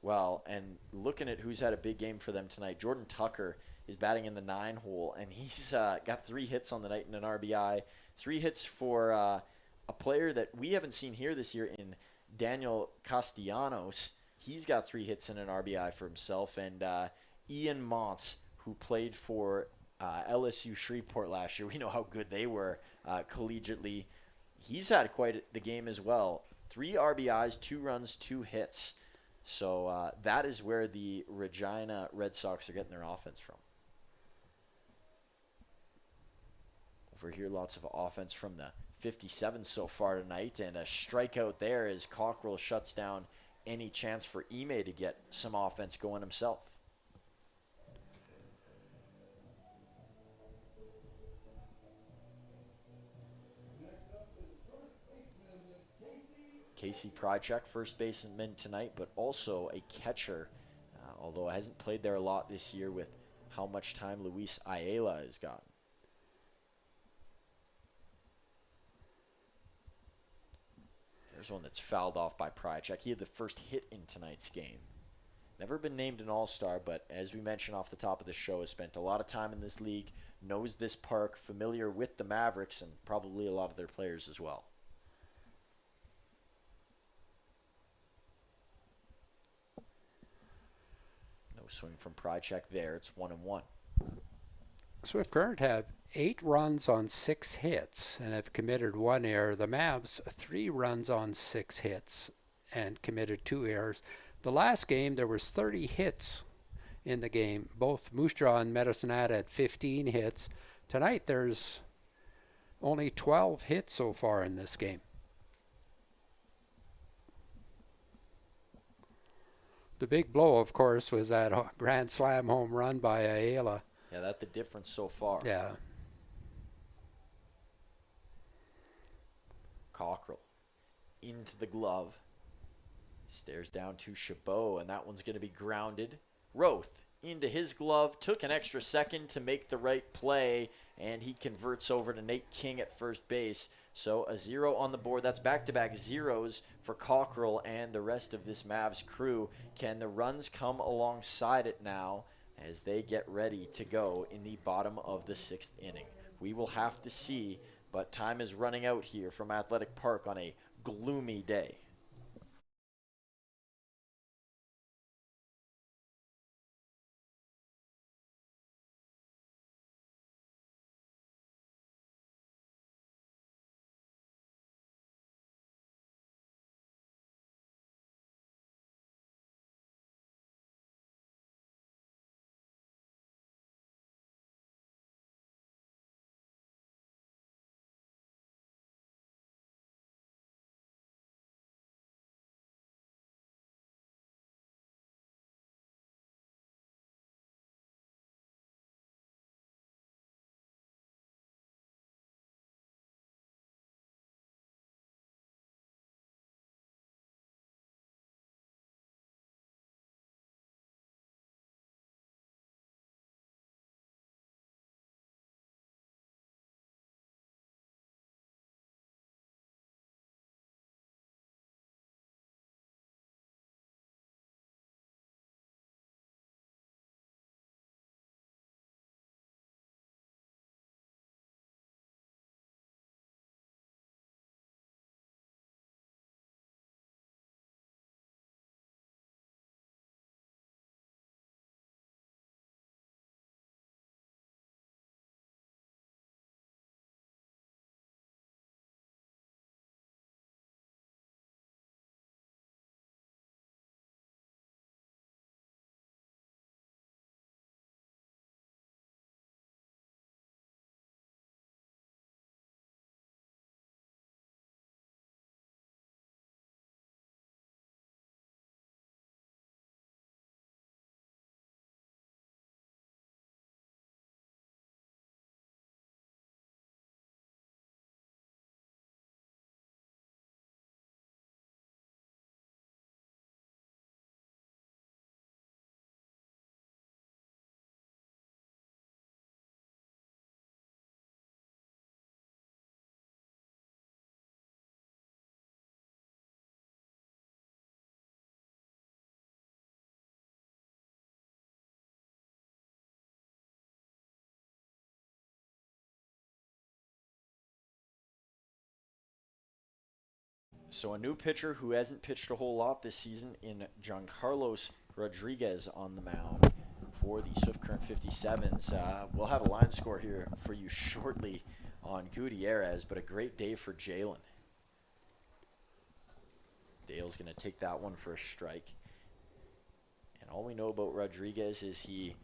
Well, and looking at who's had a big game for them tonight, Jordan Tucker is batting in the 9 hole, and he's got 3 hits on the night and an RBI. 3 hits for a player that we haven't seen here this year in Daniel Castellanos. He's got 3 hits and an RBI for himself. And Ian Montz, who played for LSU Shreveport last year. We know how good they were collegiately. He's had quite the game as well. 3 RBIs, 2 runs, 2 hits. So that is where the Regina Red Sox are getting their offense from. Over here, lots of offense from the 57 so far tonight, and a strikeout there as Cockrell shuts down any chance for Ime to get some offense going himself. Casey Prychek, first baseman tonight, but also a catcher, although hasn't played there a lot this year with how much time Luis Ayala has gotten. There's one that's fouled off by Prychek. He had the first hit in tonight's game. Never been named an all-star, but as we mentioned off the top of the show, has spent a lot of time in this league, knows this park, familiar with the Mavericks, and probably a lot of their players as well. No swing from Prychek there. It's 1-1. Swift Current have 8 runs on 6 hits and have committed 1 error. The Mavs 3 runs on 6 hits and committed 2 errors. The last game there was 30 hits in the game. Both Moose Jaw and Medicine Hat had 15 hits. Tonight there's only 12 hits so far in this game. The big blow, of course, was that grand slam home run by Ayala. Yeah, that's the difference so far. Yeah. Cockrell into the glove. Stares down to Chabot, and that one's going to be grounded. Roth into his glove. Took an extra second to make the right play, and he converts over to Nate King at first base. So a 0 on the board. That's back-to-back zeros for Cockrell and the rest of this Mavs crew. Can the runs come alongside it now as they get ready to go in the bottom of the 6th inning? We will have to see, but time is running out here from Athletic Park on a gloomy day. So a new pitcher who hasn't pitched a whole lot this season in Giancarlos Rodriguez on the mound for the Swift Current 57s. We'll have a line score here for you shortly on Gutierrez, but a great day for Jalen. Dale's going to take that one for a strike. And all we know about Rodriguez is he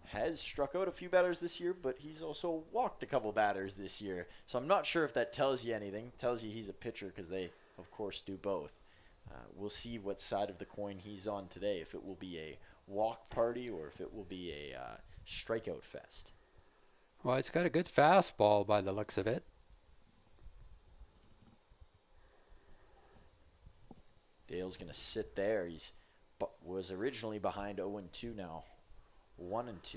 has struck out a few batters this year, but he's also walked a couple batters this year. So I'm not sure if that tells you anything. It tells you he's a pitcher because they, of course, do both. We'll see what side of the coin he's on today, if it will be a walk party or if it will be a strikeout fest. Well, it's got a good fastball by the looks of it. Dale's going to sit there. He's was originally behind 0-2 now. 1-2.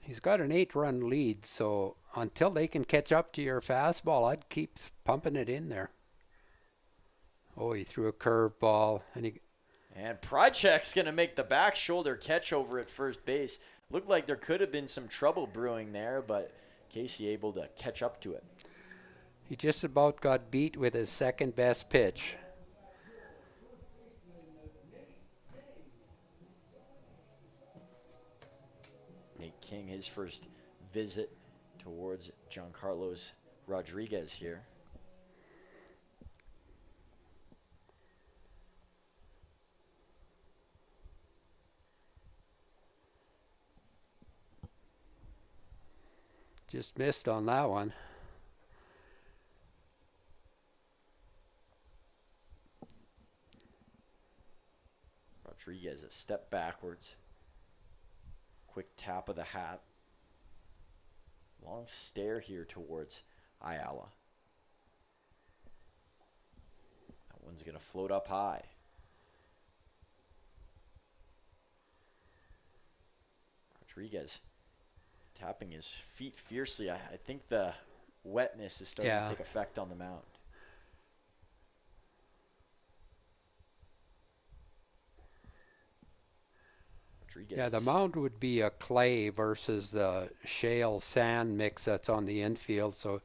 He's got an 8-run lead, so until they can catch up to your fastball, I'd keep pumping it in there. Oh, he threw a curveball, and And Prychek's going to make the back shoulder catch over at first base. Looked like there could have been some trouble brewing there, but Casey able to catch up to it. He just about got beat with his second best pitch. Nate King, his first visit towards Giancarlo Rodriguez here. Just missed on that one. Rodriguez a step backwards. Quick tap of the hat. Long stare here towards Ayala. That one's going to float up high. Rodriguez tapping his feet fiercely. I think the wetness is starting to take effect on the mound. Rodriguez. Yeah, the mound would be a clay versus the shale sand mix that's on the infield, so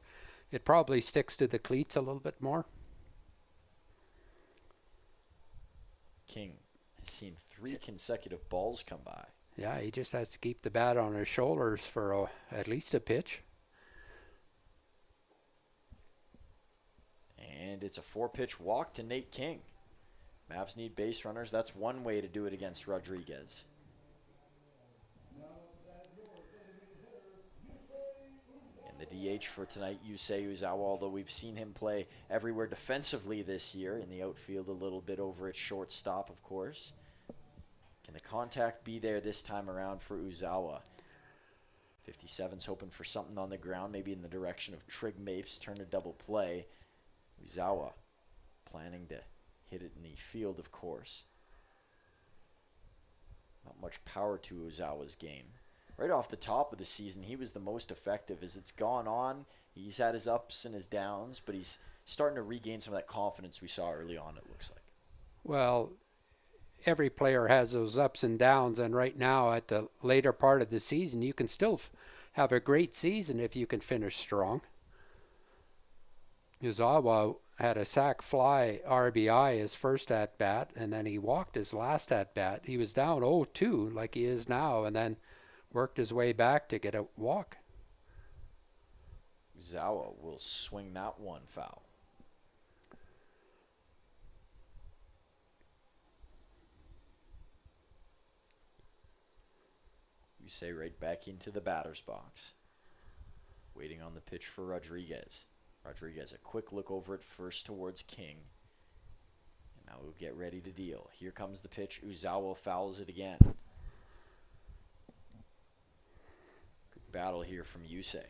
it probably sticks to the cleats a little bit more. King has seen 3 consecutive balls come by. Yeah, he just has to keep the bat on his shoulders for at least a pitch. And it's a 4-pitch walk to Nate King. Mavs need base runners. That's one way to do it against Rodriguez. And the DH for tonight, Yusei Uzawa, although we've seen him play everywhere defensively this year. In the outfield a little bit over at shortstop, of course. Can the contact be there this time around for Uzawa? 57's hoping for something on the ground, maybe in the direction of Trig Mapes, turn a double play. Uzawa planning to hit it in the field, of course. Not much power to Uzawa's game. Right off the top of the season, he was the most effective. As it's gone on, he's had his ups and his downs, but he's starting to regain some of that confidence we saw early on, it looks like. Well, every player has those ups and downs, and right now at the later part of the season, you can still have a great season if you can finish strong. Uzawa had a sac fly RBI his first at bat, and then he walked his last at bat. He was down 0-2 like he is now, and then worked his way back to get a walk. Uzawa will swing that one foul. You say right back into the batter's box. Waiting on the pitch for Rodriguez. Rodriguez, a quick look over at first towards King. And now we'll get ready to deal. Here comes the pitch. Uzawa fouls it again. Good battle here from Yusei.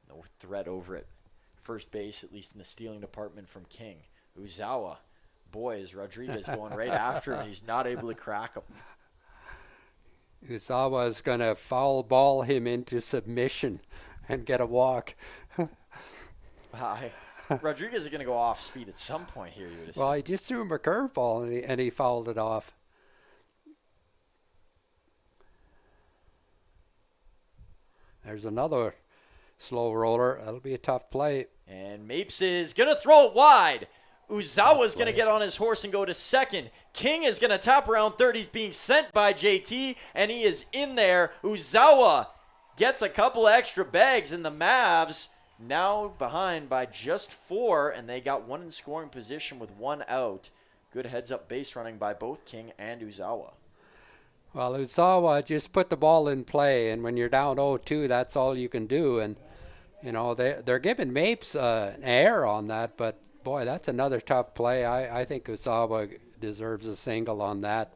No threat over it. First base, at least in the stealing department, from King. Uzawa, boy, is Rodriguez going right after him, and he's not able to crack him. Uzawa is going to foul ball him into submission and get a walk. Rodriguez is going to go off speed at some point here, you would assume. Well, he just threw him a curveball, and he fouled it off. There's another slow roller. That'll be a tough play. And Mapes is going to throw it wide. Uzawa's going to get on his horse and go to second. King is going to tap around third. He's being sent by JT, and he is in there. Uzawa gets a couple extra bags, and the Mavs now behind by just 4, and they got one in scoring position with 1 out. Good heads-up base running by both King and Uzawa. Well, Uzawa just put the ball in play, and when you're down 0-2, that's all you can do. And, you know, they're giving Mapes an air on that, but, boy, that's another tough play. I think Uzawa deserves a single on that.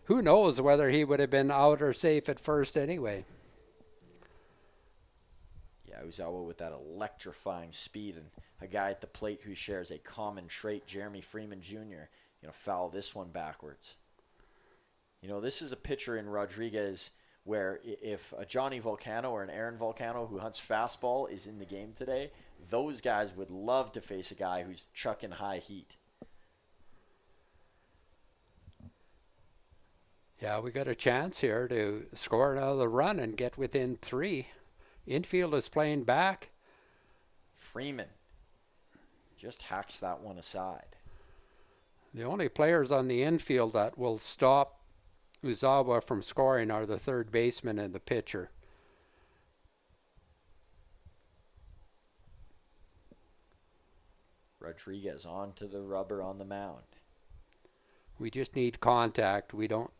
Who knows whether he would have been out or safe at first anyway. Yeah, Uzawa with that electrifying speed, and a guy at the plate who shares a common trait, Jeremy Freeman Jr., foul this one backwards. This is a pitcher in Rodriguez where if a Johnny Volcano or an Aaron Volcano who hunts fastball is in the game today, those guys would love to face a guy who's chucking high heat. Yeah, we got a chance here to score another run and get within 3. Infield is playing back. Freeman just hacks that one aside. The only players on the infield that will stop Uzawa from scoring are the third baseman and the pitcher. Rodriguez onto the rubber on the mound. We just need contact. We don't.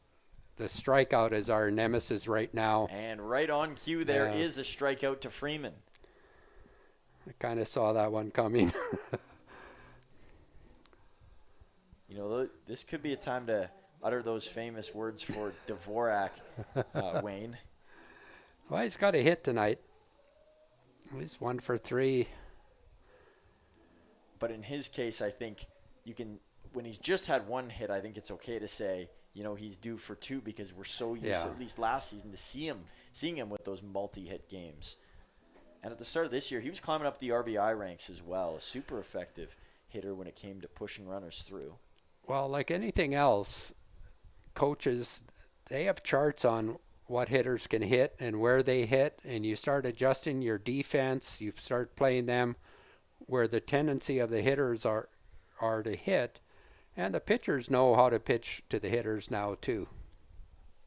The strikeout is our nemesis right now. And right on cue, there is a strikeout to Freeman. I kind of saw that one coming. You know, this could be a time to utter those famous words for Dvorak, Wayne. Well, he's got a hit tonight. He's 1 for 3. But in his case, I think you can, when he's just had 1 hit, I think it's okay to say, you know, he's due for 2 because we're so used, at least last season, to seeing him with those multi-hit games. And at the start of this year, he was climbing up the RBI ranks as well. A super effective hitter when it came to pushing runners through. Well, like anything else, coaches, they have charts on what hitters can hit and where they hit, and you start adjusting your defense. You start playing them where the tendency of the hitters are to hit, and the pitchers know how to pitch to the hitters now too.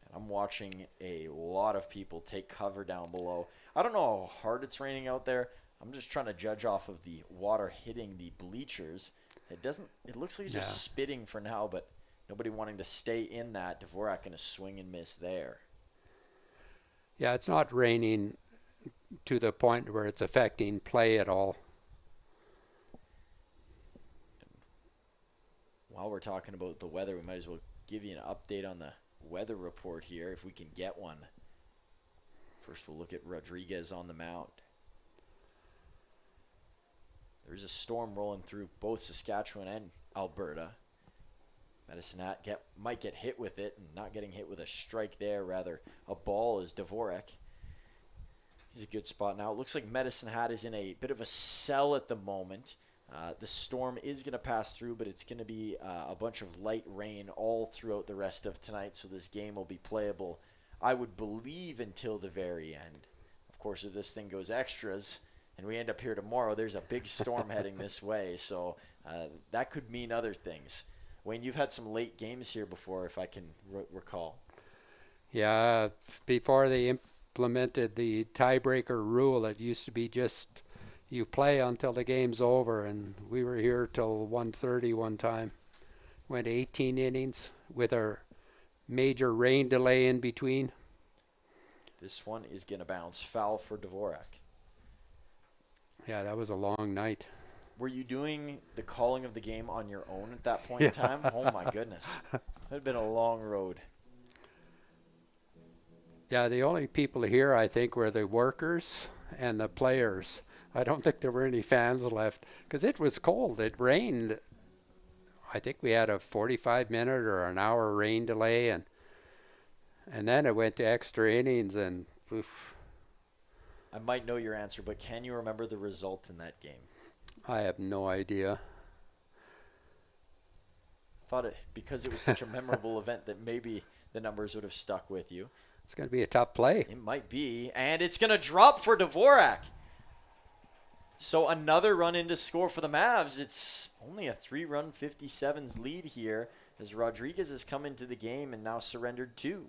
And I'm watching a lot of people take cover down below. I don't know how hard it's raining out there. I'm just trying to judge off of the water hitting the bleachers. It looks like he's just spitting for now, but nobody wanting to stay in that. Dvorak going to swing and miss there. Yeah, it's not raining to the point where it's affecting play at all. While we're talking about the weather, we might as well give you an update on the weather report here if we can get one. First, we'll look at Rodriguez on the mound. There's a storm rolling through both Saskatchewan and Alberta. Medicine Hat might get hit with it, and not getting hit with a strike there, rather a ball is Dvorak. He's a good spot now. It looks like Medicine Hat is in a bit of a cell at the moment. The storm is going to pass through, but it's going to be a bunch of light rain all throughout the rest of tonight, so this game will be playable, I would believe, until the very end. Of course, if this thing goes extras and we end up here tomorrow, there's a big storm heading this way, so that could mean other things. Wayne, you've had some late games here before, if I can recall. Yeah, before they implemented the tiebreaker rule, it used to be just you play until the game's over, and we were here till 1:30 one time. Went 18 innings with our major rain delay in between. This one is going to bounce foul for Dvorak. Yeah, that was a long night. Were you doing the calling of the game on your own at that point in time? Oh, my goodness. It had been a long road. Yeah, the only people here, I think, were the workers and the players. I don't think there were any fans left because it was cold. It rained. I think we had a 45-minute or an hour rain delay, and then it went to extra innings, and oof. I might know your answer, but can you remember the result in that game? I have no idea. Thought it because it was such a memorable event that maybe the numbers would have stuck with you. It's going to be a tough play. It might be, and it's going to drop for Dvorak. So another run in to score for the Mavs. It's only a 3-run 57's lead here as Rodriguez has come into the game and now surrendered 2.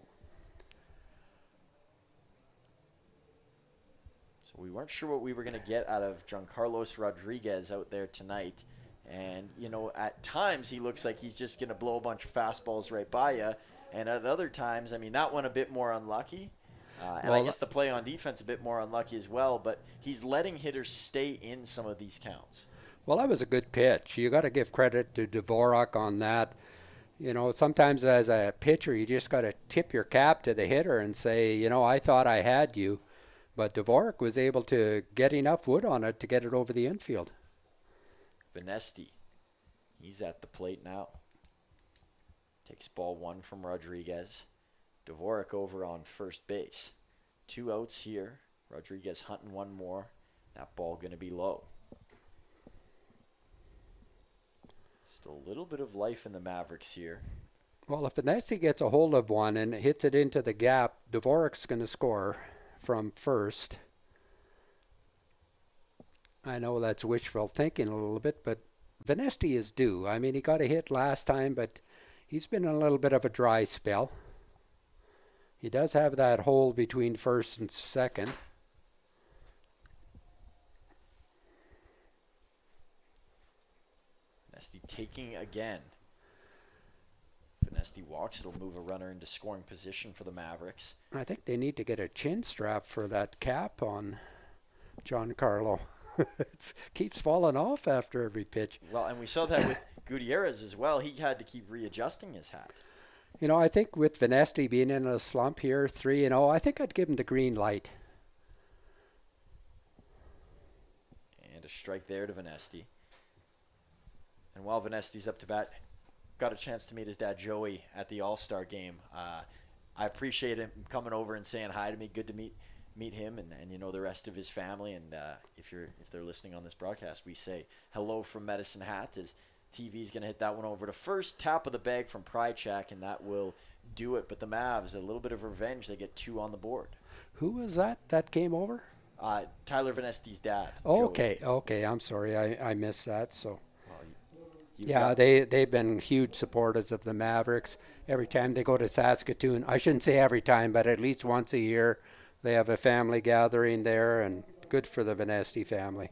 So we weren't sure what we were going to get out of Giancarlos Rodriguez out there tonight. And, you know, at times he looks like he's just going to blow a bunch of fastballs right by you. And at other times, I mean, that one a bit more unlucky. And I guess the play on defense a bit more unlucky as well, but he's letting hitters stay in some of these counts. Well, that was a good pitch. You got to give credit to Dvorak on that. You know, sometimes as a pitcher, you just got to tip your cap to the hitter and say, you know, I thought I had you. But Dvorak was able to get enough wood on it to get it over the infield. Venesti, he's at the plate now. Takes ball 1 from Rodriguez. Dvorak over on first base. 2 outs here. Rodriguez hunting one more. That ball going to be low. Still a little bit of life in the Mavericks here. Well, if Vanessa gets a hold of one and hits it into the gap, Dvorak's going to score from first. I know that's wishful thinking a little bit, but Vanesti is due. I mean, he got a hit last time, but he's been in a little bit of a dry spell. He does have that hole between first and second. Vanesti taking again. Vanesti walks. It'll move a runner into scoring position for the Mavericks. I think they need to get a chin strap for that cap on Giancarlo. It keeps falling off after every pitch. Well, and we saw that with Gutierrez as well. He had to keep readjusting his hat. You know, I think with Vanesti being in a slump here, 3-0, I think I'd give him the green light. And a strike there to Vanesti. And while Vanesti's up to bat, got a chance to meet his dad Joey at the All-Star game. I appreciate him coming over and saying hi to me. Good to meet him and you know the rest of his family. And if they're listening on this broadcast, we say hello from Medicine Hat as TV's going to hit that one over to first. Tap of the bag from Prychak, and that will do it. But the Mavs, a little bit of revenge. They get 2 on the board. Who was that came over? Tyler Vanesti's dad. Okay. I'm sorry. I missed that. So. Yeah, they've been huge supporters of the Mavericks. Every time they go to Saskatoon, I shouldn't say every time, but at least once a year, they have a family gathering there, and good for the Vanesti family.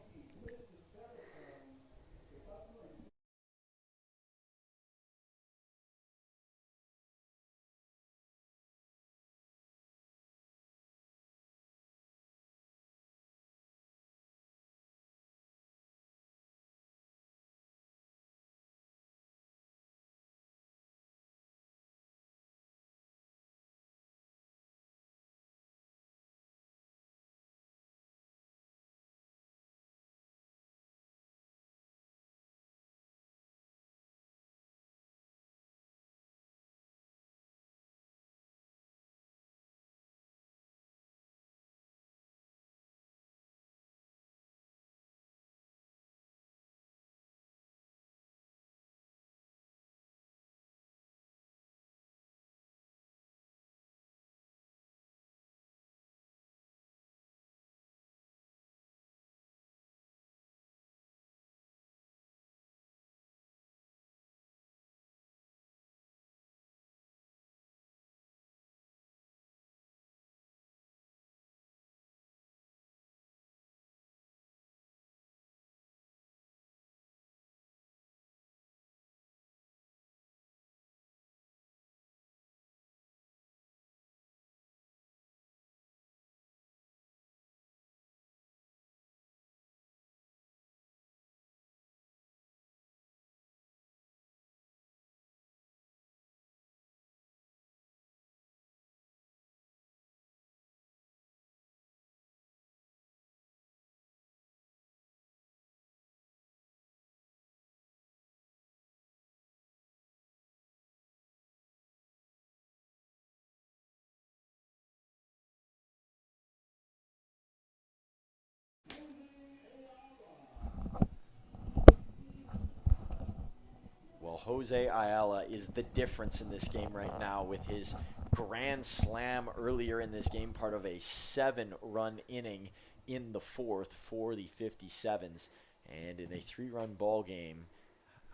Well, Jose Ayala is the difference in this game right now with his grand slam earlier in this game, part of a 7-run inning in the 4th for the 57s. And in a 3-run ball game,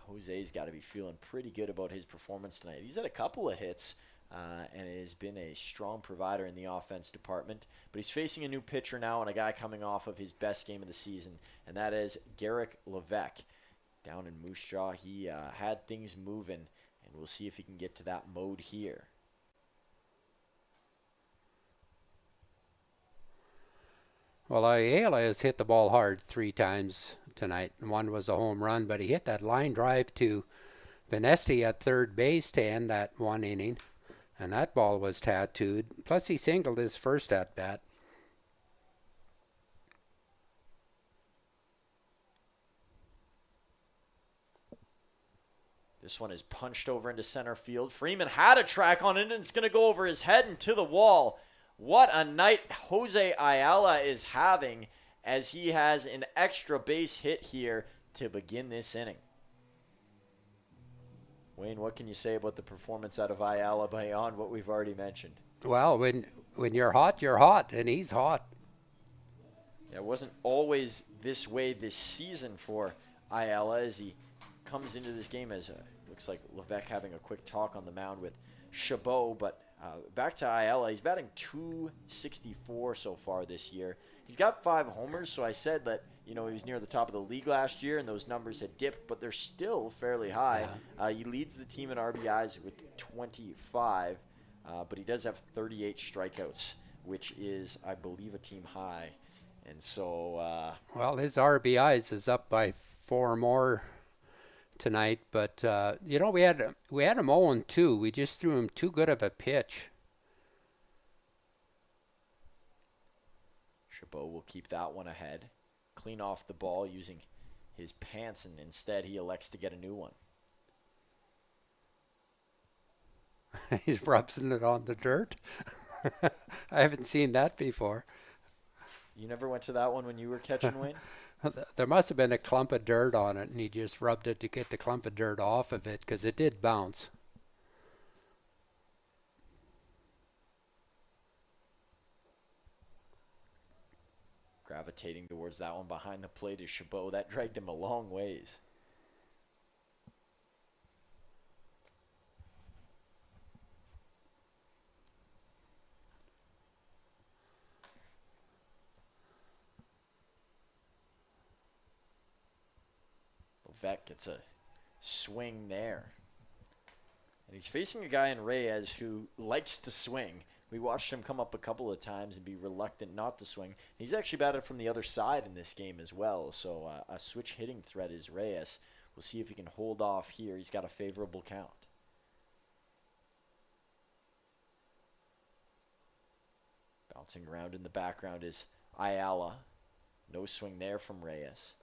Jose's got to be feeling pretty good about his performance tonight. He's had a couple of hits and has been a strong provider in the offense department. But he's facing a new pitcher now and a guy coming off of his best game of the season, and that is Garrick Levesque. Down in Moose Jaw, he had things moving, and we'll see if he can get to that mode here. Well, Ayala has hit the ball hard 3 times tonight. One was a home run, but he hit that line drive to Vanesti at third base to end that one inning, and that ball was tattooed. Plus, he singled his first at-bat. This one is punched over into center field. Freeman had a track on it, and it's going to go over his head and to the wall. What a night Jose Ayala is having, as he has an extra base hit here to begin this inning. Wayne, what can you say about the performance out of Ayala beyond what we've already mentioned? Well, when you're hot, and he's hot. Yeah, it wasn't always this way this season for Ayala as he comes into this game as looks like Levesque having a quick talk on the mound with Chabot. But back to Ayala, he's batting .264 so far this year. He's got 5 homers, so I said that he was near the top of the league last year, and those numbers had dipped, but they're still fairly high. Yeah. He leads the team in RBIs with 25, but he does have 38 strikeouts, which is, I believe, a team high. And so, well, his RBIs is up by 4 more tonight, but we had him 0-2. We just threw him too good of a pitch. Chabot will keep that one ahead. Clean off the ball using his pants, and instead he elects to get a new one. He's rubbing it on the dirt. I haven't seen that before. You never went to that one when you were catching, Wayne? There must have been a clump of dirt on it, and he just rubbed it to get the clump of dirt off of it, because it did bounce. Gravitating towards that one behind the plate is Chabot. That dragged him a long ways. Levesque gets a swing there. And he's facing a guy in Reyes who likes to swing. We watched him come up a couple of times and be reluctant not to swing. He's actually batted from the other side in this game as well. So a switch hitting threat is Reyes. We'll see if he can hold off here. He's got a favorable count. Bouncing around in the background is Ayala. No swing there from Reyes.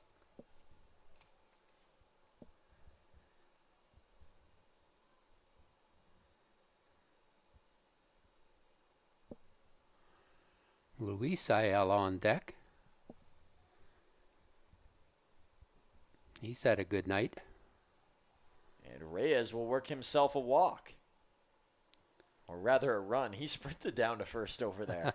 Luis Ayala on deck. He's had a good night. And Reyes will work himself a walk. Or rather a run. He sprinted down to first over there.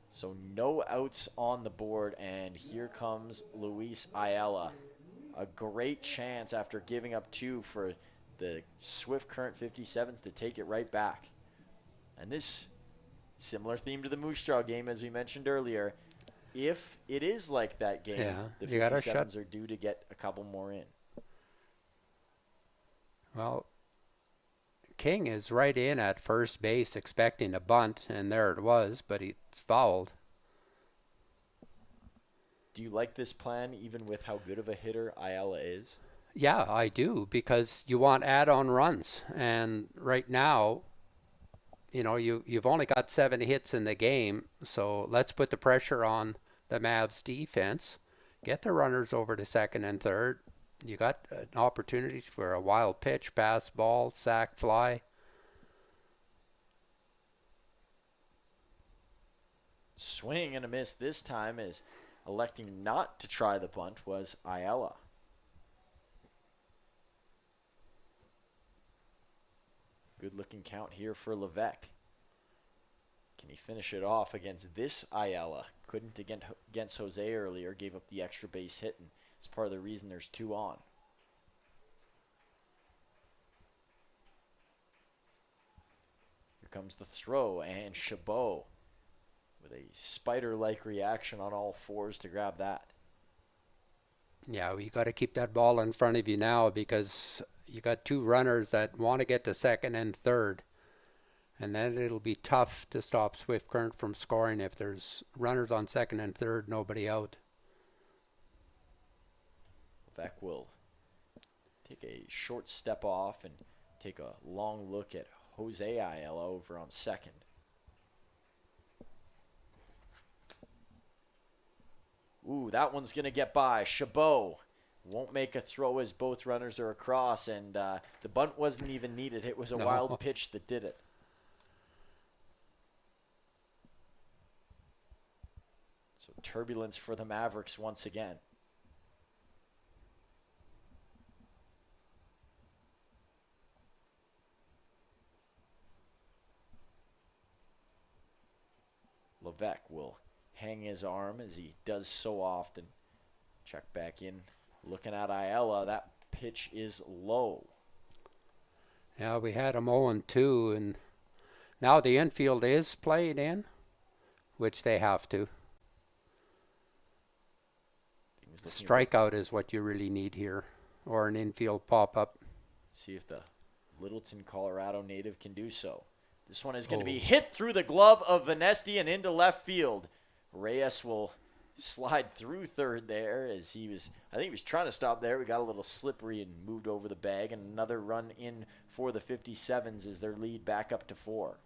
So no outs on the board, and here comes Luis Ayala. A great chance after giving up 2 for the Swift Current 57s to take it right back. And this, similar theme to the Moose Jaw game as we mentioned earlier, if it is like that game, the 57s are due to get a couple more in. Well, King is right in at first base expecting a bunt, and there it was, but he's fouled. Do you like this plan even with how good of a hitter Ayala is? Yeah, I do, because you want add-on runs, and right now, you've only got 7 hits in the game, so let's put the pressure on the Mavs defense. Get the runners over to second and third. You got an opportunity for a wild pitch, pass, ball, sack, fly. Swing and a miss this time, as electing not to try the bunt was Ayala. Good looking count here for Levesque. Can he finish it off against this Ayala? Couldn't against Jose earlier, gave up the extra base hit, and it's part of the reason there's 2 on. Here comes the throw, and Chabot with a spider-like reaction on all 4s to grab that. Yeah, well, you got to keep that ball in front of you now, because you got 2 runners that want to get to second and third. And then it'll be tough to stop Swift Current from scoring if there's runners on second and third, nobody out. Levesque will take a short step off and take a long look at Jose Ayala over on second. Ooh, that one's going to get by. Chabot won't make a throw as both runners are across, and the bunt wasn't even needed. It was a No. wild pitch that did it. So turbulence for the Mavericks once again. Levesque will hang his arm as he does so often. Check back in. Looking at Ayala, that pitch is low. Yeah, we had him 0-2, and now the infield is played in, which they have to. Strikeout is what you really need here, or an infield pop-up. See if the Littleton, Colorado native can do so. This one is going to be hit through the glove of Vanesti and into left field. Reyes will slide through third there as I think he was trying to stop there. We got a little slippery and moved over the bag, and another run in for the 57s as their lead back up to 4.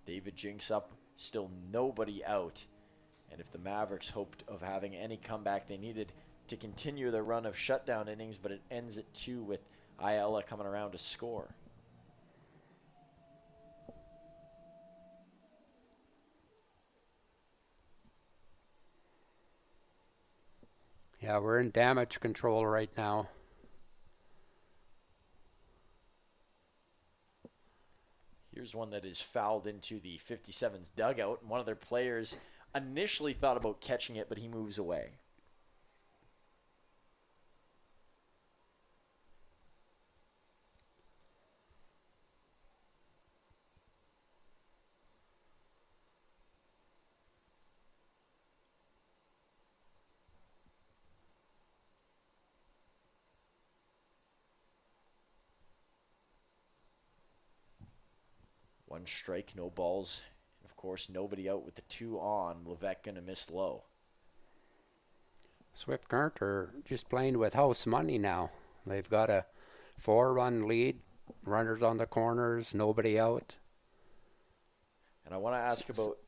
David Jinks up, still nobody out. And if the Mavericks hoped of having any comeback, they needed to continue their run of shutdown innings, but it ends at 2 with Ayala coming around to score. Yeah, we're in damage control right now. Here's one that is fouled into the 57's dugout, and one of their players initially thought about catching it, but he moves away. One strike, no balls. And of course, nobody out with the 2 on. Levesque going to miss low. Swift Current are just playing with house money now. They've got a 4-run lead, runners on the corners, nobody out. And I want to ask about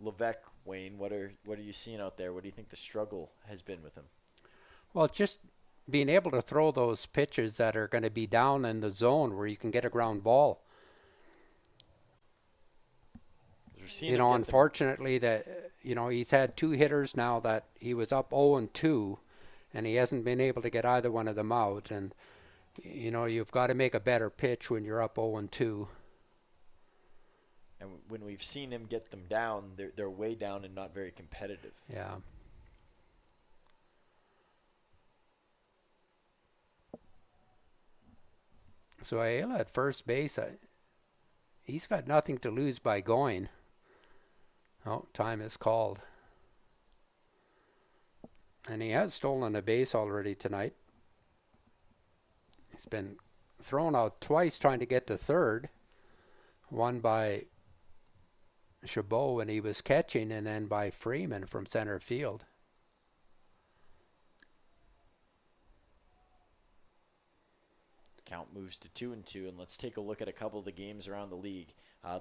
Levesque, Wayne. What are you seeing out there? What do you think the struggle has been with him? Well, just being able to throw those pitches that are going to be down in the zone where you can get a ground ball. You know, unfortunately, he's had 2 hitters now that he was up 0-2, and he hasn't been able to get either one of them out. And, you know, you've got to make a better pitch when you're up 0-2. And when we've seen him get them down, they're way down and not very competitive. Yeah. So Ayala at first base, he's got nothing to lose by going. Oh, time is called. And he has stolen a base already tonight. He's been thrown out twice trying to get to third. One by Chabot when he was catching, and then by Freeman from center field. Count moves to 2-2, and let's take a look at a couple of the games around the league.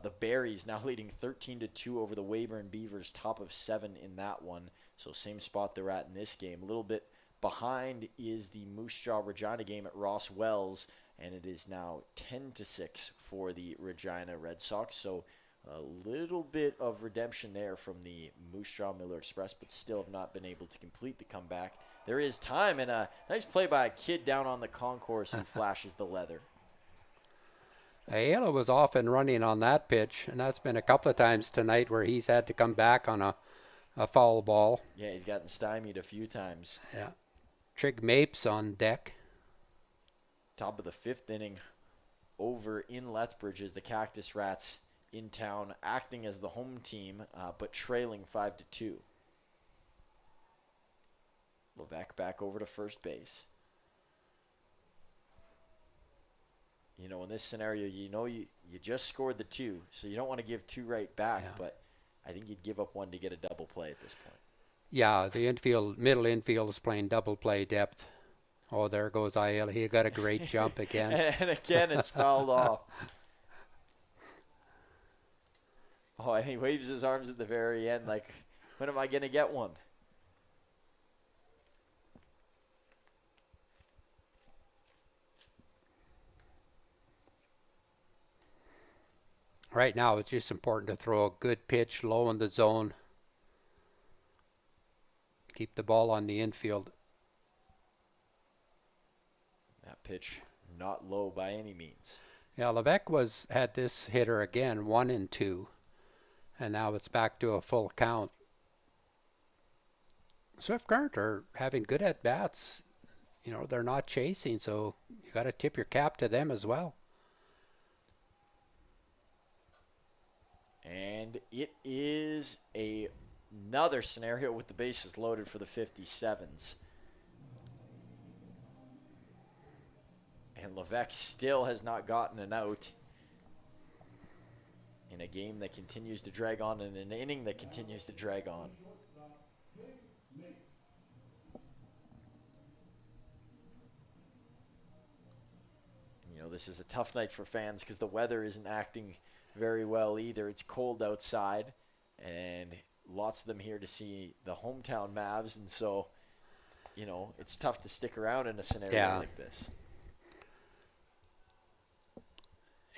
The Berries now leading 13-2 over the Weyburn Beavers, top of 7 in that one. So same spot they're at in this game. A little bit behind is the Moose Jaw Regina game at Ross Wells, and it is now 10-6 for the Regina Red Sox. So a little bit of redemption there from the Moose Jaw Miller Express, but still have not been able to complete the comeback. There is time, and a nice play by a kid down on the concourse who flashes the leather. Ayala was off and running on that pitch, and that's been a couple of times tonight where he's had to come back on a foul ball. Yeah, he's gotten stymied a few times. Yeah. Trig Mapes on deck. Top of the 5th inning over in Lethbridge as the Cactus Rats in town, acting as the home team, but trailing 5-2. Levesque back over to first base. You know, in this scenario, you just scored the 2, so you don't want to give 2 right back, but I think you'd give up 1 to get a double play at this point. Yeah, the middle infield is playing double play depth. Oh, there goes Ayala. He got a great jump again. And again, it's fouled off. Oh, and he waves his arms at the very end like, when am I going to get one? Right now, it's just important to throw a good pitch low in the zone. Keep the ball on the infield. That pitch not low by any means. Yeah, Levesque had this hitter again, 1-2, and now it's back to a full count. Swift Current are having good at bats. You know, they're not chasing, so you got to tip your cap to them as well. And it is another scenario with the bases loaded for the 57s. And Levesque still has not gotten an out in a game that continues to drag on, in an inning that continues to drag on. You know, this is a tough night for fans because the weather isn't acting very well either. It's cold outside, and lots of them here to see the hometown Mavs, and so, you know, it's tough to stick around in a scenario like this.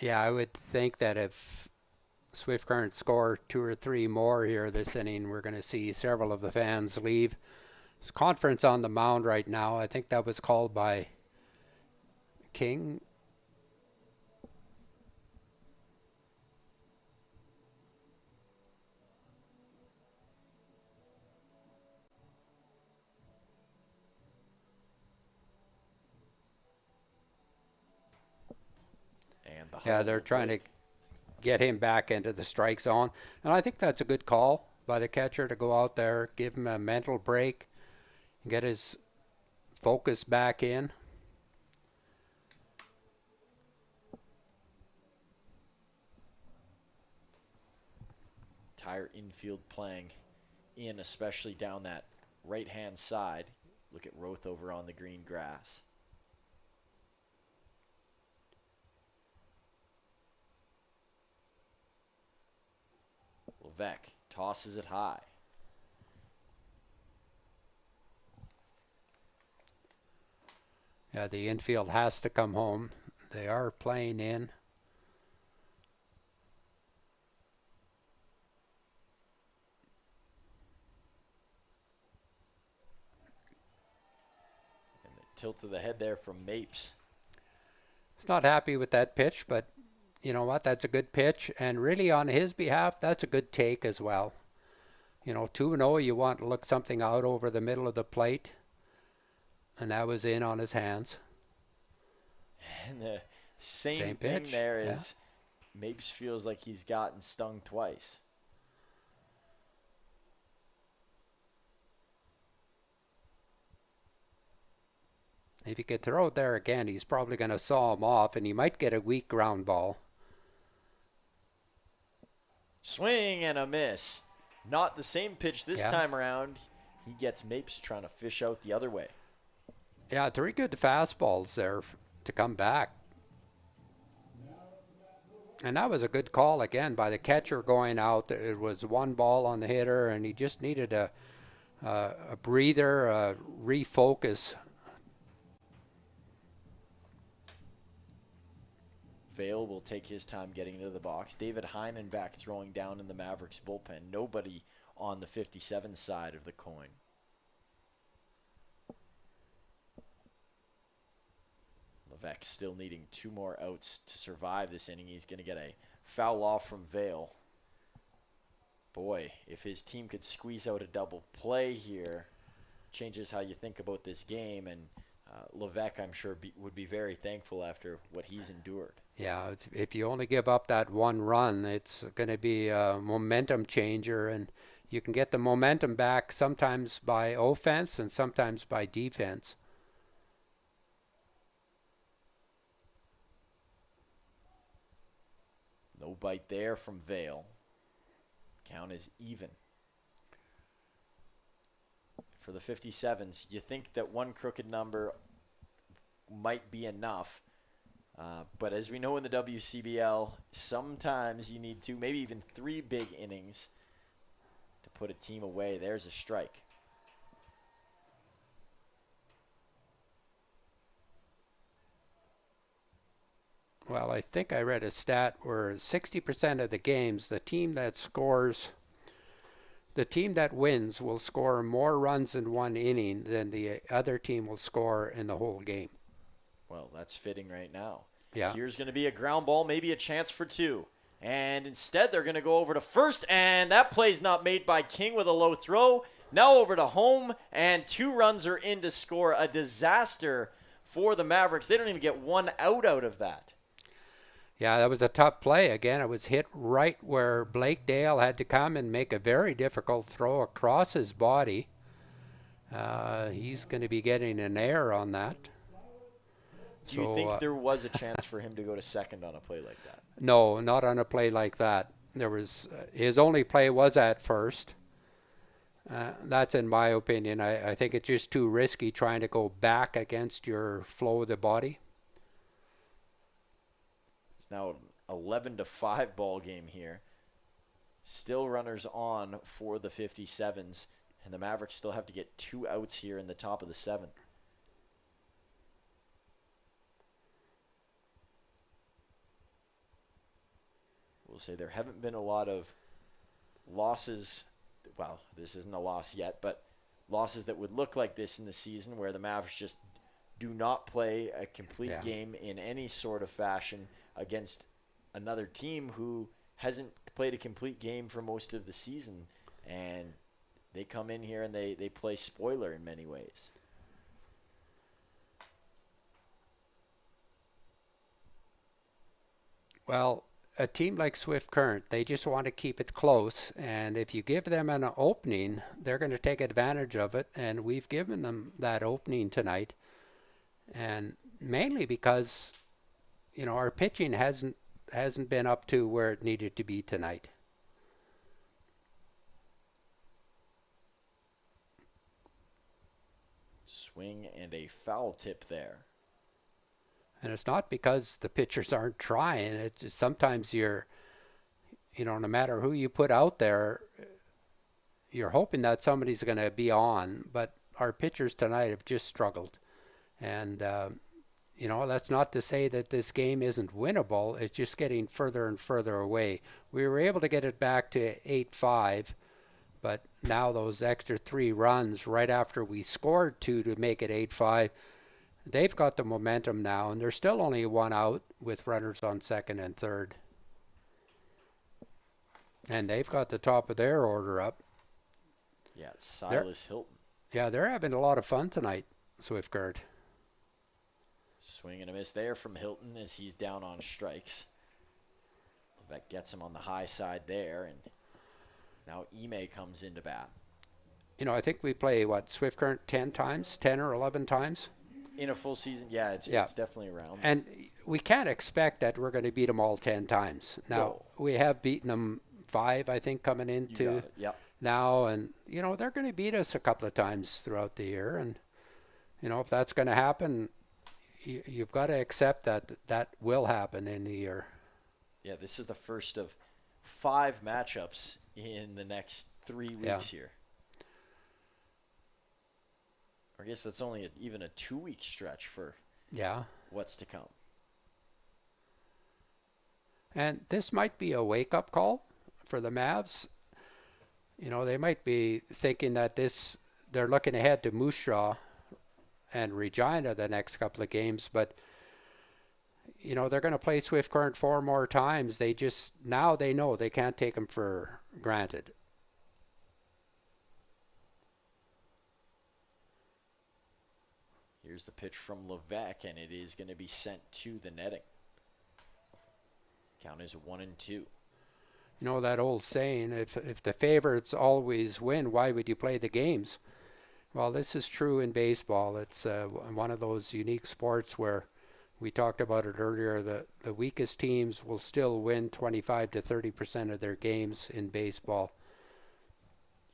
Yeah, I would think that if Swift Current score 2 or 3 more here this inning, we're going to see several of the fans leave. There's conference on the mound right now. I think that was called by King. And Yeah, they're trying to get him back into the strike zone. And I think that's a good call by the catcher to go out there, give him a mental break, and get his focus back in. Entire infield playing in, especially down that right-hand side. Look at Roth over on the green grass. Levesque tosses it high. Yeah, the infield has to come home. They are playing in. And the tilt of the head there from Mapes. He's not happy with that pitch, but you know what? That's a good pitch. And really, on his behalf, that's a good take as well. You know, 2-0, you want to look something out over the middle of the plate. And that was in on his hands. And the same pitch, thing there is Mapes feels like he's gotten stung twice. If he could throw it there again, he's probably going to saw him off, and he might get a weak ground ball. Swing and a miss. Not the same pitch this time around. He gets Mapes trying to fish out the other way. Yeah, 3 good fastballs there to come back. And that was a good call again by the catcher going out. It was 1 ball on the hitter, and he just needed a breather, a refocus. Vale will take his time getting into the box. David Heinen back throwing down in the Mavericks bullpen. Nobody on the 57 side of the coin. Levesque still needing 2 more outs to survive this inning. He's going to get a foul off from Vale. Boy, if his team could squeeze out a double play here, changes how you think about this game. And Levesque, I'm sure, would be very thankful after what he's endured. Yeah, if you only give up that 1 run, it's going to be a momentum changer, and you can get the momentum back sometimes by offense and sometimes by defense. No bite there from Vale. Count is even. For the 57s, you think that 1 crooked number might be enough. But as we know in the WCBL, sometimes you need 2, maybe even 3 big innings to put a team away. There's a strike. Well, I think I read a stat where 60% of the games, the team that wins will score more runs in one inning than the other team will score in the whole game. Well, that's fitting right now. Yeah. Here's going to be a ground ball, maybe a chance for 2. And instead, they're going to go over to first, and that play's not made by King with a low throw. Now over to home, and 2 runs are in to score. A disaster for the Mavericks. They don't even get 1 out of that. Yeah, that was a tough play. Again, it was hit right where Blake Dale had to come and make a very difficult throw across his body. He's going to be getting an error on that. Do you think there was a chance for him to go to second on a play like that? No, not on a play like that. There was his only play was at first. That's in my opinion. I think it's just too risky trying to go back against your flow of the body. It's now an 11-5 ball game here. Still runners on for the 57s, and the Mavericks still have to get 2 outs here in the top of the 7th. We'll say there haven't been a lot of losses. Well, this isn't a loss yet, but losses that would look like this in the season where the Mavericks just do not play a complete game in any sort of fashion against another team who hasn't played a complete game for most of the season. And they come in here and they play spoiler in many ways. Well, a team like Swift Current, they just want to keep it close, and if you give them an opening, they're going to take advantage of it, and we've given them that opening tonight, and mainly because, you know, our pitching hasn't been up to where it needed to be tonight. Swing and a foul tip there. And it's not because the pitchers aren't trying. It's just sometimes no matter who you put out there, you're hoping that somebody's going to be on. But our pitchers tonight have just struggled. And, that's not to say that this game isn't winnable. It's just getting further and further away. We were able to get it back to 8-5. But now those extra 3 runs right after we scored 2 to make it 8-5, they've got the momentum now, and there's still only 1 out with runners on second and third. And they've got the top of their order up. Yeah, it's Silas Hilton. Yeah, they're having a lot of fun tonight, Swiftguard. Swing and a miss there from Hilton as he's down on strikes. That gets him on the high side there, and now Ime comes into bat. I think we play, Swift Current 10 or 11 times? In a full season, it's definitely around. And we can't expect that we're going to beat them all 10 times. Now, we have beaten them 5, I think, coming into now. And, they're going to beat us a couple of times throughout the year. And, if that's going to happen, you've got to accept that will happen in the year. Yeah, this is the first of 5 matchups in the next 3 weeks here. I guess that's only even a 2-week stretch for what's to come. And this might be a wake-up call for the Mavs. They might be thinking that they're looking ahead to Moose Jaw and Regina the next couple of games, but they're going to play Swift Current 4 more times. Now they know they can't take them for granted. Here's the pitch from Levesque, and it is going to be sent to the netting. Count is 1-2. That old saying, if the favorites always win, why would you play the games? Well, this is true in baseball. It's one of those unique sports where we talked about it earlier. The weakest teams will still win 25 to 30% of their games in baseball.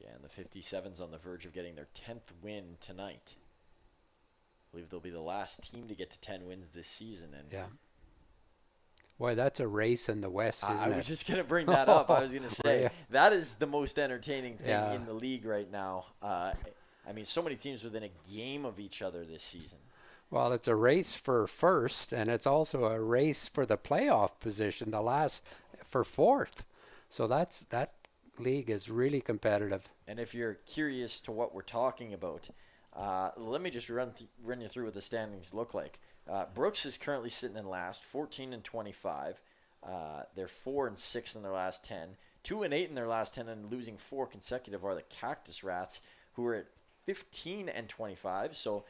Yeah, and the 57's on the verge of getting their 10th win tonight. I believe they'll be the last team to get to 10 wins this season, and Boy, that's a race in the West, isn't I it? was just going to bring that up. I was going to say Yeah. that is the most entertaining thing Yeah. in the league right now. I mean, so many teams within a game of each other this season. Well, it's a race for first, and it's also a race for the playoff position, the last for fourth. So that league is really competitive. And if you're curious to what we're talking about, let me just run you through what the standings look like. Brooks is currently sitting in last, 14-25. They're 4-6 in their last 10. 2-8 in their last 10, and losing 4 consecutive are the Cactus Rats, who are at 15-25. So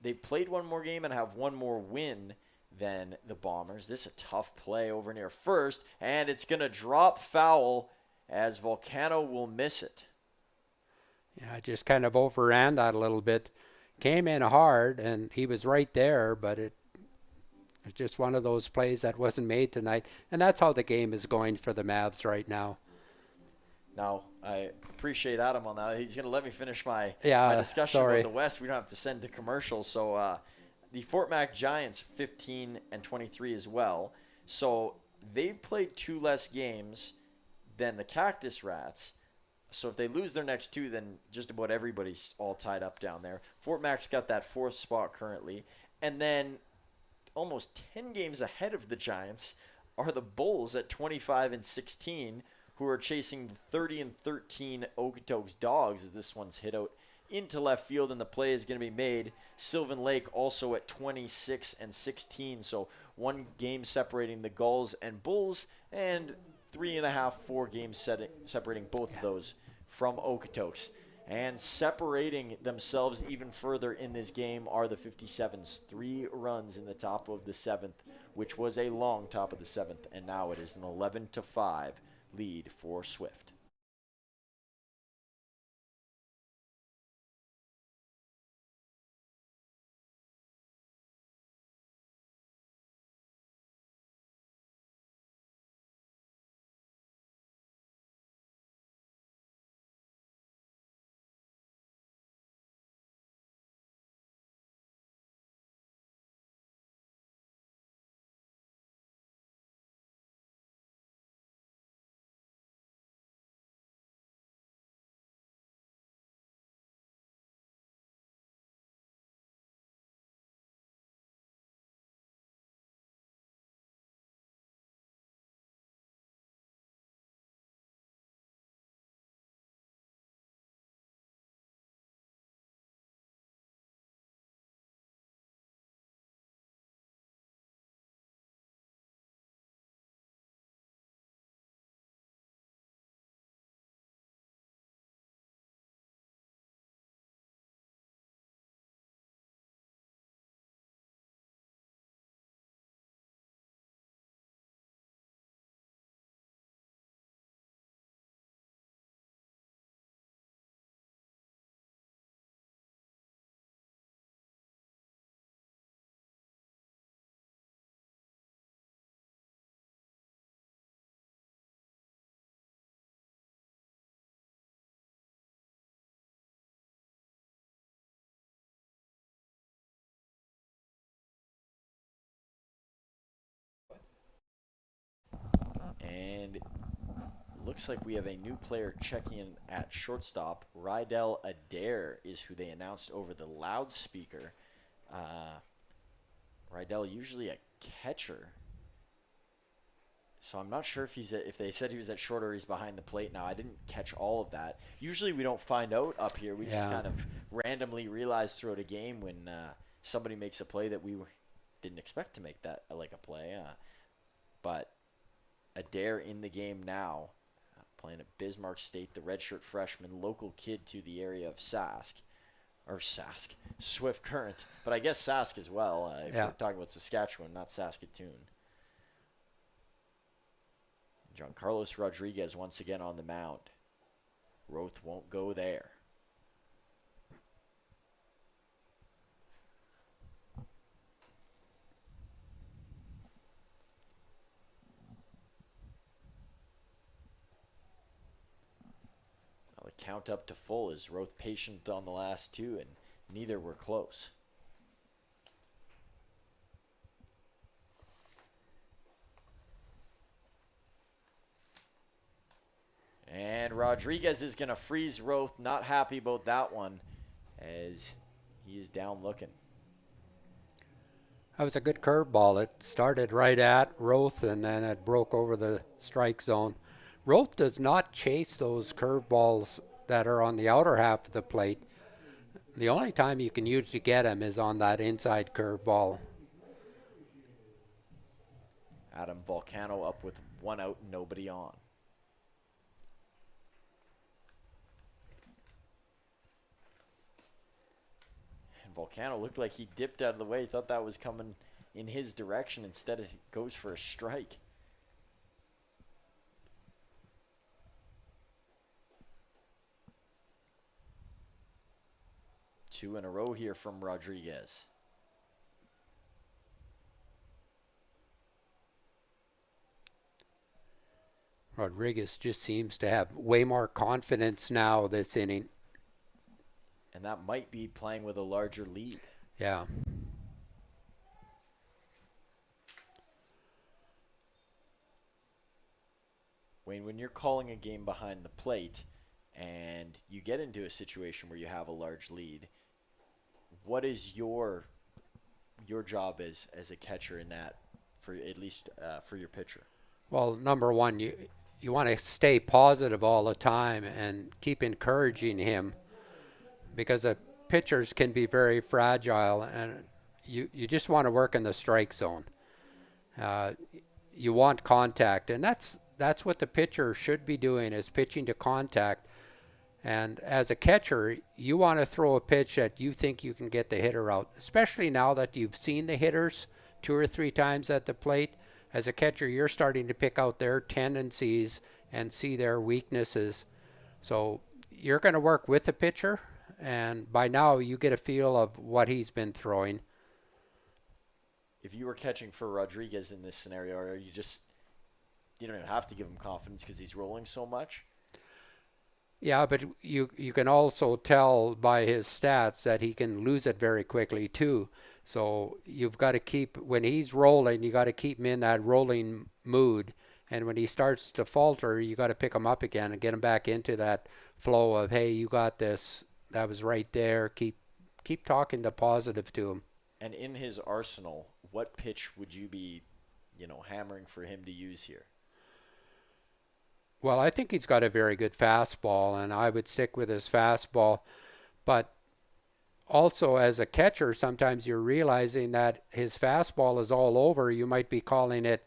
they've played one more game and have one more win than the Bombers. This is a tough play over near first, and it's going to drop foul as Volcano will miss it. Yeah, I just kind of overran that a little bit. Came in hard, and he was right there, but it's just one of those plays that wasn't made tonight. And that's how the game is going for the Mavs right now. Now, I appreciate Adam on that. He's going to let me finish my Yeah, discussion sorry. about the West. We don't have to send to commercials. So the Fort Mac Giants, 15-23 as well. So they've played 2 less games than the Cactus Rats. So if they lose their next 2, then just about everybody's all tied up down there. Fort Mac's got that 4th spot currently. And then almost 10 games ahead of the Giants are the Bulls at 25-16, who are chasing 30-13 Okotoks Dogs as this one's hit out into left field, and the play is going to be made. Sylvan Lake also at 26-16, so 1 game separating the Gulls and Bulls, and 3.5, 4 games separating both of those from Okotoks. And separating themselves even further in this game are the 57s. 3 runs in the top of the 7th, which was a long top of the 7th, and now it is an 11-5 lead for Swift. And looks like we have a new player checking in at shortstop. Rydell Adair is who they announced over the loudspeaker. Rydell usually a catcher, so I'm not sure if they said he was at short or he's behind the plate now. I didn't catch all of that. Usually we don't find out up here. We just kind of randomly realize throughout a game when somebody makes a play that we didn't expect to make that like a play. But Adair in the game now, playing at Bismarck State, the redshirt freshman, local kid to the area of Swift Current, but I guess Sask as well, if we're talking about Saskatchewan, not Saskatoon. Giancarlos Rodriguez once again on the mound. Roth won't go there. The count up to full is Roth patient on the last 2, and neither were close. And Rodriguez is going to freeze Roth. Not happy about that one as he is down looking. That was a good curveball. It started right at Roth and then it broke over the strike zone. Roth does not chase those curveballs that are on the outer half of the plate. The only time you can usually get him is on that inside curveball. Adam Volcano up with 1 out, nobody on. And Volcano looked like he dipped out of the way. Thought that was coming in his direction. Instead, it goes for a strike. Two in a row here from Rodriguez. Rodriguez just seems to have way more confidence now this inning. And that might be playing with a larger lead. Yeah. Wayne, when you're calling a game behind the plate and you get into a situation where you have a large lead, what is your job as a catcher in that, for at least for your pitcher? Well, number one, you want to stay positive all the time and keep encouraging him, because the pitchers can be very fragile, and you just want to work in the strike zone. You want contact, and that's what the pitcher should be doing, is pitching to contact. And as a catcher, you want to throw a pitch that you think you can get the hitter out, especially now that you've seen the hitters 2 or 3 times at the plate. As a catcher, you're starting to pick out their tendencies and see their weaknesses. So you're going to work with the pitcher, and by now you get a feel of what he's been throwing. If you were catching for Rodriguez in this scenario, are you don't even have to give him confidence because he's rolling so much? Yeah, but you can also tell by his stats that he can lose it very quickly too. So you've got to keep, when he's rolling, you got to keep him in that rolling mood. And when he starts to falter, you got to pick him up again and get him back into that flow of, hey, you got this. That was right there. Keep talking the positive to him. And in his arsenal, what pitch would you be, hammering for him to use here? Well, I think he's got a very good fastball, and I would stick with his fastball. But also, as a catcher, sometimes you're realizing that his fastball is all over. You might be calling it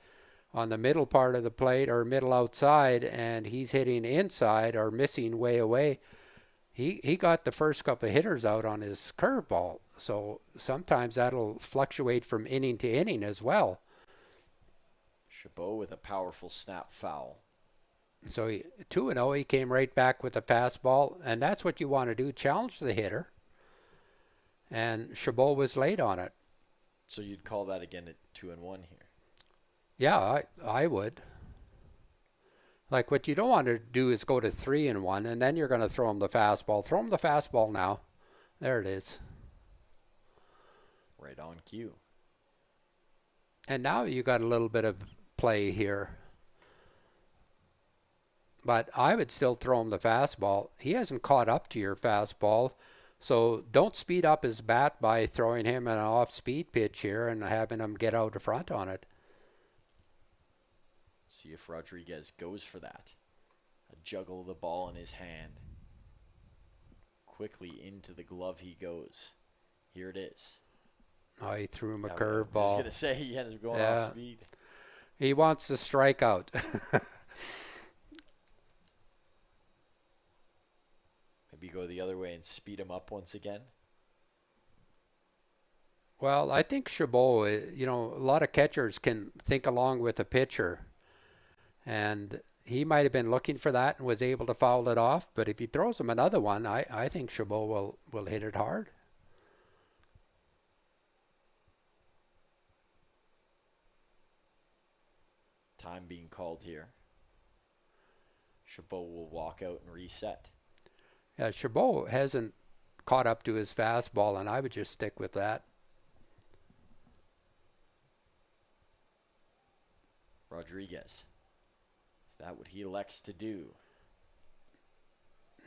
on the middle part of the plate or middle outside, and he's hitting inside or missing way away. He got the first couple of hitters out on his curveball. So sometimes that'll fluctuate from inning to inning as well. Chabot with a powerful snap foul. So 2-0, he came right back with the fastball, and that's what you want to do, challenge the hitter. And Chabot was late on it. So you'd call that again at 2-1 here? Yeah, I would. Like, what you don't want to do is go to 3-1, and then you're going to throw him the fastball. Throw him the fastball now. There it is. Right on cue. And now you got a little bit of play here. But I would still throw him the fastball. He hasn't caught up to your fastball, so don't speed up his bat by throwing him an off-speed pitch here and having him get out the front on it. See if Rodriguez goes for that. A juggle of the ball in his hand. Quickly into the glove he goes. Here it is. Oh, he threw him a I was curveball. going to say he ends up going Yeah. off speed. He wants to strike out. Maybe go the other way and speed him up once again. Well, I think Chabot, a lot of catchers can think along with a pitcher. And he might have been looking for that and was able to foul it off. But if he throws him another one, I think Chabot will hit it hard. Time being called here. Chabot will walk out and reset. Yeah, Chabot hasn't caught up to his fastball, and I would just stick with that. Rodriguez. Is that what he elects to do?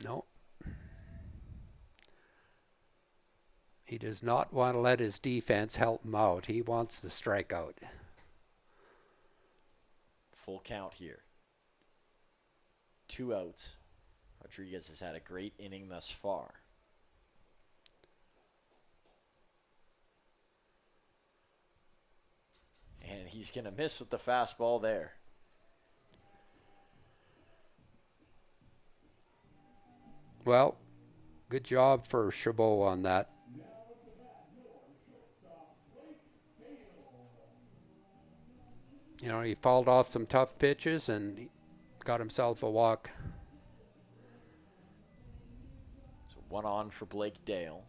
No. He does not want to let his defense help him out. He wants the strikeout. Full count here. 2 outs. Rodriguez has had a great inning thus far. And he's going to miss with the fastball there. Well, good job for Chabot on that. You know, he fouled off some tough pitches and he got himself a walk. So 1 on for Blake Dale.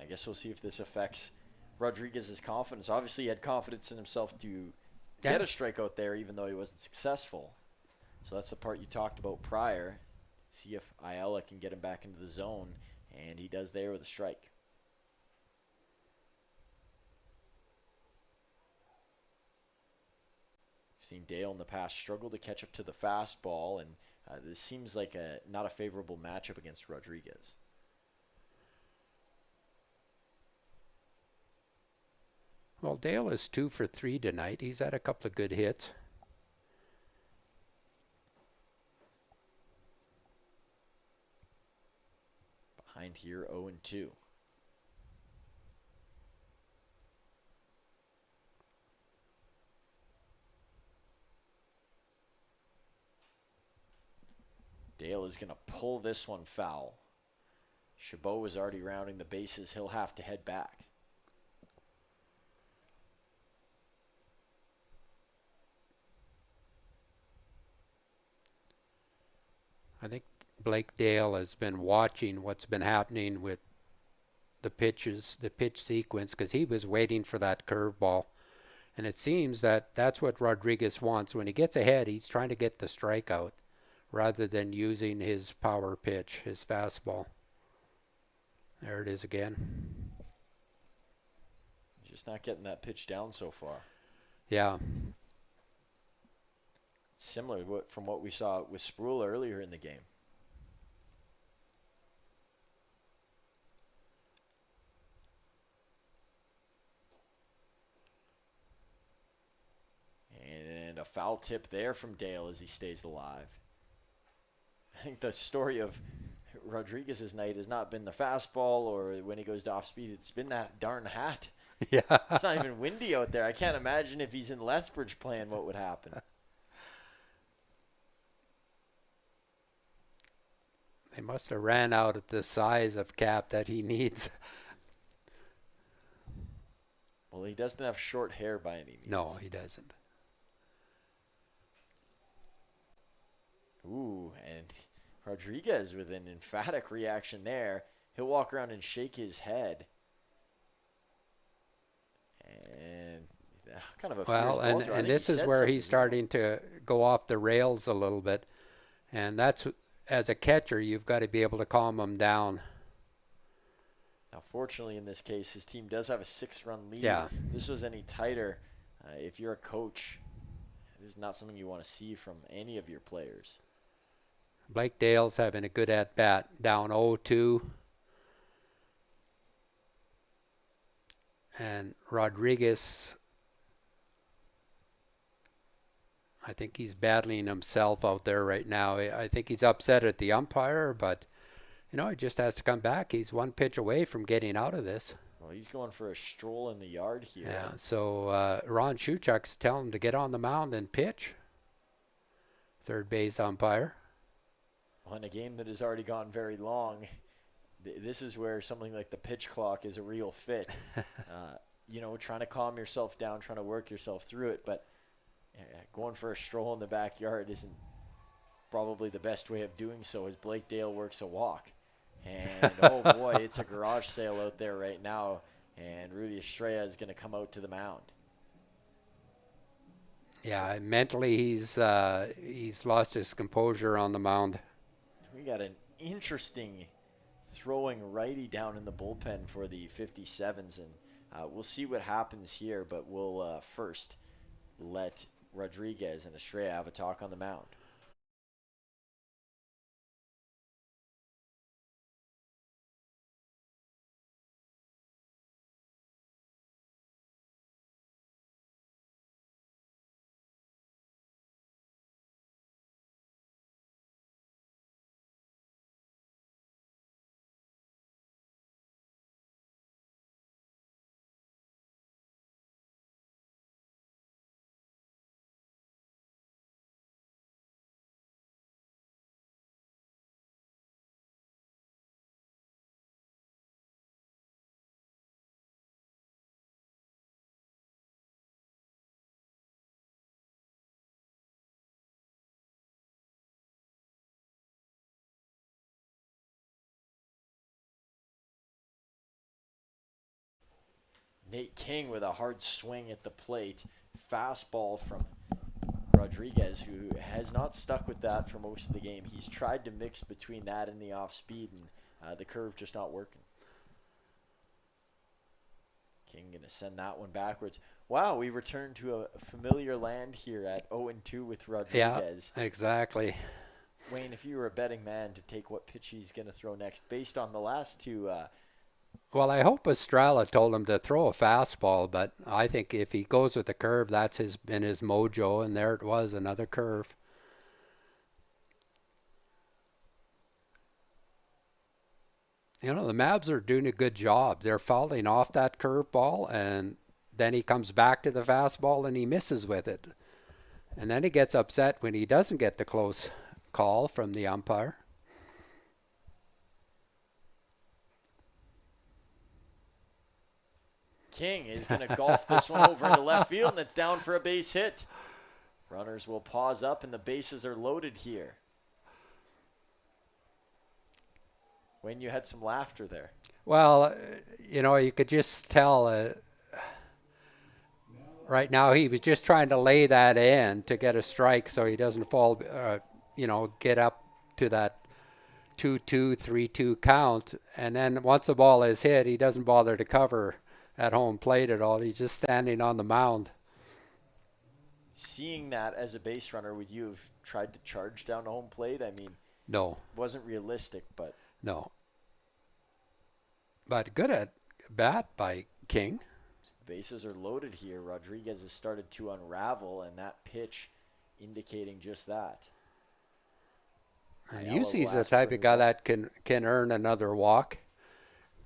I guess we'll see if this affects Rodriguez's confidence. Obviously, he had confidence in himself to get a strikeout there, even though he wasn't successful. So that's the part you talked about prior. See if Ayala can get him back into the zone, and he does there with a strike. We've seen Dale in the past struggle to catch up to the fastball, and this seems like not a favorable matchup against Rodriguez. Well, Dale is 2 for 3 tonight. He's had a couple of good hits. Behind here, 0-2. Dale is going to pull this one foul. Chabot is already rounding the bases. He'll have to head back. I think Blake Dale has been watching what's been happening with the pitches, the pitch sequence, because he was waiting for that curveball. And it seems that that's what Rodriguez wants. When he gets ahead, he's trying to get the strikeout rather than using his power pitch, his fastball. There it is again. Just not getting that pitch down so far. Yeah. Similar from what we saw with Sproul earlier in the game. And a foul tip there from Dale as he stays alive. I think the story of Rodriguez's night has not been the fastball or when he goes to off speed. It's been that darn hat. Yeah. It's not even windy out there. I can't imagine if he's in Lethbridge playing what would happen. They must have ran out at the size of cap that he needs. Well, he doesn't have short hair by any means. No, he doesn't. Ooh, and Rodriguez with an emphatic reaction there. He'll walk around and shake his head. And kind of a well, fierce ball throw. and this is where he's starting to go off the rails a little bit. And that's, as a catcher, you've got to be able to calm him down. Now, fortunately, in this case, his team does have a 6-run lead. Yeah. If this was any tighter, if you're a coach, this is not something you want to see from any of your players. Blake Dale's having a good at-bat, down 0-2. And Rodriguez, I think he's battling himself out there right now. I think he's upset at the umpire, but, you know, he just has to come back. He's one pitch away from getting out of this. Well, he's going for a stroll in the yard here. Yeah, so Ron Shuchuk's telling him to get on the mound and pitch. Third base umpire. Well, in a game that has already gone very long, this is where something like the pitch clock is a real fit. You know, trying to calm yourself down, trying to work yourself through it, but going for a stroll in the backyard isn't probably the best way of doing so as Blake Dale works a walk. And, oh, boy, it's a garage sale out there right now, and Rudy Estrella is going to come out to the mound. Yeah, mentally he's lost his composure on the mound. We got an interesting throwing righty down in the bullpen for the 57s, and we'll see what happens here, but we'll first let Rodriguez and Estrella have a talk on the mound. Nate King with a hard swing at the plate. Fastball from Rodriguez, who has not stuck with that for most of the game. He's tried to mix between that and the off speed, and the curve just not working. King going to send that one backwards. Wow, we return to a familiar land here at 0-2 with Rodriguez. Yeah, exactly. Wayne, if you were a betting man to take what pitch he's going to throw next, based on the last two. Well, I hope Estrella told him to throw a fastball, but I think if he goes with the curve, that's been his mojo, and there it was, another curve. You know, the Mavs are doing a good job. They're fouling off that curveball, and then he comes back to the fastball and he misses with it. And then he gets upset when he doesn't get the close call from the umpire. King is going to golf this one over into left field, and it's down for a base hit. Runners will pause up, and the bases are loaded here. Wayne, you had some laughter there. Well, you know, you could just tell right now he was just trying to lay that in to get a strike so he doesn't fall, you know, get up to that 2-2, 3-2 count. And then once the ball is hit, he doesn't bother to cover at home plate at all. He's just standing on the mound. Seeing that as a base runner, would you have tried to charge down to home plate? I mean, no. It wasn't realistic, but. No. But good at bat by King. Bases are loaded here. Rodriguez has started to unravel, and that pitch indicating just that. And usually he's the type of guy that can earn another walk,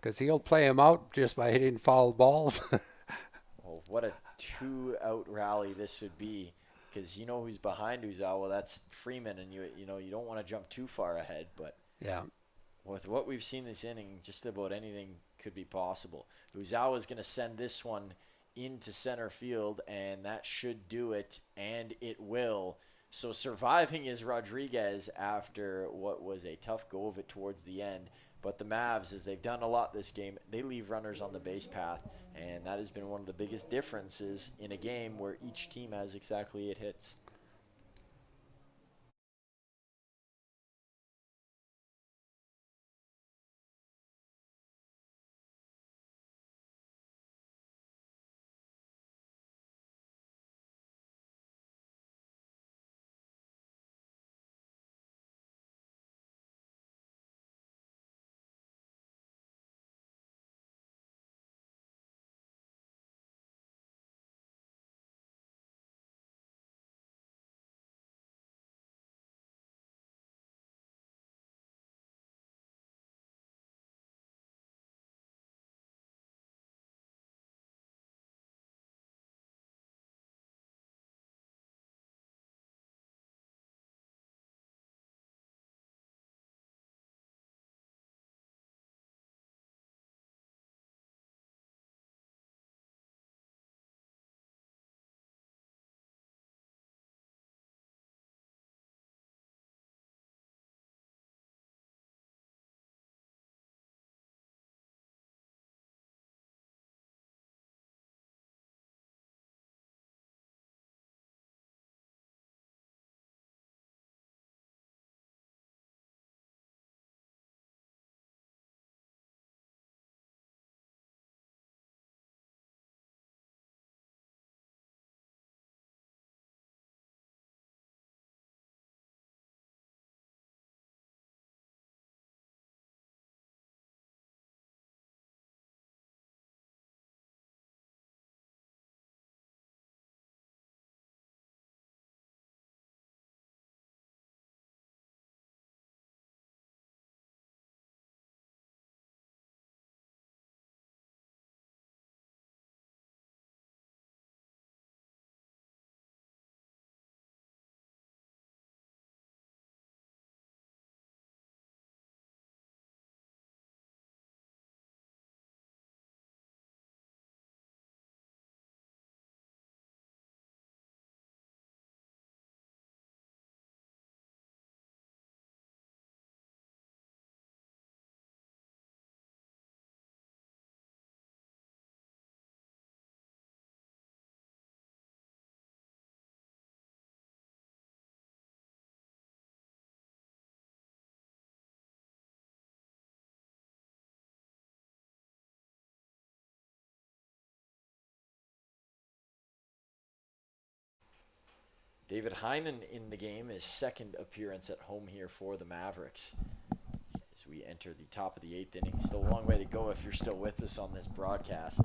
because he'll play him out just by hitting foul balls. Well, what a 2-out rally this would be, because you know who's behind Uzawa. That's Freeman, and you know you don't want to jump too far ahead, but yeah. With what we've seen this inning, just about anything could be possible. Uzawa is going to send this one into center field, and that should do it, and it will. So surviving is Rodriguez after what was a tough go of it towards the end. But the Mavs, as they've done a lot this game, they leave runners on the base path, and that has been one of the biggest differences in a game where each team has exactly 8 hits. David Heinen in the game, his second appearance at home here for the Mavericks. As we enter the top of the 8th inning, still a long way to go if you're still with us on this broadcast.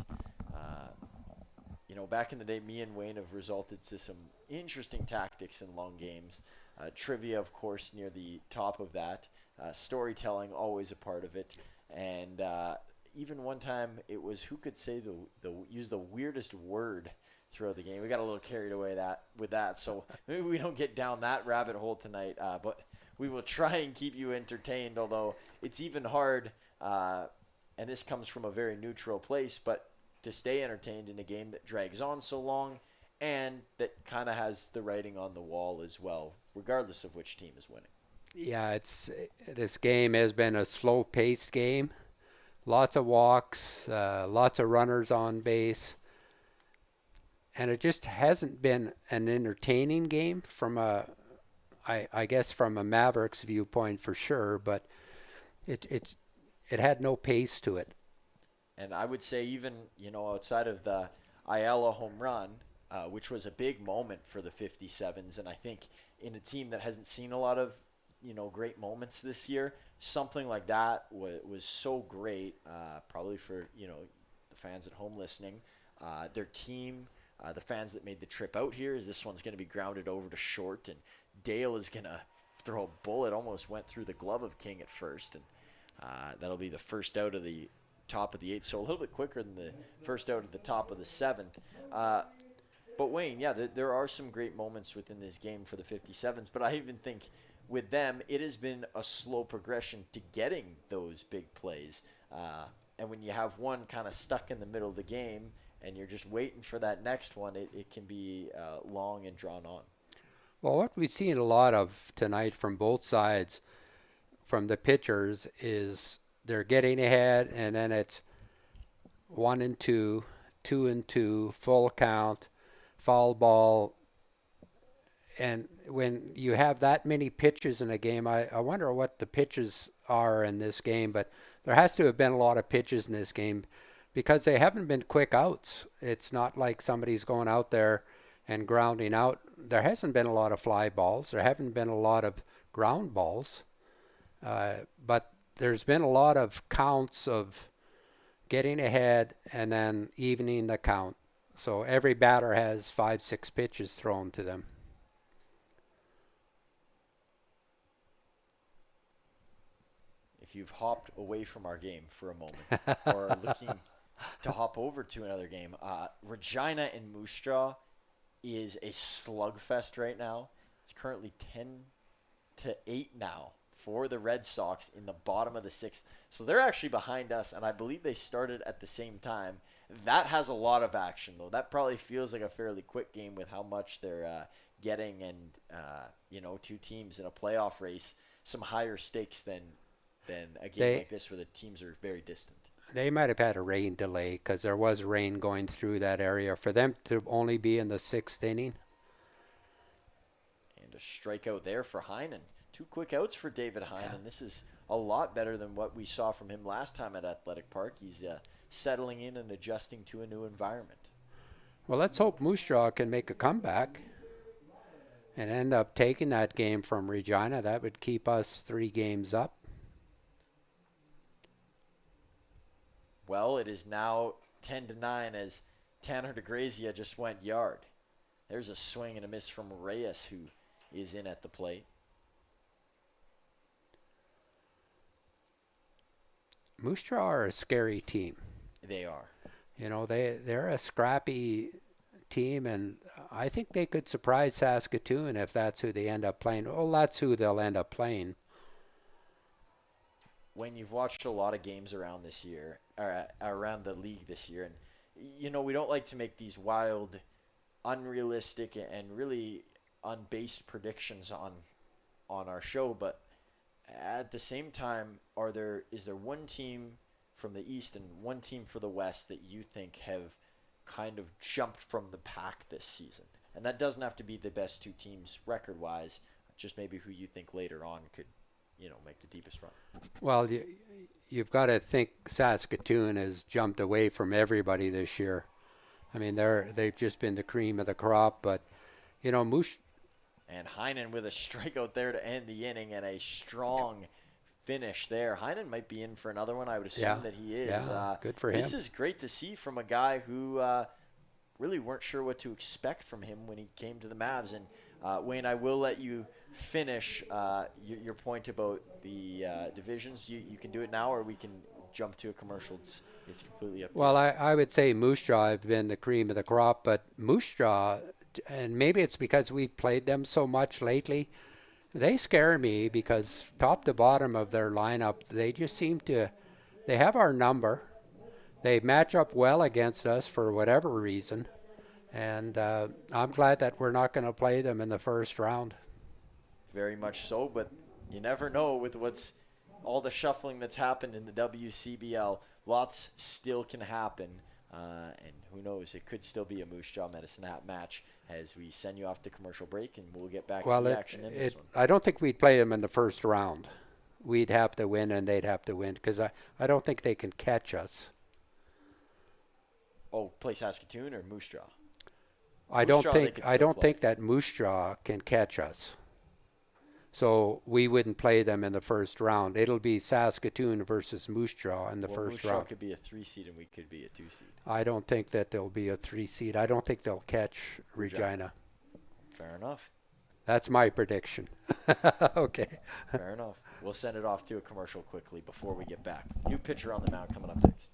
Back in the day, me and Wayne have resulted to some interesting tactics in long games. Trivia, of course, near the top of that. Storytelling, always a part of it. And even one time, it was who could say use the weirdest word throughout the game. We got a little carried away with that, so maybe we don't get down that rabbit hole tonight. But we will try and keep you entertained, although it's even hard, and this comes from a very neutral place, but to stay entertained in a game that drags on so long and that kind of has the writing on the wall as well, regardless of which team is winning. Yeah, this game has been a slow-paced game. Lots of walks, lots of runners on base. And it just hasn't been an entertaining game from I guess from a Mavericks viewpoint for sure, but it had no pace to it. And I would say even, outside of the Ayala home run, which was a big moment for the 57s, and I think in a team that hasn't seen a lot of, great moments this year, something like that was so great, probably for, the fans at home listening, their team, the fans that made the trip out here, is this one's going to be grounded over to short, and Dale is going to throw a bullet, almost went through the glove of King at first, and that'll be the first out of the top of the 8th, so a little bit quicker than the first out of the top of the 7th. But Wayne, yeah, there are some great moments within this game for the 57s, but I even think with them, it has been a slow progression to getting those big plays. And when you have one kind of stuck in the middle of the game and you're just waiting for that next one, it can be long and drawn on. Well, what we've seen a lot of tonight from both sides, from the pitchers, is they're getting ahead, and then it's 1-2, 2-2, full count, foul ball. And when you have that many pitches in a game, I wonder what the pitches are in this game, but there has to have been a lot of pitches in this game because they haven't been quick outs. It's not like somebody's going out there and grounding out. There hasn't been a lot of fly balls. There haven't been a lot of ground balls. But there's been a lot of counts of getting ahead and then evening the count. So every batter has 5-6 pitches thrown to them. If you've hopped away from our game for a moment or are looking to hop over to another game, Regina and Moose Jaw is a slugfest right now. It's currently 10-8 now for the Red Sox in the bottom of the 6th. So they're actually behind us, and I believe they started at the same time. That has a lot of action, though. That probably feels like a fairly quick game with how much they're getting, and two teams in a playoff race, some higher stakes than a game like this where the teams are very distant. They might have had a rain delay because there was rain going through that area. For them to only be in the 6th inning. And a strikeout there for Heinen. 2 quick outs for David Heinen. Yeah. This is a lot better than what we saw from him last time at Athletic Park. He's settling in and adjusting to a new environment. Well, let's hope Moose Jaw can make a comeback and end up taking that game from Regina. That would keep us 3 games up. Well, it is now 10-9 as Tanner DeGrazia just went yard. There's a swing and a miss from Reyes, who is in at the plate. Moose Jaw are a scary team. They are. They're a scrappy team, and I think they could surprise Saskatoon if that's who they end up playing. Well, that's who they'll end up playing. When you've watched a lot of games around this year, or around the league this year, and we don't like to make these wild, unrealistic, and really unbased predictions on our show, but at the same time, is there one team from the East and one team for the West that you think have kind of jumped from the pack this season? And that doesn't have to be the best 2 teams record-wise, just maybe who you think later on could, make the deepest run. Well, you've got to think Saskatoon has jumped away from everybody this year. I mean, they've just been the cream of the crop, but Moose And Heinen with a strikeout there to end the inning, and a strong finish there. Heinen might be in for another one. I would assume that he is. Yeah, good for him. This is great to see from a guy who really weren't sure what to expect from him when he came to the Mavs. And Wayne, I will let you finish your point about the divisions. You can do it now, or we can jump to a commercial. It's completely up to you. Well, I would say Moose Jaw have been the cream of the crop, but Moose Jaw, and maybe it's because we've played them so much lately, they scare me because top to bottom of their lineup, they just seem to, they have our number. They match up well against us for whatever reason. And I'm glad that we're not going to play them in the first round. Very much so, but you never know with all the shuffling that's happened in the WCBL. Lots still can happen. And who knows, it could still be a Moose Jaw Medicine Hat match as we send you off to commercial break, and we'll get back to the action in this one. I don't think we'd play them in the first round. We'd have to win, and they'd have to win, because I don't think they can catch us. Oh, play Saskatoon or Moose Jaw? I don't think that Moose Jaw can catch us. So we wouldn't play them in the first round. It'll be Saskatoon versus Moose Jaw in the first round. Moose Jaw could be a 3-seed and we could be a 2-seed. I don't think that they'll be a 3-seed. I don't think they'll catch Regina. Fair enough. That's my prediction. Okay. Fair enough. We'll send it off to a commercial quickly before we get back. New pitcher on the mound coming up next.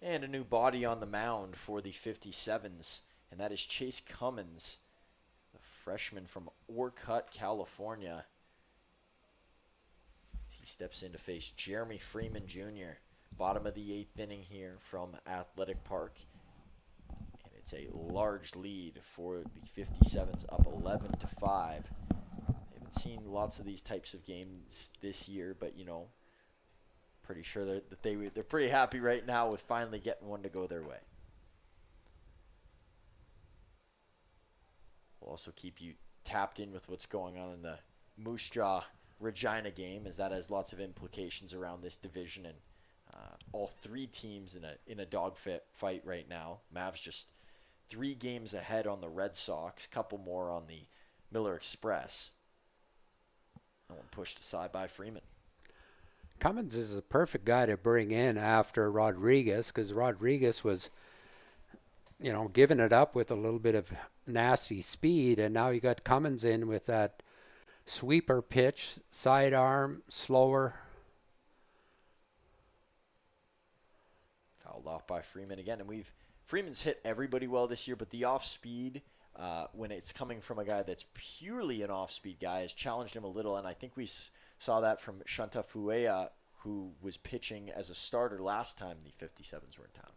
And a new body on the mound for the 57s, and that is Chase Cummins, the freshman from Orcutt, California. He steps in to face Jeremy Freeman Jr., bottom of the 8th inning here from Athletic Park. And it's a large lead for the 57s, up 11-5. Haven't seen lots of these types of games this year, but, pretty sure that they're pretty happy right now with finally getting one to go their way. We'll also keep you tapped in with what's going on in the Moose Jaw Regina game, as that has lots of implications around this division, and all three teams in a dogfight fight right now. Mavs just 3 games ahead on the Red Sox, couple more on the Miller Express. No one pushed aside by Freeman. Cummins is a perfect guy to bring in after Rodriguez, because Rodriguez was, giving it up with a little bit of nasty speed, and now you got Cummins in with that sweeper pitch, sidearm, slower. Fouled off by Freeman again, and Freeman's hit everybody well this year, but the off-speed, when it's coming from a guy that's purely an off-speed guy, has challenged him a little, and I think we saw that from Shanta Fuea, who was pitching as a starter last time the 57s were in town.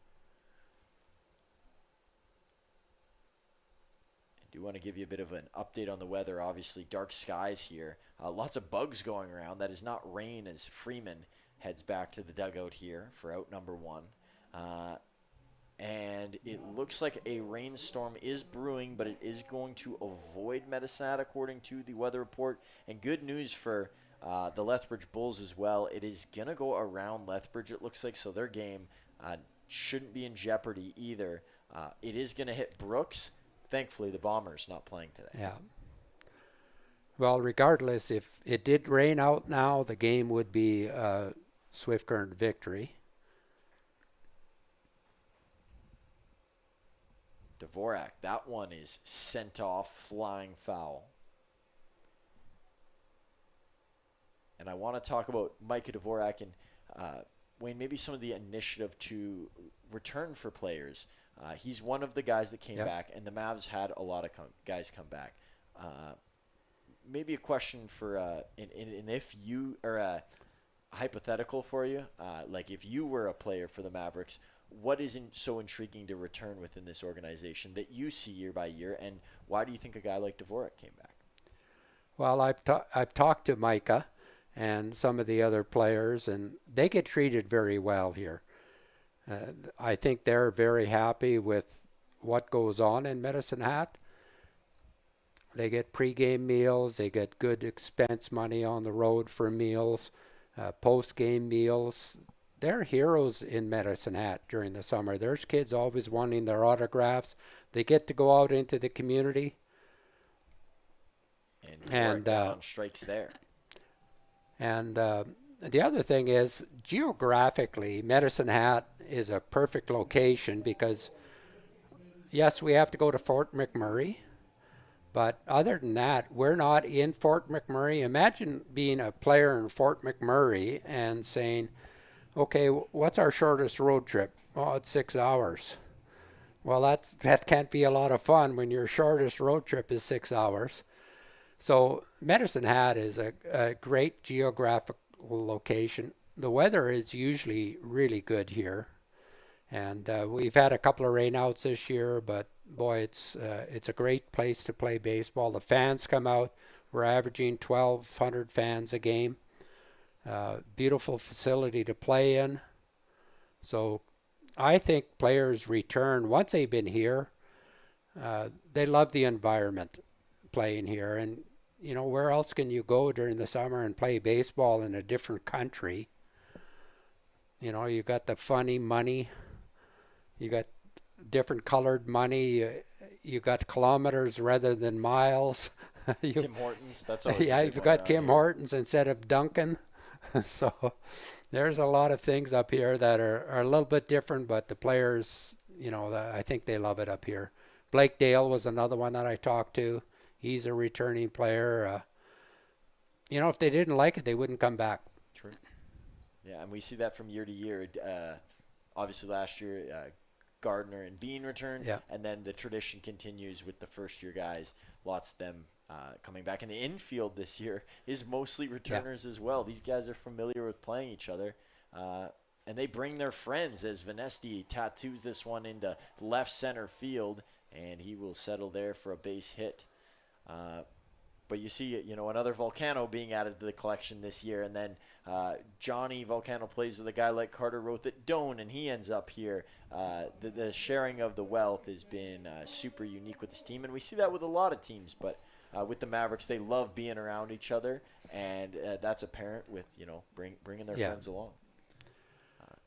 I do want to give you a bit of an update on the weather. Obviously, dark skies here. Lots of bugs going around. That is not rain as Freeman heads back to the dugout here for out number 1. And it looks like a rainstorm is brewing, but it is going to avoid Medicine Hat according to the weather report. And good news for the Lethbridge Bulls as well. It is going to go around Lethbridge, it looks like, so their game shouldn't be in jeopardy either. It is going to hit Brooks. Thankfully, the Bombers not playing today. Yeah. Well, regardless, if it did rain out now, the game would be a swift current victory. Dvorak, that one is sent off, flying foul. And I want to talk about Micah Dvorak and Wayne, maybe some of the initiative to return for players. He's one of the guys that came back, and the Mavs had a lot of guys come back. maybe a question for and if you or a hypothetical for you, like if you were a player for the Mavericks, what isn't so intriguing to return within this organization that you see year by year, and why do you think a guy like Dvorak came back? Well, I've talked to Micah and some of the other players, and they get treated very well here. I think they're very happy with what goes on in Medicine Hat. They get pregame meals, they get good expense money on the road for meals, post-game meals. They're heroes in Medicine Hat during the summer. There's kids always wanting their autographs. They get to go out into the community. And Dvorak strikes there. And the other thing is, geographically, Medicine Hat is a perfect location because, yes, we have to go to Fort McMurray, but other than that, we're not in Fort McMurray. Imagine being a player in Fort McMurray and saying, okay, what's our shortest road trip? Oh, it's 6 hours. Well, that can't be a lot of fun when your shortest road trip is 6 hours. So Medicine Hat is a great geographical location. The weather is usually really good here, and we've had a couple of rainouts this year, but boy, it's a great place to play baseball. The fans come out. We're averaging 1,200 fans a game. Beautiful facility to play in. So I think players return once they've been here. They love the environment playing here, and you know, where else can you go during the summer and play baseball in a different country? You know, you got the funny money, you got different colored money, you got kilometers rather than miles. Tim Hortons, that's always yeah, a big you've one got Tim here. Hortons instead of Duncan. So there's a lot of things up here that are a little bit different, but the players, you know, I think they love it up here. Blake Dale was another one that I talked to. He's a returning player. You know, if they didn't like it, they wouldn't come back. True. Yeah, and we see that from year to year. Obviously, last year, Gardner and Bean returned, Yeah. and then the tradition continues with the first-year guys. Lots of them coming back. And the infield this year is mostly returners as well. These guys are familiar with playing each other, and they bring their friends as Vanesti tattoos this one into left center field, and he will settle there for a base hit. But you see, you know, another Volcano being added to the collection this year, and then Johnny Volcano plays with a guy like Carter Roth at Doan, and he ends up here. The sharing of the wealth has been super unique with this team, and we see that with a lot of teams. But with the Mavericks, they love being around each other, and that's apparent with, you know, bringing their friends along.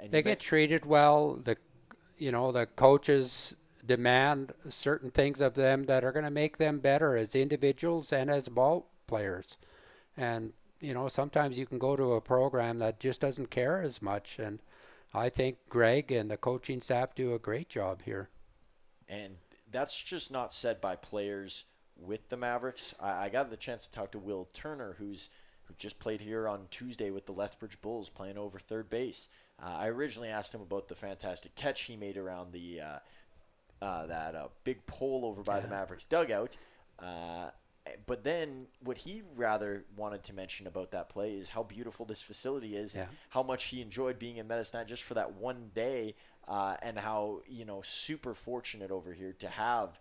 And They get treated well. The coaches demand certain things of them that are going to make them better as individuals and as ball players. And, you know, sometimes you can go to a program that just doesn't care as much. And I think Greg and the coaching staff do a great job here. And that's just not said by players with the Mavericks. I got the chance to talk to Will Turner, who just played here on Tuesday with the Lethbridge Bulls, playing over third base. I originally asked him about the fantastic catch he made around the that big pole over by the Mavericks dugout. But then what he rather wanted to mention about that play is how beautiful this facility is and how much he enjoyed being in Medicine Hat just for that one day, and how, you know, super fortunate over here to have,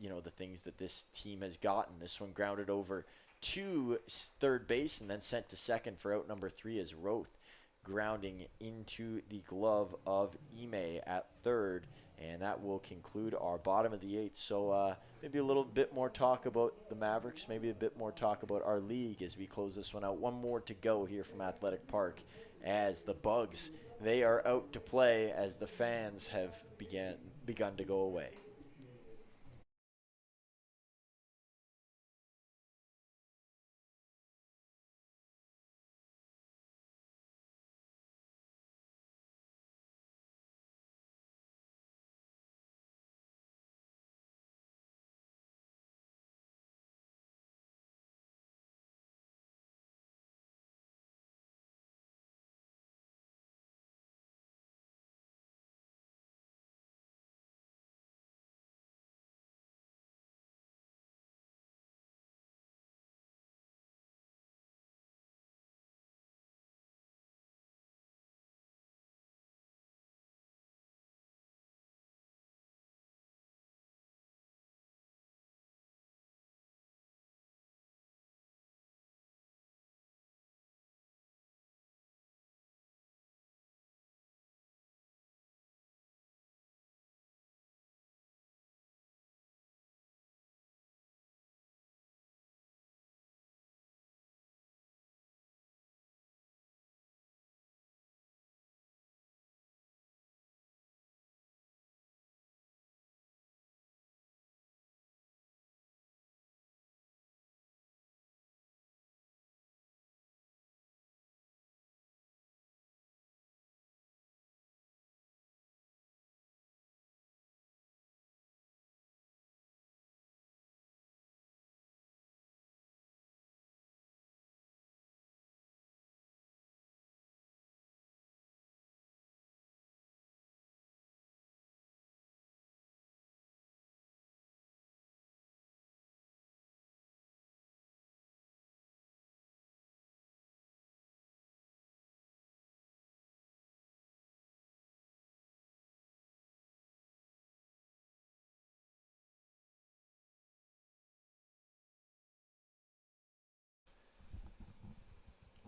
you know, the things that this team has gotten. This one grounded over to third base and then sent to second for out number 3 as Roth grounding into the glove of Ime at third. And that will conclude our bottom of the 8th. So maybe a little bit more talk about the Mavericks, maybe a bit more talk about our league as we close this one out. One more to go here from Athletic Park as the Bugs, they are out to play as the fans have begun to go away.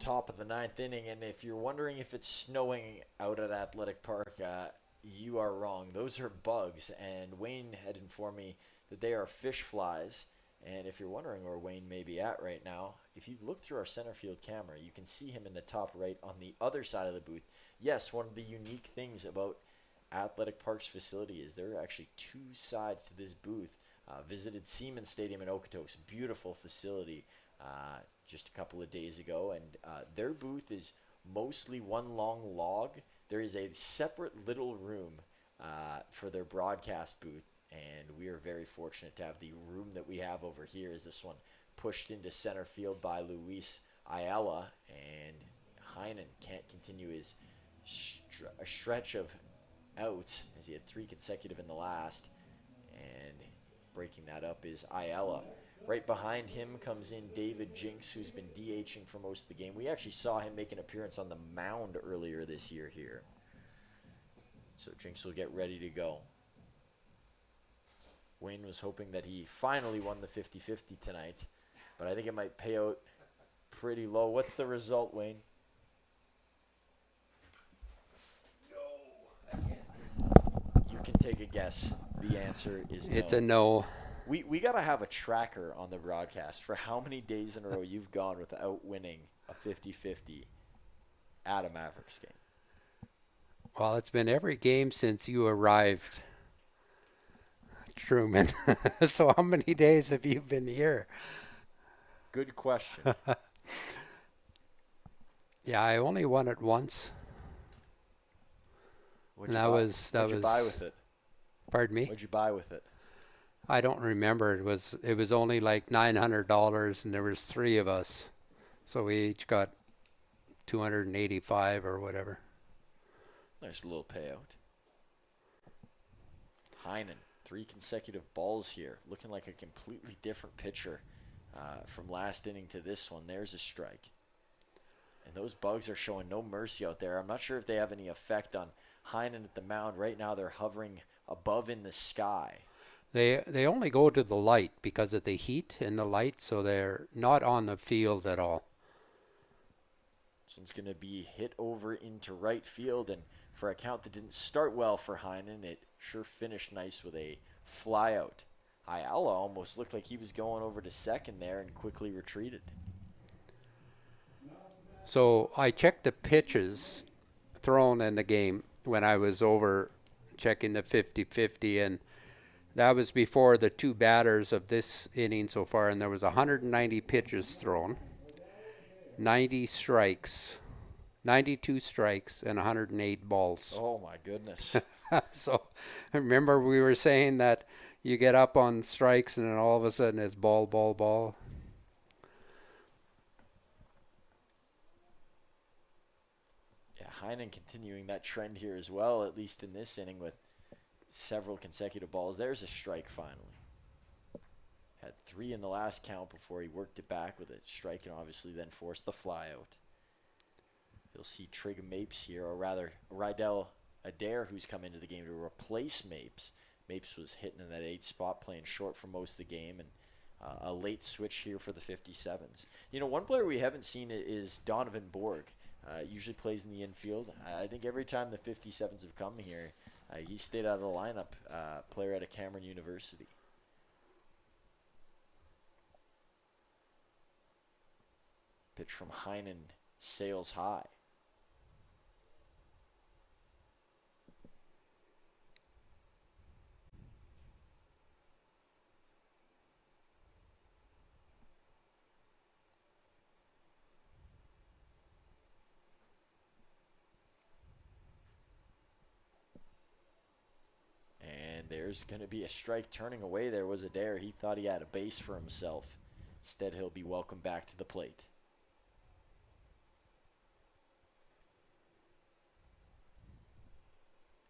top of the ninth inning, and if you're wondering if it's snowing out at Athletic Park, you are wrong. Those are bugs, and Wayne had informed me that they are fish flies. And if you're wondering where Wayne may be at right now, if you look through our center field camera, you can see him in the top right on the other side of the booth. Yes, one of the unique things about Athletic Park's facility is there are actually two sides to this booth. Visited Siemens Stadium in Okotoks, beautiful facility, just a couple of days ago, and their booth is mostly one long log. There is a separate little room for their broadcast booth, and we are very fortunate to have the room that we have over here. Is this one pushed into center field by Luis Ayala, and Heinen can't continue his stretch of outs as he had 3 consecutive in the last, and breaking that up is Ayala. Right behind him comes in David Jinks, who's been DHing for most of the game. We actually saw him make an appearance on the mound earlier this year here. So Jinks will get ready to go. Wayne was hoping that he finally won the 50-50 tonight, but I think it might pay out pretty low. What's the result, Wayne? You can take a guess. The answer is no. It's a no. We got to have a tracker on the broadcast for how many days in a row you've gone without winning a 50-50 at a Mavericks game. Well, it's been every game since you arrived, Truman. So how many days have you been here? Good question. Yeah, I only won it once. What'd you buy with it? Pardon me? What'd you buy with it? I don't remember. It was only like $900, and there was 3 of us, so we each got $285 or whatever. Nice little payout. Heinen, 3 consecutive balls here, looking like a completely different pitcher from last inning to this one. There's a strike. And those bugs are showing no mercy out there. I'm not sure if they have any effect on Heinen at the mound. Right now they're hovering above in the sky. They only go to the light because of the heat in the light, so they're not on the field at all. This one's going to be hit over into right field, and for a count that didn't start well for Heinen, it sure finished nice with a fly out. Ayala almost looked like he was going over to second there and quickly retreated. So I checked the pitches thrown in the game when I was over checking the 50-50, and that was before the 2 batters of this inning so far, and there was 190 pitches thrown, 92 strikes, and 108 balls. Oh, my goodness. So remember we were saying that you get up on strikes and then all of a sudden it's ball, ball, ball. Yeah, Heinen continuing that trend here as well, at least in this inning with several consecutive balls. There's a strike finally. Had 3 in the last count before he worked it back with a strike and obviously then forced the fly out. You'll see Trig Mapes here, or rather Rydell Adair, who's come into the game to replace Mapes. Mapes was hitting in that 8th spot, playing short for most of the game, and a late switch here for the 57s. You know, one player we haven't seen is Donovan Borg. Usually plays in the infield. I think every time the 57s have come here, he stayed out of the lineup, player out of Cameron University. Pitch from Heinen sails high. There's going to be a strike turning away. There was Adair. He thought he had a base for himself. Instead, he'll be welcomed back to the plate.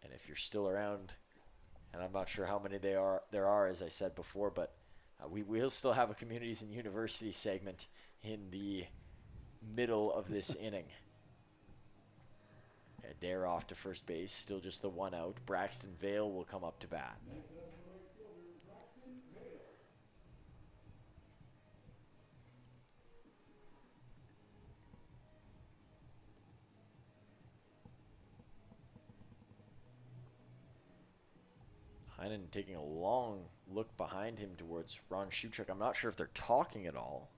And if you're still around, and I'm not sure how many there are, as I said before, but we will still have a communities and university segment in the middle of this inning. Adair off to first base, still just the 1 out. Braxton Vale will come up to bat. Heinen taking a long look behind him towards Ron Shuchuk. I'm not sure if they're talking at all.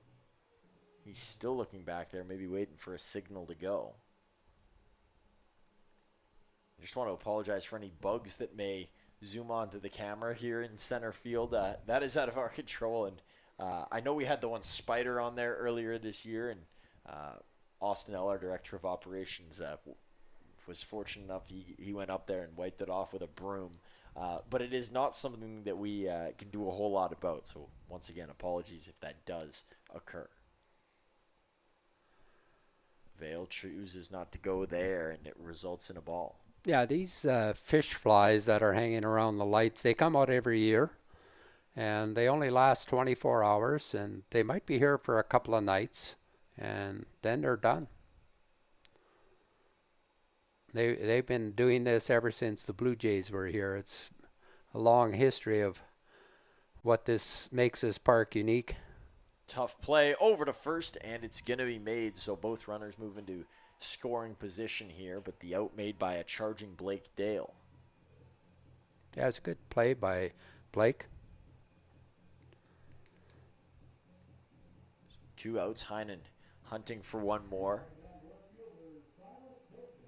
He's still looking back there, maybe waiting for a signal to go. I just want to apologize for any bugs that may zoom onto the camera here in center field. That is out of our control, and I know we had the one spider on there earlier this year, and Austin L., our director of operations, was fortunate enough he went up there and wiped it off with a broom. But it is not something that we can do a whole lot about. So once again, apologies if that does occur. Vale chooses not to go there, and it results in a ball. Yeah, these fish flies that are hanging around the lights, they come out every year, and they only last 24 hours, and they might be here for a couple of nights, and then they're done. They've been doing this ever since the Blue Jays were here. It's a long history of what this makes this park unique. Tough play over to first, and it's going to be made, so both runners move into scoring position here, but the out made by a charging Blake Dale. Yeah, it's a good play by Blake. 2 outs, Heinen hunting for one more.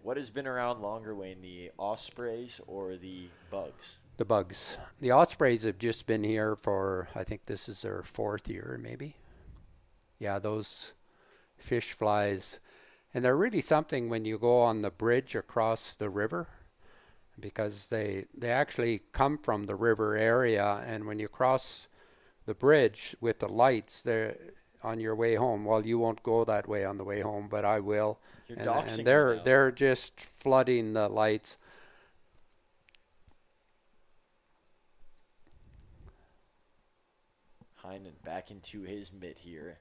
What has been around longer, Wayne, the Ospreys or the Bugs? The Bugs. The Ospreys have just been here for, I think this is their 4th year maybe. Yeah, those fish flies. And they're really something when you go on the bridge across the river, because they actually come from the river area, and when you cross the bridge with the lights, they're on your way home. Well, you won't go that way on the way home, but I will. You're and doxing they're just flooding the lights. Heinen back into his mitt here.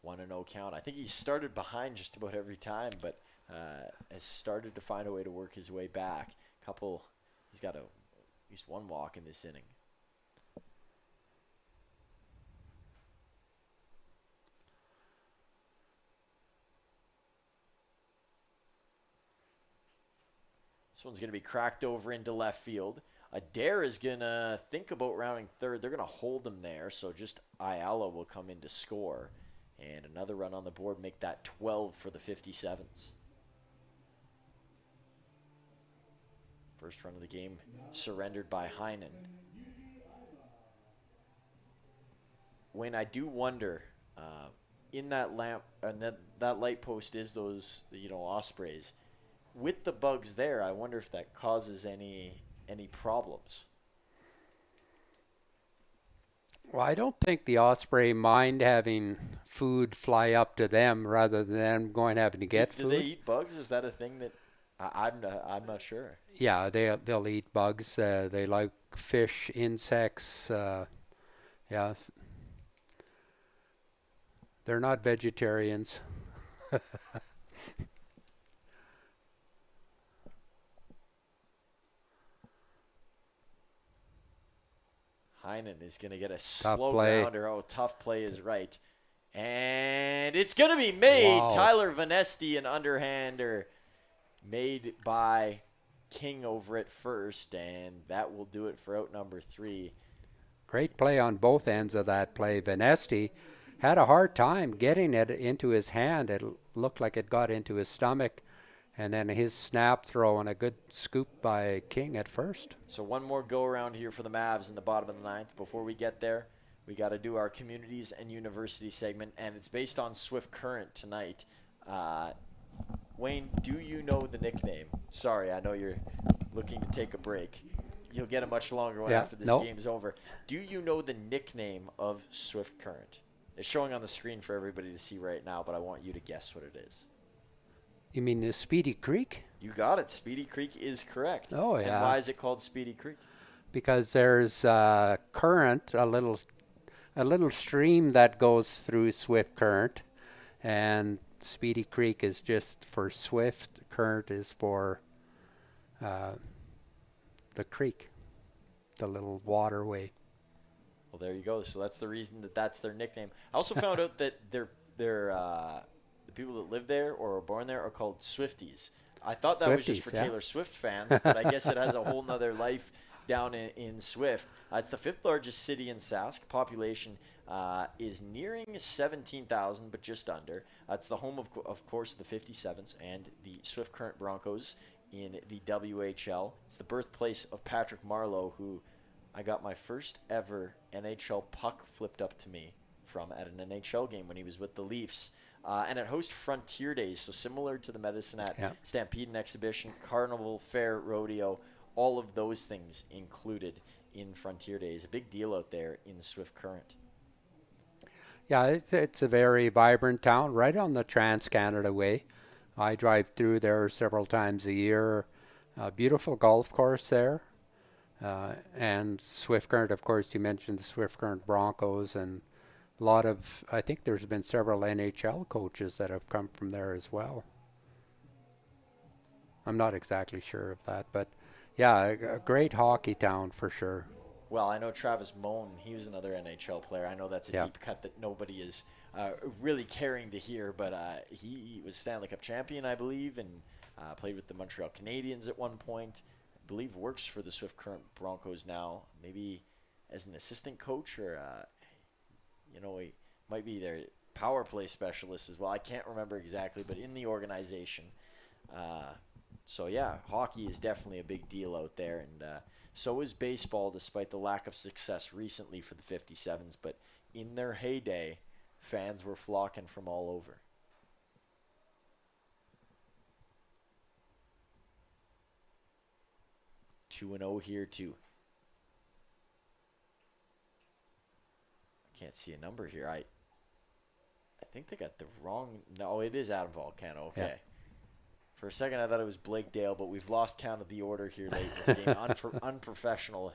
1-0 count. I think he started behind just about every time, but has started to find a way to work his way back. He's got at least one walk in this inning. This one's going to be cracked over into left field. Adair is going to think about rounding third. They're going to hold him there, so just Ayala will come in to score. And another run on the board, make that 12 for the 57s. First run of the game surrendered by Heinen. Wayne, I do wonder, in that lamp, and that light post is those, Ospreys. With the Bugs there, I wonder if that causes any problems. Well, I don't think the Osprey mind having food fly up to them rather than them going having to get food. Do they eat bugs? Is that a thing that I'm not sure. Yeah, they'll eat bugs. They like fish, insects. Yeah, they're not vegetarians. Heinen is going to get a slow play. grounder. Oh, tough play is right. And it's going to be made. Wow. Tyler Vanesti, an underhander made by King over at first, and that will do it for out number 3. Great play on both ends of that play. Vanesti had a hard time getting it into his hand. It looked like it got into his stomach. And then his snap throw and a good scoop by King at first. So one more go around here for the Mavs in the bottom of the 9th. Before we get there, we got to do our communities and university segment, and it's based on Swift Current tonight. Wayne, do you know the nickname? Sorry, I know you're looking to take a break. You'll get a much longer one after this game's over. Do you know the nickname of Swift Current? It's showing on the screen for everybody to see right now, but I want you to guess what it is. You mean the Speedy Creek? You got it. Speedy Creek is correct. Oh, yeah. And why is it called Speedy Creek? Because there's a current, a little stream that goes through Swift Current, and Speedy Creek is just for Swift. Current is for the creek, the little waterway. Well, there you go. So that's the reason that's their nickname. I also found out that the people that live there or are born there are called Swifties. I thought that was just for Taylor Swift fans, but I guess it has a whole nother life down in Swift. It's the fifth largest city in Sask. Population is nearing 17,000, but just under. It's the home of course, the 57s and the Swift Current Broncos in the WHL. It's the birthplace of Patrick Marleau, who I got my first ever NHL puck flipped up to me from at an NHL game when he was with the Leafs. And it hosts Frontier Days, so similar to the Medicine Hat Stampede and Exhibition, Carnival, Fair, Rodeo, all of those things included in Frontier Days. A big deal out there in Swift Current. Yeah, it's a very vibrant town right on the Trans-Canada Way. I drive through there several times a year. Beautiful golf course there. And Swift Current, of course, you mentioned the Swift Current Broncos, and a lot of, I think there's been several NHL coaches that have come from there as well. I'm not exactly sure of that, but yeah, a great hockey town for sure. Well, I know Travis Moan, he was another NHL player. I know that's a deep cut that nobody is really caring to hear, but he was Stanley Cup champion, I believe, and played with the Montreal Canadiens at one point. I believe works for the Swift Current Broncos now, maybe as an assistant coach or he might be their power play specialist as well. I can't remember exactly, but in the organization. So, yeah, hockey is definitely a big deal out there. And so is baseball, despite the lack of success recently for the 57s. But in their heyday, fans were flocking from all over. 2-0 here, too. Can't see a number here. I think they got the wrong. No, it is Adam Volcano. Okay. Yeah. For a second, I thought it was Blake Dale, but we've lost count of the order here late in this game. Unprofessional.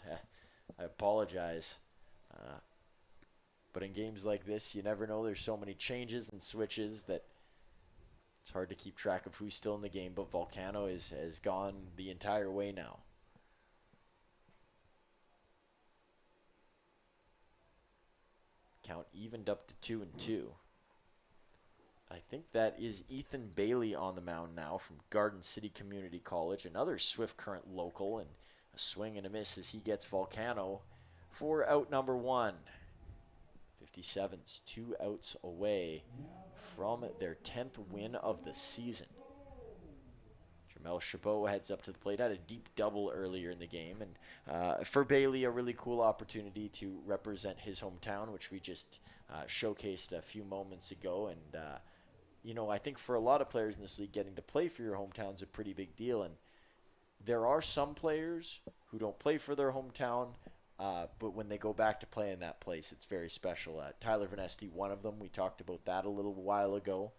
I apologize. But in games like this, you never know. There's so many changes and switches that it's hard to keep track of who's still in the game. But Volcano has gone the entire way now. Count evened up to 2-2. I think that is Ethan Bailey on the mound now from Garden City Community College, another Swift Current local, and a swing and a miss as he gets Volcano for out number 1. 57's 2 outs away from their 10th win of the season. Jamel Chabot heads up to the plate, had a deep double earlier in the game, and for Bailey, a really cool opportunity to represent his hometown, which we just showcased a few moments ago. And I think for a lot of players in this league, getting to play for your hometown is a pretty big deal. And there are some players who don't play for their hometown, but when they go back to play in that place, it's very special. Tyler Vanesti, one of them. We talked about that a little while ago.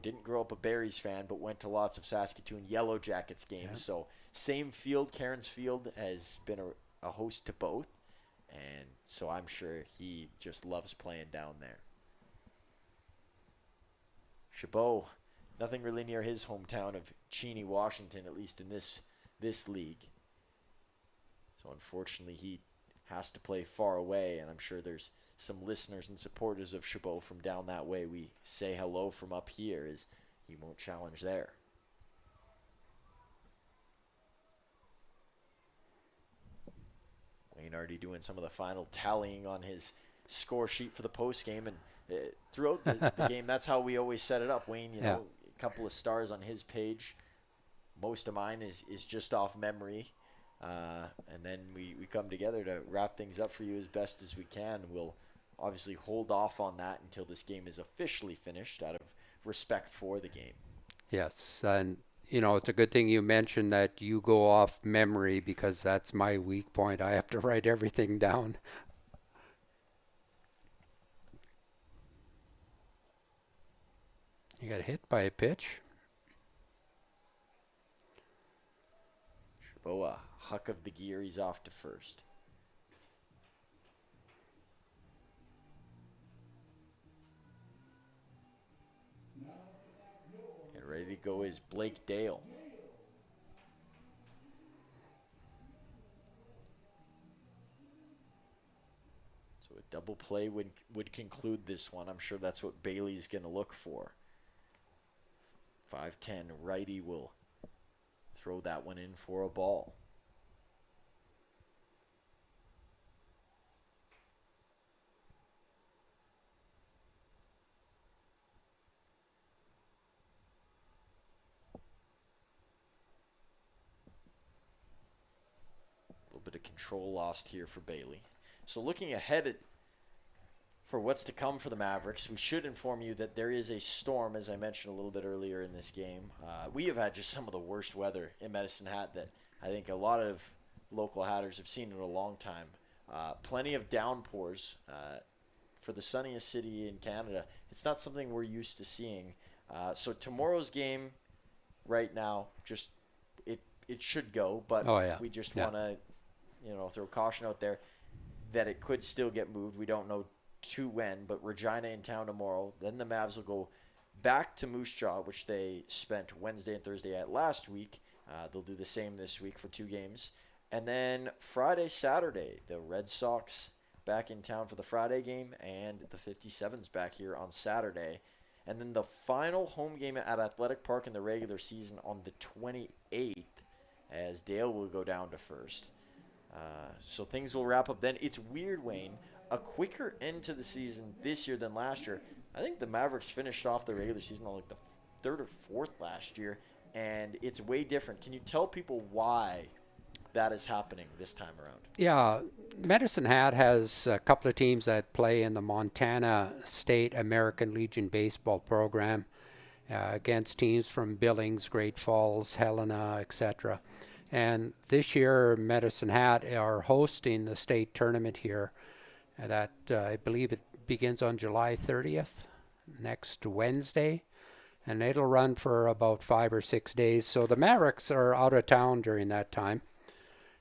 Didn't grow up a Berries fan, but went to lots of Saskatoon Yellow Jackets games. Yeah. So same field, Cairns Field, has been a host to both. And so I'm sure he just loves playing down there. Chabot, nothing really near his hometown of Cheney, Washington, at least in this league. So unfortunately, he has to play far away, and I'm sure there's some listeners and supporters of Chabot from down that way. We say hello from up here as he won't challenge there. Wayne already doing some of the final tallying on his score sheet for the post game, and throughout the game, that's how we always set it up. Wayne, a couple of stars on his page. Most of mine is just off memory. And then we come together to wrap things up for you as best as we can. We'll obviously hold off on that until this game is officially finished out of respect for the game. Yes, and it's a good thing you mentioned that you go off memory, because that's my weak point. I have to write everything down. You got hit by a pitch. Chabot, huck of the gear, he's off to first. And ready to go is Blake Dale. So a double play would conclude this one. I'm sure that's what Bailey's going to look for. 5'10" righty will throw that one in for a ball. little bit of control lost here for Bailey. So looking ahead for what's to come for the Mavericks, we should inform you that there is a storm, as I mentioned a little bit earlier in this game. We have had just some of the worst weather in Medicine Hat that I think a lot of local Hatters have seen in a long time. Plenty of downpours for the sunniest city in Canada. It's not something we're used to seeing. So tomorrow's game right now, just it should go, but we just want to throw caution out there that it could still get moved. We don't know to when, but Regina in town tomorrow. Then the Mavs will go back to Moose Jaw, which they spent Wednesday and Thursday at last week. They'll do the same this week for 2 games. And then Friday, Saturday, the Red Sox back in town for the Friday game, and the 57s back here on Saturday. And then the final home game at Athletic Park in the regular season on the 28th, as Dale will go down to first. So things will wrap up then. It's weird, Wayne. A quicker end to the season this year than last year. I think the Mavericks finished off the regular season on like the 3rd or 4th last year, and it's way different. Can you tell people why that is happening this time around? Yeah, Medicine Hat has a couple of teams that play in the Montana State American Legion baseball program against teams from Billings, Great Falls, Helena, etc. And this year, Medicine Hat are hosting the state tournament here. That I believe it begins on July 30th, next Wednesday, and it'll run for about 5 or 6 days. So the Mavericks are out of town during that time,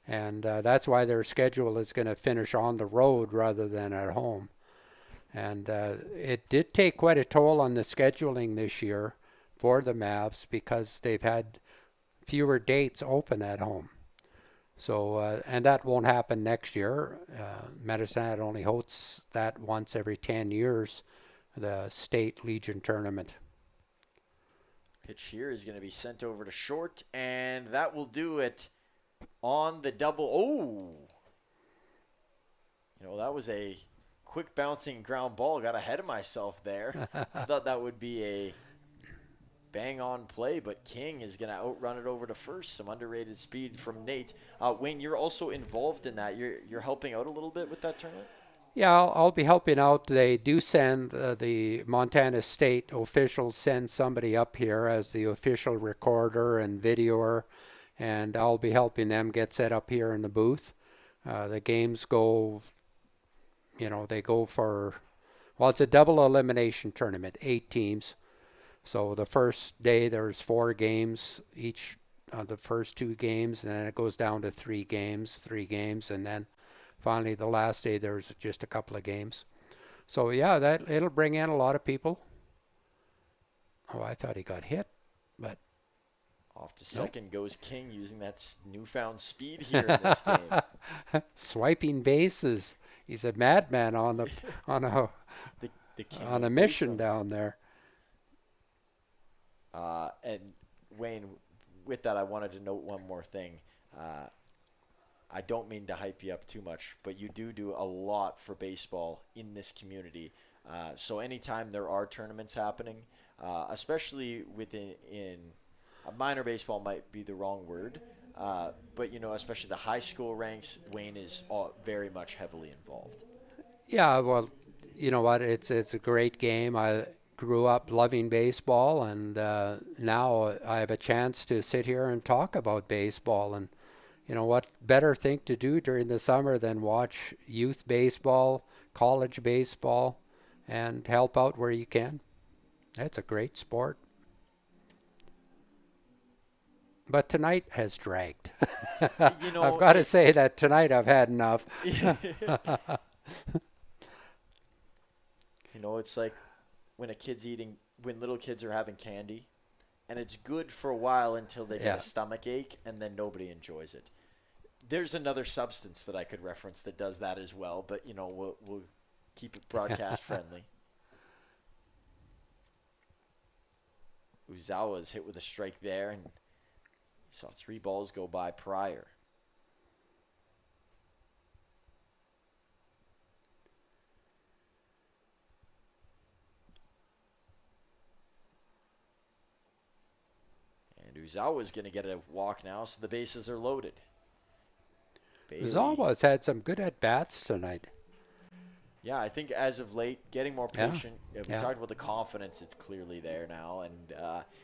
and that's why their schedule is going to finish on the road rather than at home. And it did take quite a toll on the scheduling this year for the Mavs because they've had fewer dates open at home. So, and that won't happen next year. Medicine Hat only hosts that once every 10 years, the State Legion Tournament. Pitch here is going to be sent over to short, and that will do it on the double. Oh! That was a quick bouncing ground ball. Got ahead of myself there. I thought that would be a bang-on play, but King is going to outrun it over to first. Some underrated speed from Nate. Wayne, you're also involved in that. You're helping out a little bit with that tournament? Yeah, I'll be helping out. They do send the Montana State officials send somebody up here as the official recorder and videoer, and I'll be helping them get set up here in the booth. The games go, they go for, it's a double elimination tournament, 8 teams. So the first day there's 4 games, each the first 2 games, and then it goes down to 3 games, and then finally the last day there's just a couple of games. So yeah, it'll bring in a lot of people. Oh, I thought he got hit, but off to second goes King using that newfound speed here in this game. Swiping bases. He's a madman on a mission down there. And Wayne, with that, I wanted to note one more thing. I don't mean to hype you up too much, but you do a lot for baseball in this community. So anytime there are tournaments happening, especially in minor baseball might be the wrong word, but especially the high school ranks, Wayne is very much heavily involved. Yeah, well, you know what? It's a great game. I grew up loving baseball, and now I have a chance to sit here and talk about baseball. And what better thing to do during the summer than watch youth baseball, college baseball, and help out where you can. It's a great sport. But tonight has dragged. I've got to say that tonight I've had enough. It's like when little kids are having candy, and it's good for a while until they get a stomach ache, and then nobody enjoys it. There's another substance that I could reference that does that as well, but we'll keep it broadcast friendly. Uzawa's hit with a strike there, and saw 3 balls go by prior. And Uzawa's going to get a walk now, so the bases are loaded. Zalba's had some good at-bats tonight. Yeah, I think as of late, getting more Yeah. patient. We Yeah. talked about the confidence; it's clearly there now, and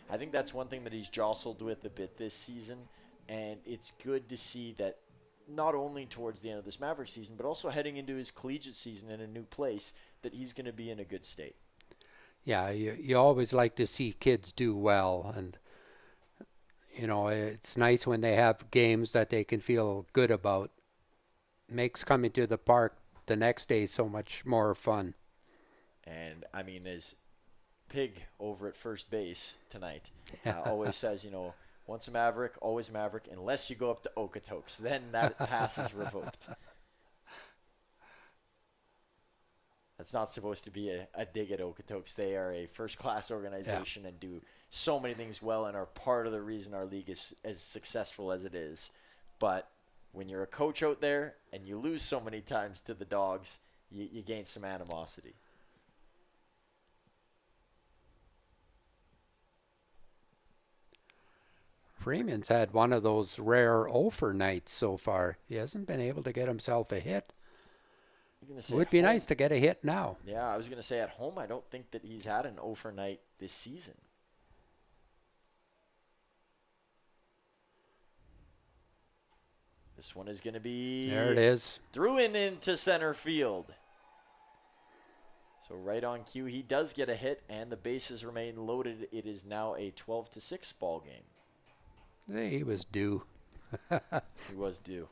I think that's one thing that he's jostled with a bit this season. And it's good to see that not only towards the end of this Mavericks season, but also heading into his collegiate season in a new place, that he's going to be in a good state. Yeah, you always like to see kids do well, and it's nice when they have games that they can feel good about. Makes coming to the park the next day so much more fun. And I mean, as Pig over at first base tonight always says, once a Maverick, always a Maverick, unless you go up to Okotoks. Then that pass is revoked. That's not supposed to be a dig at Okotoks. They are a first-class organization and do so many things well and are part of the reason our league is as successful as it is. But when you're a coach out there and you lose so many times to the Dogs, you gain some animosity. Freeman's had one of those rare offer nights so far. He hasn't been able to get himself a hit. It would be nice to get a hit now. Yeah, I was going to say at home, I don't think that he's had an offer night this season. This one is going to be... There it is. Threw into center field. So right on cue, he does get a hit, and the bases remain loaded. It is now a 12-6 ball game. He was due. He was due.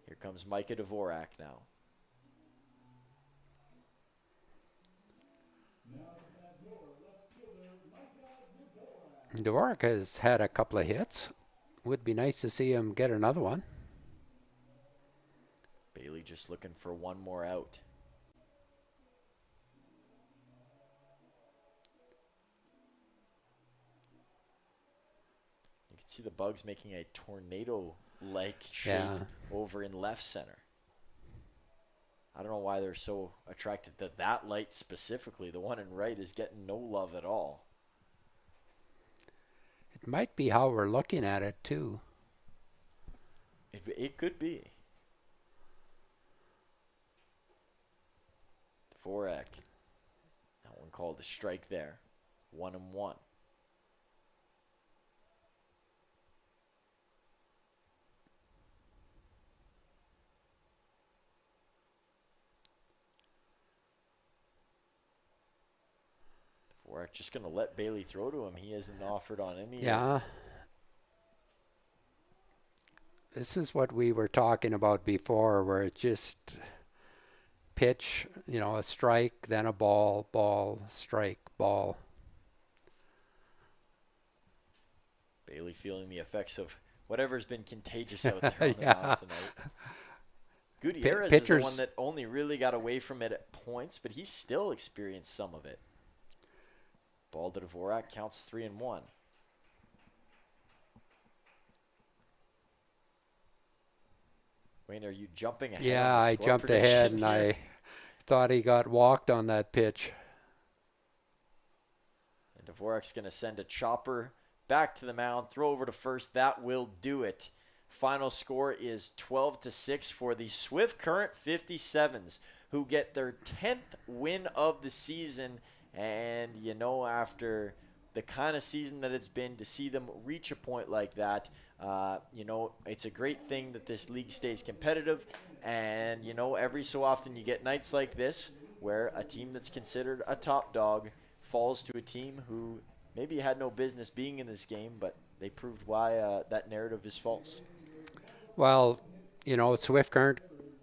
Here comes Micah Dvorak now. Dvorak has had a couple of hits. Would be nice to see him get another one. Bailey just looking for one more out. You can see the Bugs making a tornado-like shape over in left center. I don't know why they're so attracted to that light specifically. The one in right is getting no love at all. It might be how we're looking at it, too. It could be. Dvorak. That one called a strike there. 1-1. Dvorak just going to let Bailey throw to him. He hasn't offered on any. Yeah. This is what we were talking about before, where it just pitch, a strike, then a ball, strike, ball. Bailey feeling the effects of whatever's been contagious out there on the mound tonight. Gutierrez is the one that only really got away from it at points, but he still experienced some of it. Ball to Dvorak, counts 3-1. Wayne, are you jumping ahead? Yeah, I jumped ahead and I thought he got walked on that pitch. And Dvorak's going to send a chopper back to the mound, throw over to first. That will do it. Final score is 12-6 for the Swift Current 57s, who get their 10th win of the season. And, after the kind of season that it's been, to see them reach a point like that, it's a great thing that this league stays competitive. And, every so often you get nights like this where a team that's considered a top dog falls to a team who maybe had no business being in this game, but they proved why that narrative is false. Well, Swift Current,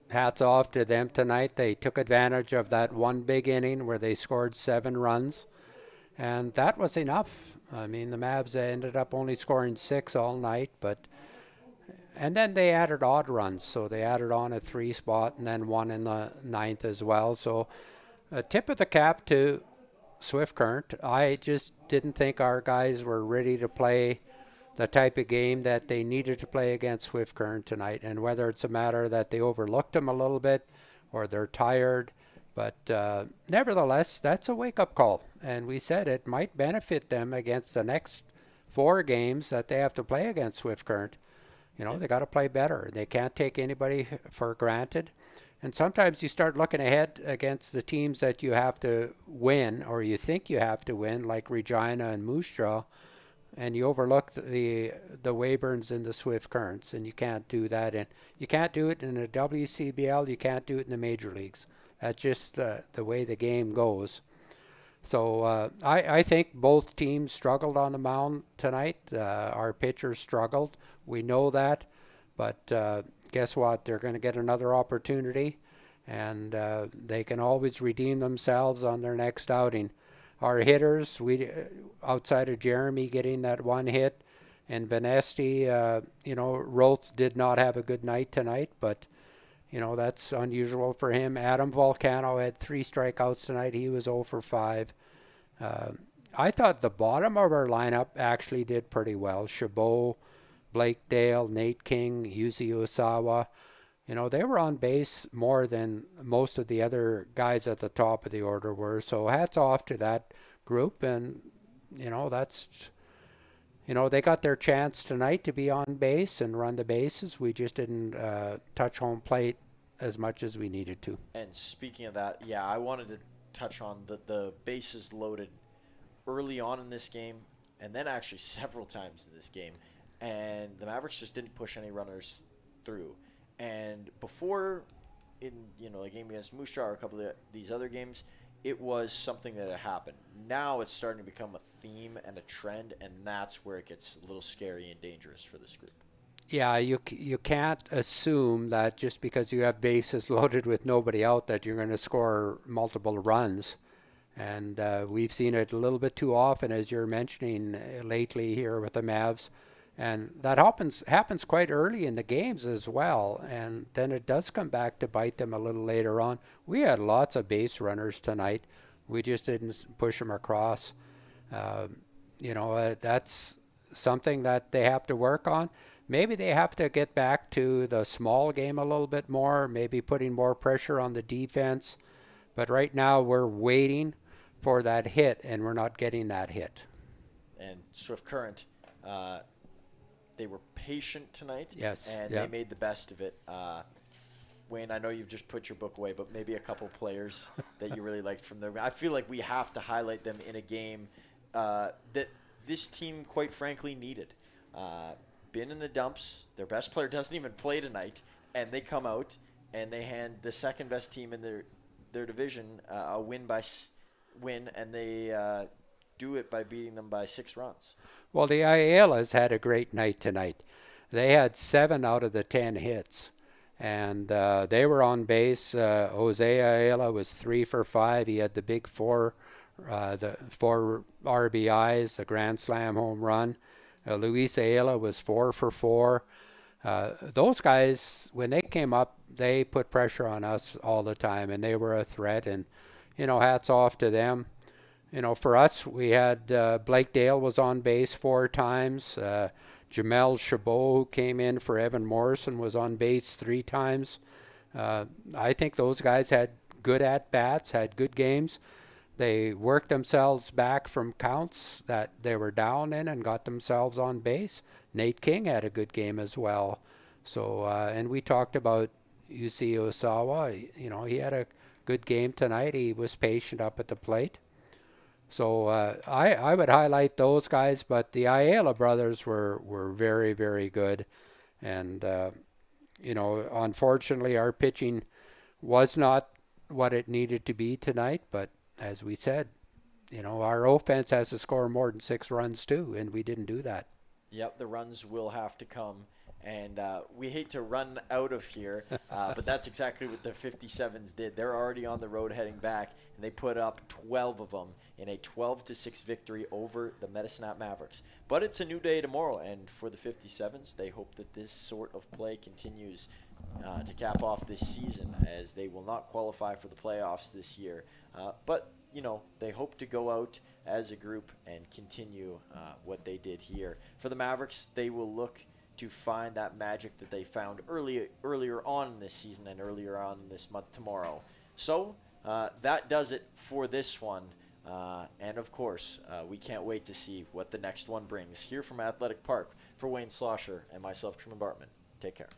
hats off to them tonight. They took advantage of that one big inning where they scored 7 runs, and that was enough. I mean, the Mavs ended up only scoring 6 all night, and then they added odd runs, so they added on a 3 spot and then 1 in the 9th as well. So a tip of the cap to Swift Current. I just didn't think our guys were ready to play the type of game that they needed to play against Swift Current tonight, and whether it's a matter that they overlooked them a little bit or they're tired, but nevertheless, that's a wake-up call, and we said it might benefit them against the next 4 games that they have to play against Swift Current. You know, they got to play better. They can't take anybody for granted. And sometimes you start looking ahead against the teams that you have to win, or you think you have to win, like Regina and Moose Jaw, and you overlook the Weyburns and the Swift Currents, and you can't do that. And you can't do it in the WCBL. You can't do it in the major leagues. That's just the way the game goes. So I think both teams struggled on the mound tonight. Our pitchers struggled. We know that. But guess what? They're going to get another opportunity, and they can always redeem themselves on their next outing. Our hitters, outside of Jeremy getting that one hit, and Benesti, Roth did not have a good night tonight, but that's unusual for him. Adam Volcano had 3 strikeouts tonight. He was 0 for 5. I thought the bottom of our lineup actually did pretty well. Chabot, Blake Dale, Nate King, Yuzi Osawa. They were on base more than most of the other guys at the top of the order were. So hats off to that group. And, they got their chance tonight to be on base and run the bases. We just didn't touch home plate as much as we needed to. And speaking of that, I wanted to touch on the bases loaded early on in this game, and then actually several times in this game. And the Mavericks just didn't push any runners through. And before, in a game against Moose Jaw or a couple of these other games, it was something that had happened. Now it's starting to become a theme and a trend, and that's where it gets a little scary and dangerous for this group. Yeah, you can't assume that just because you have bases loaded with nobody out that you're going to score multiple runs. And we've seen it a little bit too often, as you're mentioning lately here with the Mavs. And that happens quite early in the games as well. And then it does come back to bite them a little later on. We had lots of base runners tonight. We just didn't push them across. That's something that they have to work on. Maybe they have to get back to the small game a little bit more, maybe putting more pressure on the defense. But right now we're waiting for that hit, and we're not getting that hit. And Swift Current, they were patient tonight, yes, and they made the best of it. Wayne, I know you've just put your book away, but maybe a couple players that you really liked from there. I feel like we have to highlight them in a game that this team, quite frankly, needed. Been in the dumps. Their best player doesn't even play tonight, and they come out and they hand the second best team in their division a win, and they do it by beating them by 6 runs. Well, the Ayelas had a great night tonight. They had 7 out of the 10 hits, and they were on base. Jose Ayala was 3 for 5. He had the big 4 RBIs, the grand slam home run. Luis Ayala was 4 for 4. Those guys, when they came up, they put pressure on us all the time, and they were a threat. And hats off to them. For us, we had Blake Dale was on base 4 times. Jamel Chabot, who came in for Evan Morrison, was on base 3 times. I think those guys had good at-bats, had good games. They worked themselves back from counts that they were down in and got themselves on base. Nate King had a good game as well. So, and we talked about Yuzi Osawa. He had a good game tonight. He was patient up at the plate. So I would highlight those guys, but the Ayala brothers were very, very good. And, unfortunately our pitching was not what it needed to be tonight, but as we said, our offense has to score more than 6 runs too, and we didn't do that. Yep, the runs will have to come. And we hate to run out of here, but that's exactly what the 57s did. They're already on the road heading back, and they put up 12 of them in a 12-6 victory over the Medicine Mavericks. But it's a new day tomorrow, and for the 57s, they hope that this sort of play continues to cap off this season, as they will not qualify for the playoffs this year. But they hope to go out as a group and continue what they did here. For the Mavericks, they will look to find that magic that they found earlier on in this season and earlier on in this month tomorrow. So that does it for this one. And of course, we can't wait to see what the next one brings. Here from Athletic Park, for Wayne Slosher and myself, Truman Bartman. Take care.